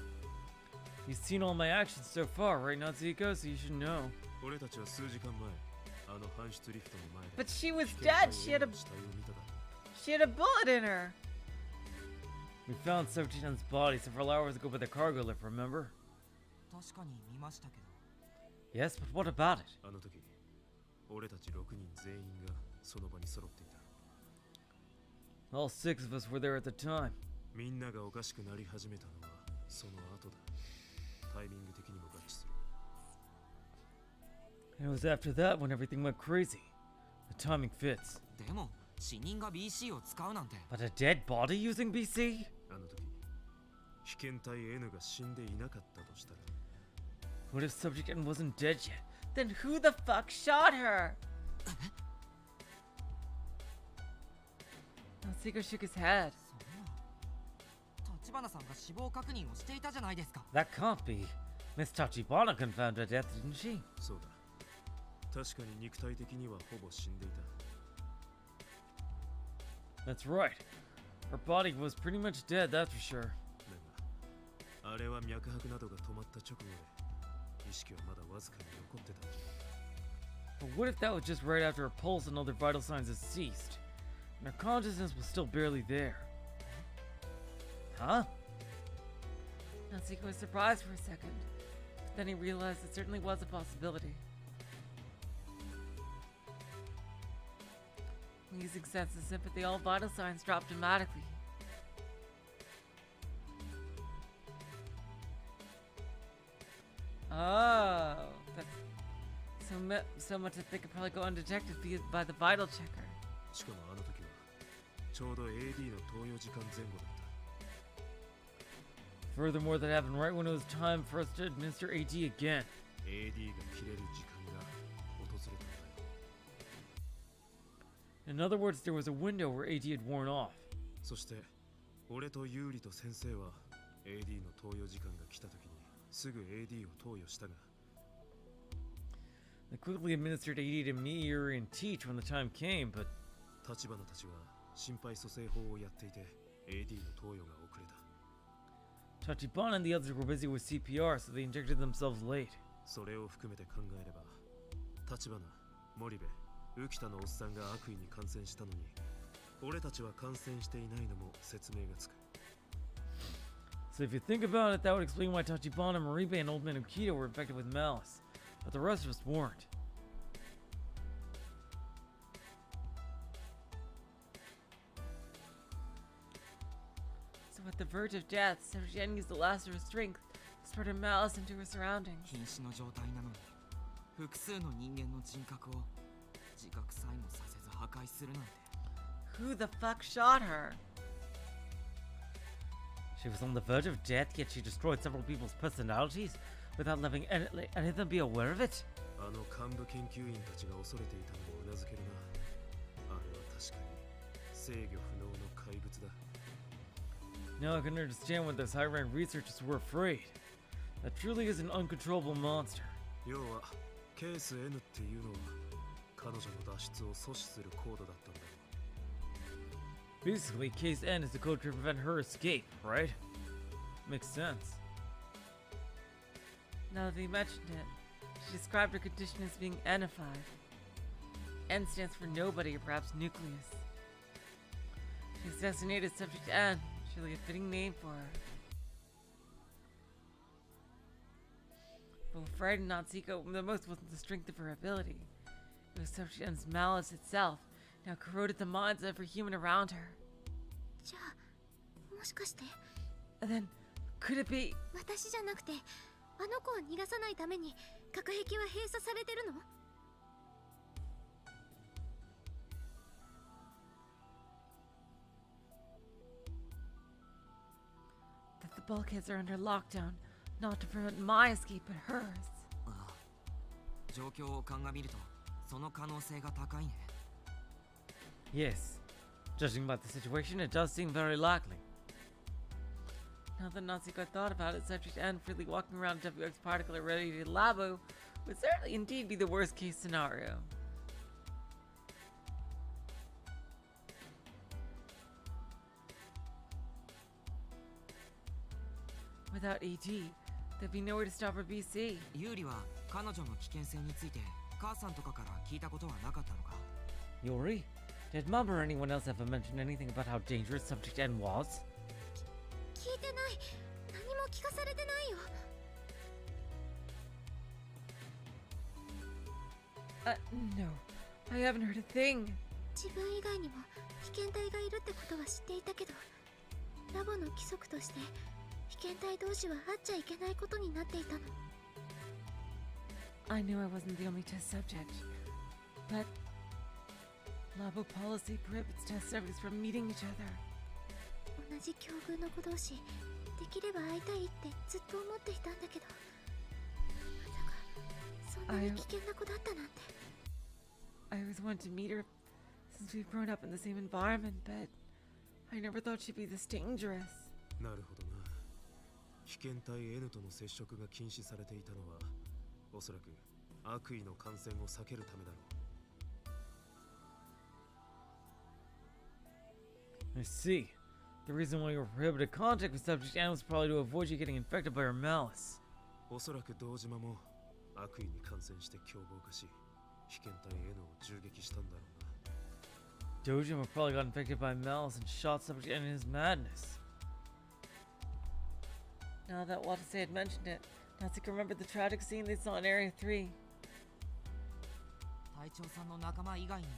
You've seen all my actions so far, right, Natsuhiko? So you should know. 俺たちは数時間前、あの搬出リフトの前で But she was 被験体 dead. She had の a 死体を見ただろう。 she had a bullet in her. We found Subject N's body several hours ago by the cargo lift, remember? 確かに見ましたけど。 Yes, but what about it? あの時、俺たち6人全員がその場に揃っていた。 All 6 of us were there at the time. みんながおかしくなり始めたのはその後だ。タイミング的にも合致する。 It was after that when everything went crazy. The timing fits. でも死人が BC を使うなんて。 But a dead body using BC? あの時、被験体 N が死んでいなかったとしたら、 What if Subject N wasn't dead yet? Then who the fuck shot her? Natsuhiko shook his head. そんな。立花さんが死亡確認をしていたじゃないですか。 That can't be. Miss Tachibana confirmed her death, didn't she? そうだ。確かに肉体的にはほぼ死んでいた。 That's right. Her body was pretty much dead, that's for sure. だが、あれは脈拍などが止まった直後で、意識はまだわずかに残ってたんじゃ。 But what if that was just right after her pulse and other vital signs had ceased? And her consciousness was still barely there? Huh? Natsuhiko was surprised for a second, but then he realized it certainly was a possibility. Using sense of sympathy, all vital signs dropped dramatically. Oh, that's so much that they could probably go undetected by the vital checker. しかもあの時は、ちょうど AD の投与時間前後だった。 Furthermore, that happened right when it was time for us to administer AD again. AD が切れる時間が訪れたんだよ。 In other words, there was a window where AD had worn off. そして、俺とユーリと先生は AD の投与時間が来た時にすぐ AD を投与したが、 They quickly administered AD to me, Yuri, and Teach when the time came, but 立花たちは心肺蘇生法をやっていて AD の投与が遅れた。Tachibana and the others were busy with CPR, so they injected themselves late. それを含めて考えれば立花、森部、浮田のおっさんが悪意に感染したのに俺たちは感染していないのも説明がつく So if you think about it, that would explain why Tachibana, Moribe, and Old Man Ukita were infected with malice, but the rest of us weren't. So at the verge of death, Sebastian used the last of her strength to spread her malice into her surroundings. 瀕死の状態なのに複数の人間の人格を自覚さえもさせず破壊するなんて Who the fuck shot her? She was on the verge of death, yet she destroyed several people's personalities without letting any of them be aware of it. あの幹部研究員たちが恐れていたのもうなずけるなあれは確かに制御不能の怪物だ Now I can understand why those high-ranked researchers were afraid. That truly is an uncontrollable monster. 要はケース N っていうのは彼女の脱出を阻止するコードだったんだろう Basically, Case N is the code to prevent her escape, right? Makes sense. Now that he mentioned it, she described her condition as being N-ified. N stands for nobody, or perhaps nucleus. She's designated subject N, surely a fitting name for her. But what frightened Natsuhiko the most wasn't the strength of her ability. It was subject N's malice itself, now corroded the minds of every human around her. じゃあもしかして And then, could it be... 私じゃなくてあの子を逃がさないために隔壁は閉鎖されてるの that the bulkheads are under lockdown, not to prevent my escape but hers. ああ状況を鑑みるとその可能性が高いね Yes. Judging by the situation, it does seem very likely. Now that Natsuhiko thought about it, subject N freely walking around WX particle irradiated Labo would certainly indeed be the worst case scenario. Without ET, there'd be nowhere to stop her BC. ユーリは彼女の危険性について母さんとかから聞いたことはなかったのか Yuri? Did Mom or anyone else ever mention anything about how dangerous Subject N was? 聞いてない何も聞かされてないよ No. I haven't heard a thing. 自分以外にも被験体がいるってことは知っていたけどラボの規則として被験体同士は会っちゃいけないことになっていたの I knew I wasn't the only test subject, but Labo policy prohibits test subjects from meeting each other. 同じ境遇の子同士できれば会いたいってずっと思っていたんだけどまさかそんなに危険な子だったなんて I always wanted to meet her since we've grown up in the same environment, but I never thought she'd be this dangerous. なるほどな被験体 N との接触が禁止されていたのはおそらく悪意の感染を避けるためだろう I see. The reason why you were prohibited contact with Subject N was probably to avoid you getting infected by her malice. おそらく堂島も悪意に感染して凶暴化し被験体 N を銃撃したんだろうな Dojima probably got infected by malice and shot Subject N in his madness. Now that Watase had mentioned it, Natsuhiko remembered the tragic scene they saw in Area 3. 隊長さんの仲間以外にも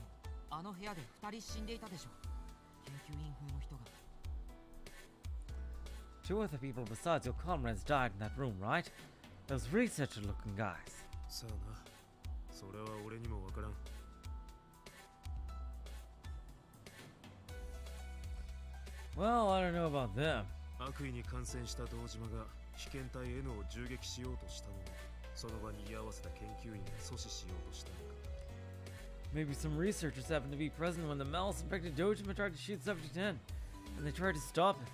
あの部屋で2人死んでいたでしょ研究員風の人が Two other people besides your comrades died in that room, right? Those researcher-looking guys. さあなそれは俺にもわからん Well, I don't know about them. 悪意に感染した堂島が被験体 N を銃撃しようとしたのもその場に居合わせた研究員が阻止しようとしたのか Maybe some researchers happened to be present when the malice-infected Dojima tried to shoot Subject N, and they tried to stop it.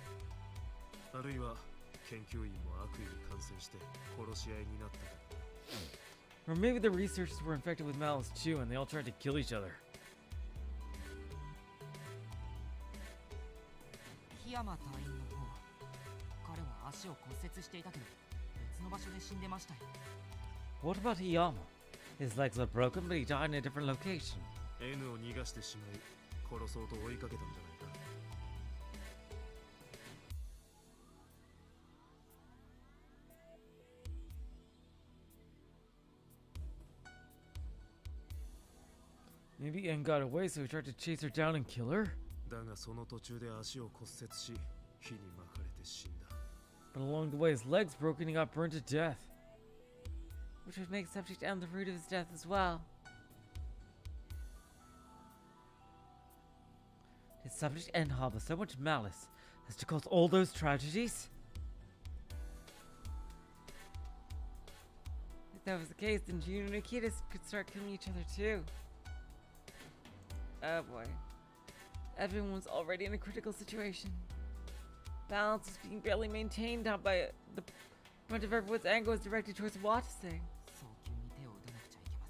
あるいは研究員も悪意に感染して殺し合いになったか Or maybe the researchers were infected with malice too, and they all tried to kill each other. 檜山隊員の方彼は足を骨折していたけど別の場所で死んでましたよ。 What about Hiyama? His legs were broken, but he died in a different location. N を逃がしてしまい殺そうと追いかけたんじゃないか。 Maybe N got away, so he tried to chase her down and kill her? だがその途中で足を骨折し火に巻かれて死んだ。 But along the way, his legs broke and he got burned to death. Which would make subject N the root of his death as well. Did subject N harbor so much malice as to cause all those tragedies? If that was the case, then Jun and Nikita could start killing each other too. Oh boy. Everyone's already in a critical situation. Balance is being barely maintained now by the brunt of everyone's anger is directed towards Watase. 早急に手を打たなくちゃいけま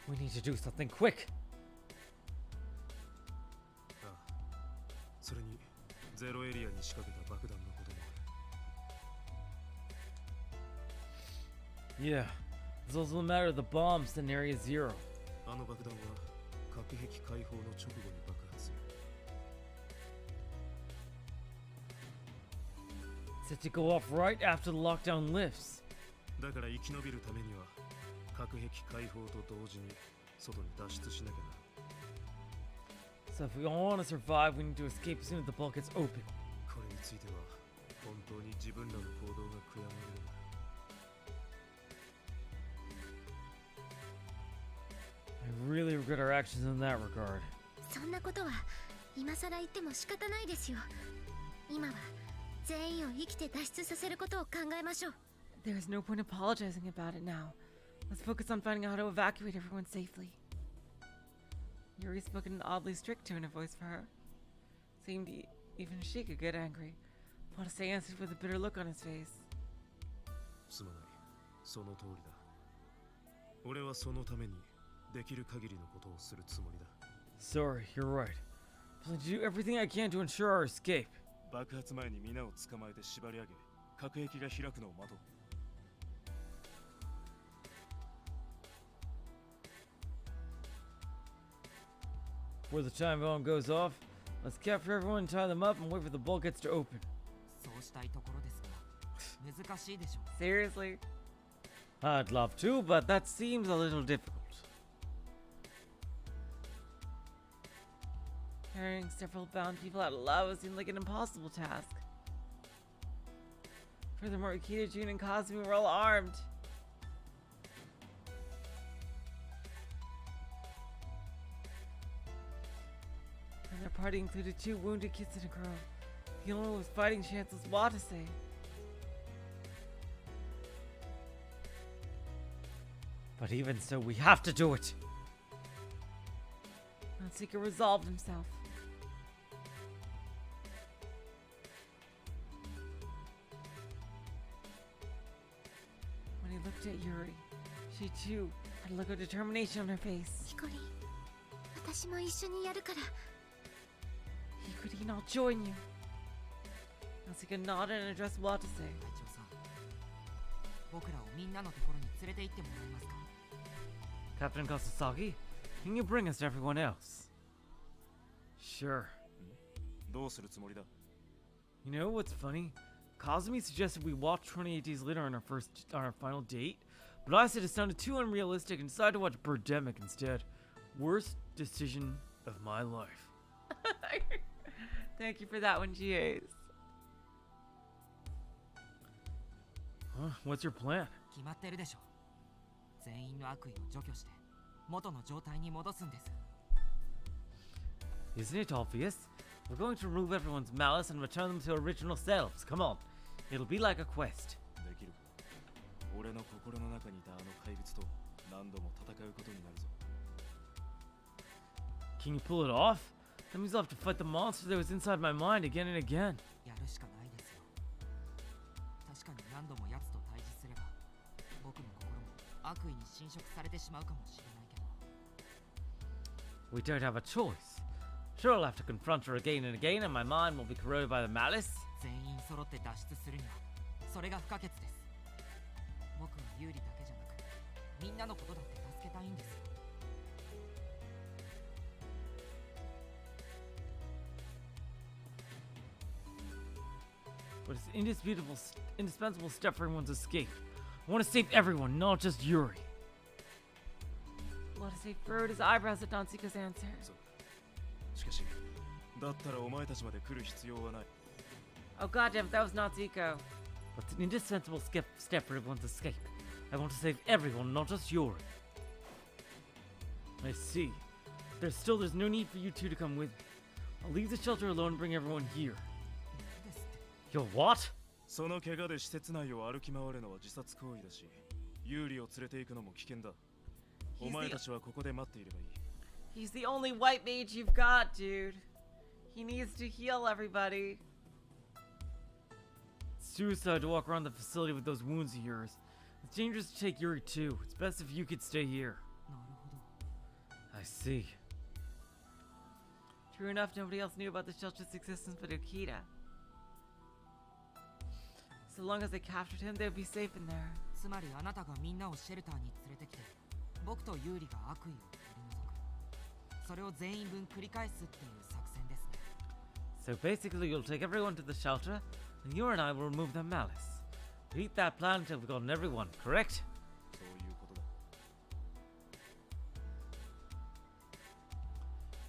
せんね。 We need to do something quick. ああ、それにゼロエリアに仕掛けた爆弾のこともある。 Yeah. There's also the matter of the bombs in Area Zero. あの爆弾は核兵器解放の直後に爆発する。 Set to go off right after the lockdown lifts. だから生き延びるためには核兵器解放と同時に外に脱出しなきゃな。 So if we all want to survive, we need to escape as soon as the bulk gets open. これについては本当に自分らの行動が悔やまれる。 I really regret our actions in that regard. そんなことは今さら言っても仕方ないですよ。今は全員を生きて脱出させることを考えましょう。 There is no point apologizing about it now. Let's focus on finding out how to evacuate everyone safely. Yuri spoke in an oddly strict tone of voice for her. Seemed even she could get angry. Watase answered with a bitter look on his face. すまない。その通りだ。俺はそのためにできる限りのことをするつもりだ。 Sorry, you're right. Plan to do everything I can to ensure our escape. 爆発前に皆を捕まえて縛り上げ、核兵器が開くのを待とう。 Before the time bomb goes off, let's capture everyone, tie them up, and wait for the bulkheads to open. そうしたいところですが難しいでしょう。 Seriously? I'd love to, but that seems a little difficult. Carrying several bound people out alive seemed like an impossible task. Furthermore, Akita, Jun, and Kazumi were all armed. And their party included 2 wounded kids and a girl. The only one with fighting chance was Watase. But even so, we have to do it. Natsuhiko resolved himself. When he looked at Yuri, she too had a look of determination on her face. ヒコリン、私も一緒にやるから。 Hikuri, I'll join you. Natsuhiko nodded and addressed Watase. 隊長さん、僕らをみんなのところに連れて行ってもらえますか？ Captain Kasasagi, can you bring us to everyone else? Sure. どうするつもりだ？ You know what's funny? Kazumi suggested we watch 28 Days Later on our final date, but I said it sounded too unrealistic and decided to watch Birdemic instead. Worst decision of my life. Thank you for that one, GAs. Huh? What's your plan? 決まってるでしょ。全員の悪意を除去して元の状態に戻すんです。 Isn't it obvious? We're going to remove everyone's malice and return them to original selves. Come on. It'll be like a quest. できる。俺の心の中にいたあの怪物と何度も戦うことになるぞ。 Can you pull it off? That means I'll have to fight the monster that was inside my mind again and again. やるしかないですよ。確かに何度も奴と対峙すれば僕の心も悪意に侵食されてしまうかもしれないけど。 We don't have a choice. Sure, I'll have to confront her again and again, and my mind will be corroded by the malice. 全員揃って脱出するにはそれが不可欠です。僕はユーリだけじゃなくみんなのことだって助けたいんですよ。 But it's an indispensable step for everyone's escape. I want to save everyone, not just Yuri. Watase furrowed his eyebrows at Natsuhiko's answer. しかしだったらお前たちまで来る必要はない。 Oh goddamn, that was Natsuhiko. But it's an indispensable step for everyone's escape. I want to save everyone, not just Yuri. I see. There's no need for you two to come with me. I'll leave the shelter alone and bring everyone here. Yo, what? その怪我で施設内を歩き回るのは自殺行為だし、ユーリを連れて行くのも危険だ。お前たちはここで待っていればいい。 He's the only white mage you've got, dude. He needs to heal everybody. It's suicide to walk around the facility with those wounds of yours. It's dangerous to take Yuri too. It's best if you could stay here. なるほど。 I see. True enough, nobody else knew about the shelter's existence but Okita. So long as they captured him, they'd be safe in there. つまりあなたがみんなをシェルターに連れてきて、僕とユーリが悪意を取り除く。それを全員分繰り返すっていう作戦ですね。 So basically, you'll take everyone to the shelter, and you and I will remove the malice. Repeat that plan until we've gotten everyone, correct? そういうことだ。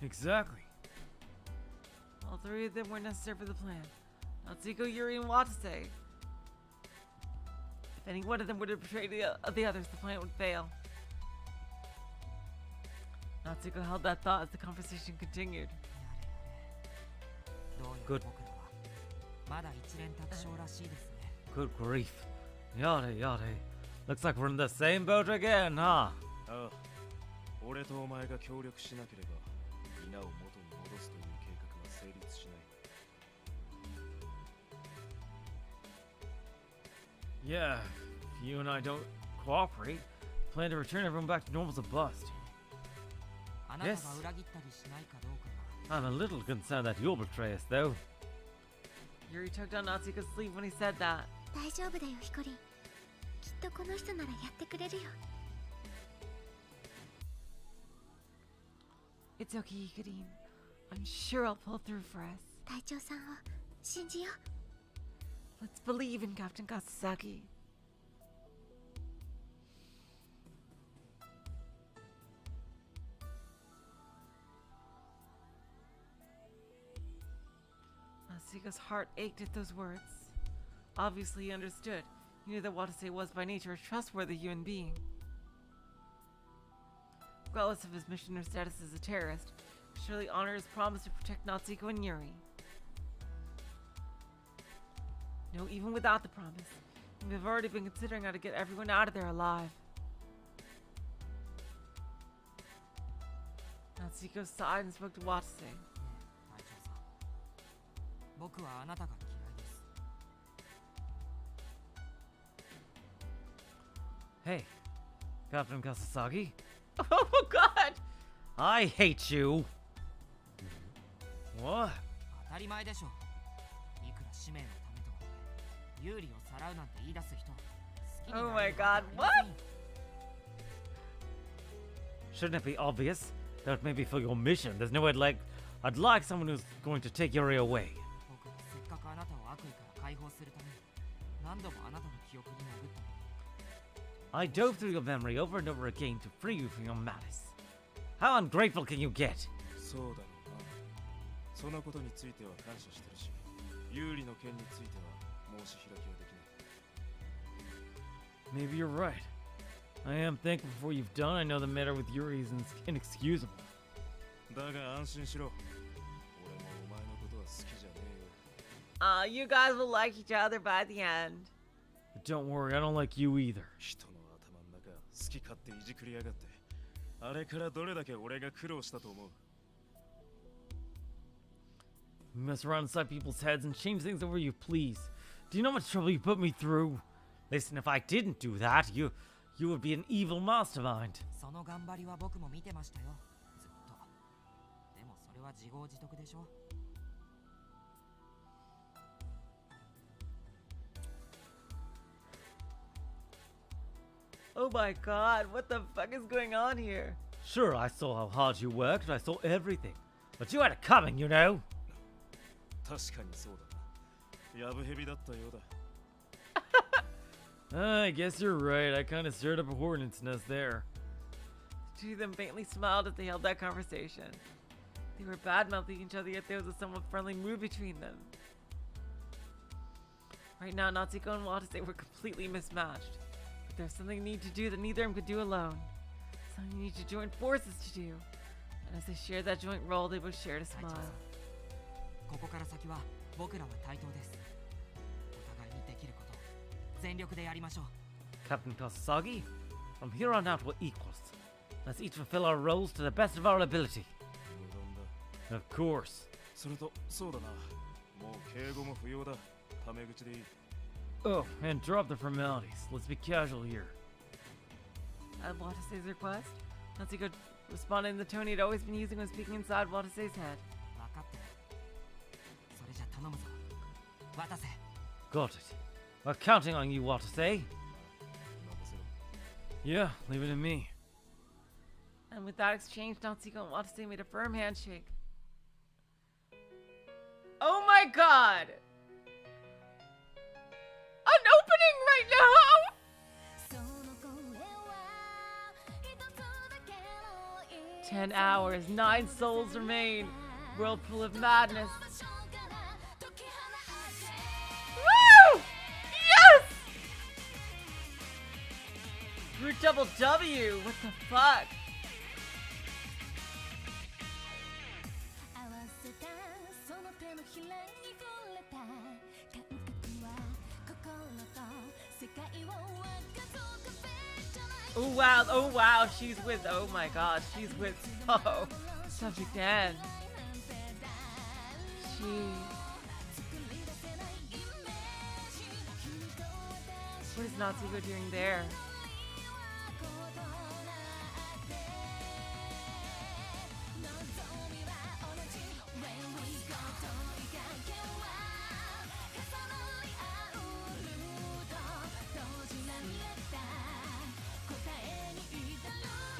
Exactly. All three of them were necessary for the plan. Natsuhiko, Yuri, and Watase. If any one of them were to betray the others, the plan would fail. Natsuhiko held that thought as the conversation continued. どうやら Good. 僕らはまだ一連卓勝らしいですね。 Good grief. Yada yada. Looks like we're in the same boat again, huh? ああ、俺とお前が協力しなければ、皆を元に戻すという計画は成立しない。 Yeah, if you and I don't cooperate, plan to return everyone back to normal is a bust. あなたが裏切ったりしないかどうかが。 I'm a little concerned that you'll betray us, though. Yuri tugged on Natsuhiko's sleeve when he said that. 大丈夫だよヒコリン。きっとこの人ならやってくれるよ。 It's okay, Hikarin. I'm sure I'll pull through for us. 隊長さんを信じよう。 Let's believe in Captain Kasasaki. Natsuhiko's heart ached at those words. Obviously, he understood. He knew that Watase was by nature a trustworthy human being. Regardless of his mission or status as a terrorist, he surely honored his promise to protect Natsuhiko and Yuri. No, even without the promise, we've already been considering how to get everyone out of there alive. Natsuhiko sighed and spoke to Watase. ねえ、隊長さん。僕はあなたが嫌いです。 Hey, Captain Kasasagi, Oh god! I hate you. What? 当たり前でしょ。いくら使命のためとはいえ、有利をさらうなんて言い出す人、好きにな Oh れ my るわ god, けありませんよ。 Shouldn't it be obvious? That maybe for your mission, there's no way I'd like someone who's going to take Yuri away. 僕はせっかくあなたを悪意から解放するために、何度もあなたの記憶に潜ったの。 I dove through your memory over and over again to free you from your malice. How ungrateful can you get? そうだろうな。そのことについては感謝してるし、有利の件については申し開きはできない。 Maybe you're right. I am thankful for what you've done. I know the matter with Yuri is inexcusable. だが安心しろ。俺もお前のことは好きじゃねえよ。 You guys will like each other by the end. But don't worry, I don't like you either. 人の頭の中好き勝手いじくりやがって。あれからどれだけ俺が苦労したと思う。 You mess around inside people's heads and change things over you please. Do you know how much trouble you put me through? Listen, if I didn't do that, you would be an evil mastermind. その頑張りは僕も見てましたよ。ずっと。でもそれはは自業自得でしょ。 Oh my god, what the fuck is going on here? Sure, I saw how hard you worked, I saw everything. But you had it coming, you know? 確かにそうだな。やぶヘビだったようだ。 I guess you're right. I kind of stirred up a hornet's nest there. Two of them faintly smiled as they held that conversation. They were bad-mouthing each other, yet there was a somewhat friendly mood between them. Right now, Natsuhiko and Watase were completely mismatched. But there's something they need to do that neither of them could do alone. Something they need to join forces to do. And as they shared that joint role, they both shared a smile. ここから先は僕らは対等です。お互いにできること全力でやりましょう。 Captain Kasasagi, from here on out we're equals. Let's each fulfill our roles to the best of our ability. 無論だ。 Of course. それと、そうだな。もう敬語も不要だ。タメ口でいい。 Oh, and drop the formalities. Let's be casual here. At Watase's request, Natsuhiko responded in the tone he'd always been using when speaking inside Watase's head. 分かってる。それじゃ頼むぞ。渡せ。 Got it. We're counting on you, Watase. 任せろ。 Yeah, leave it to me. And with that exchange, Natsuhiko and Watase made a firm handshake. Oh my god! An opening right now! 10 hours, 9 souls remain. Whirlpool of madness. Woo! Yes! Root double W. What the fuck? Oh wow, she's with, oh my god, she's with, oh, Subject N. What is Natsuhiko doing there?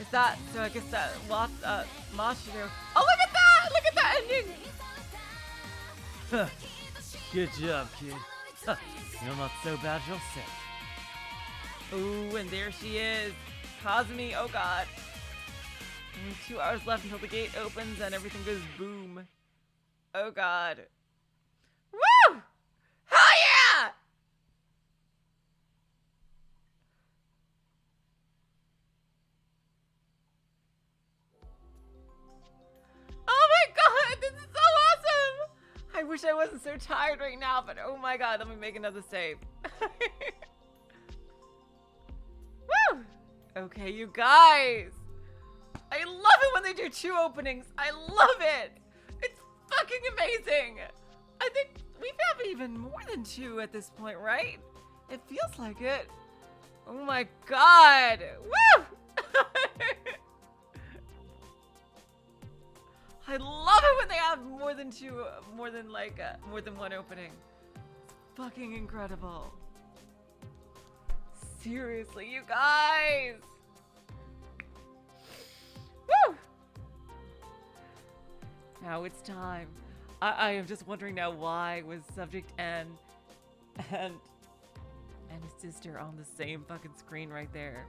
Is that, so I guess that, Mashiro. Oh, look at that! Look at that ending! Good job, kid. You're not so bad yourself. Ooh, and there she is. Kazumi, oh god. Only 2 hours left until the gate opens and everything goes boom. Oh god. Woo! Hell yeah! Oh my god, this is so awesome! I wish I wasn't so tired right now, but oh my god, let me make another save. Woo! Okay, you guys. I love it when they do 2 openings. I love it. It's fucking amazing. I think we have even more than 2 at this point, right? It feels like it. Oh my god. Woo! I love it when they have more than 2, more than 1 opening. It's fucking incredible. Seriously, you guys. Woo! Now it's time. I am just wondering now, why was Subject N and his sister on the same fucking screen right there?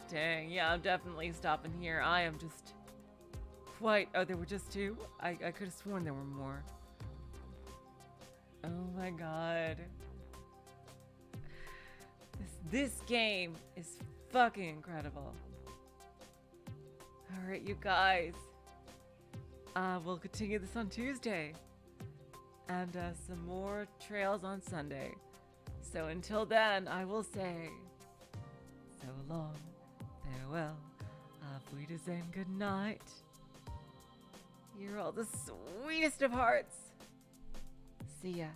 Dang, yeah, I'm definitely stopping here. I am just quite... Oh, there were just 2? I could have sworn there were more. Oh my god. This game is fucking incredible. Alright, you guys. We'll continue this on Tuesday. And some more trails on Sunday. So until then, I will say, so long, farewell, auf Wiedersehen, good night. You're all the sweetest of hearts. See ya.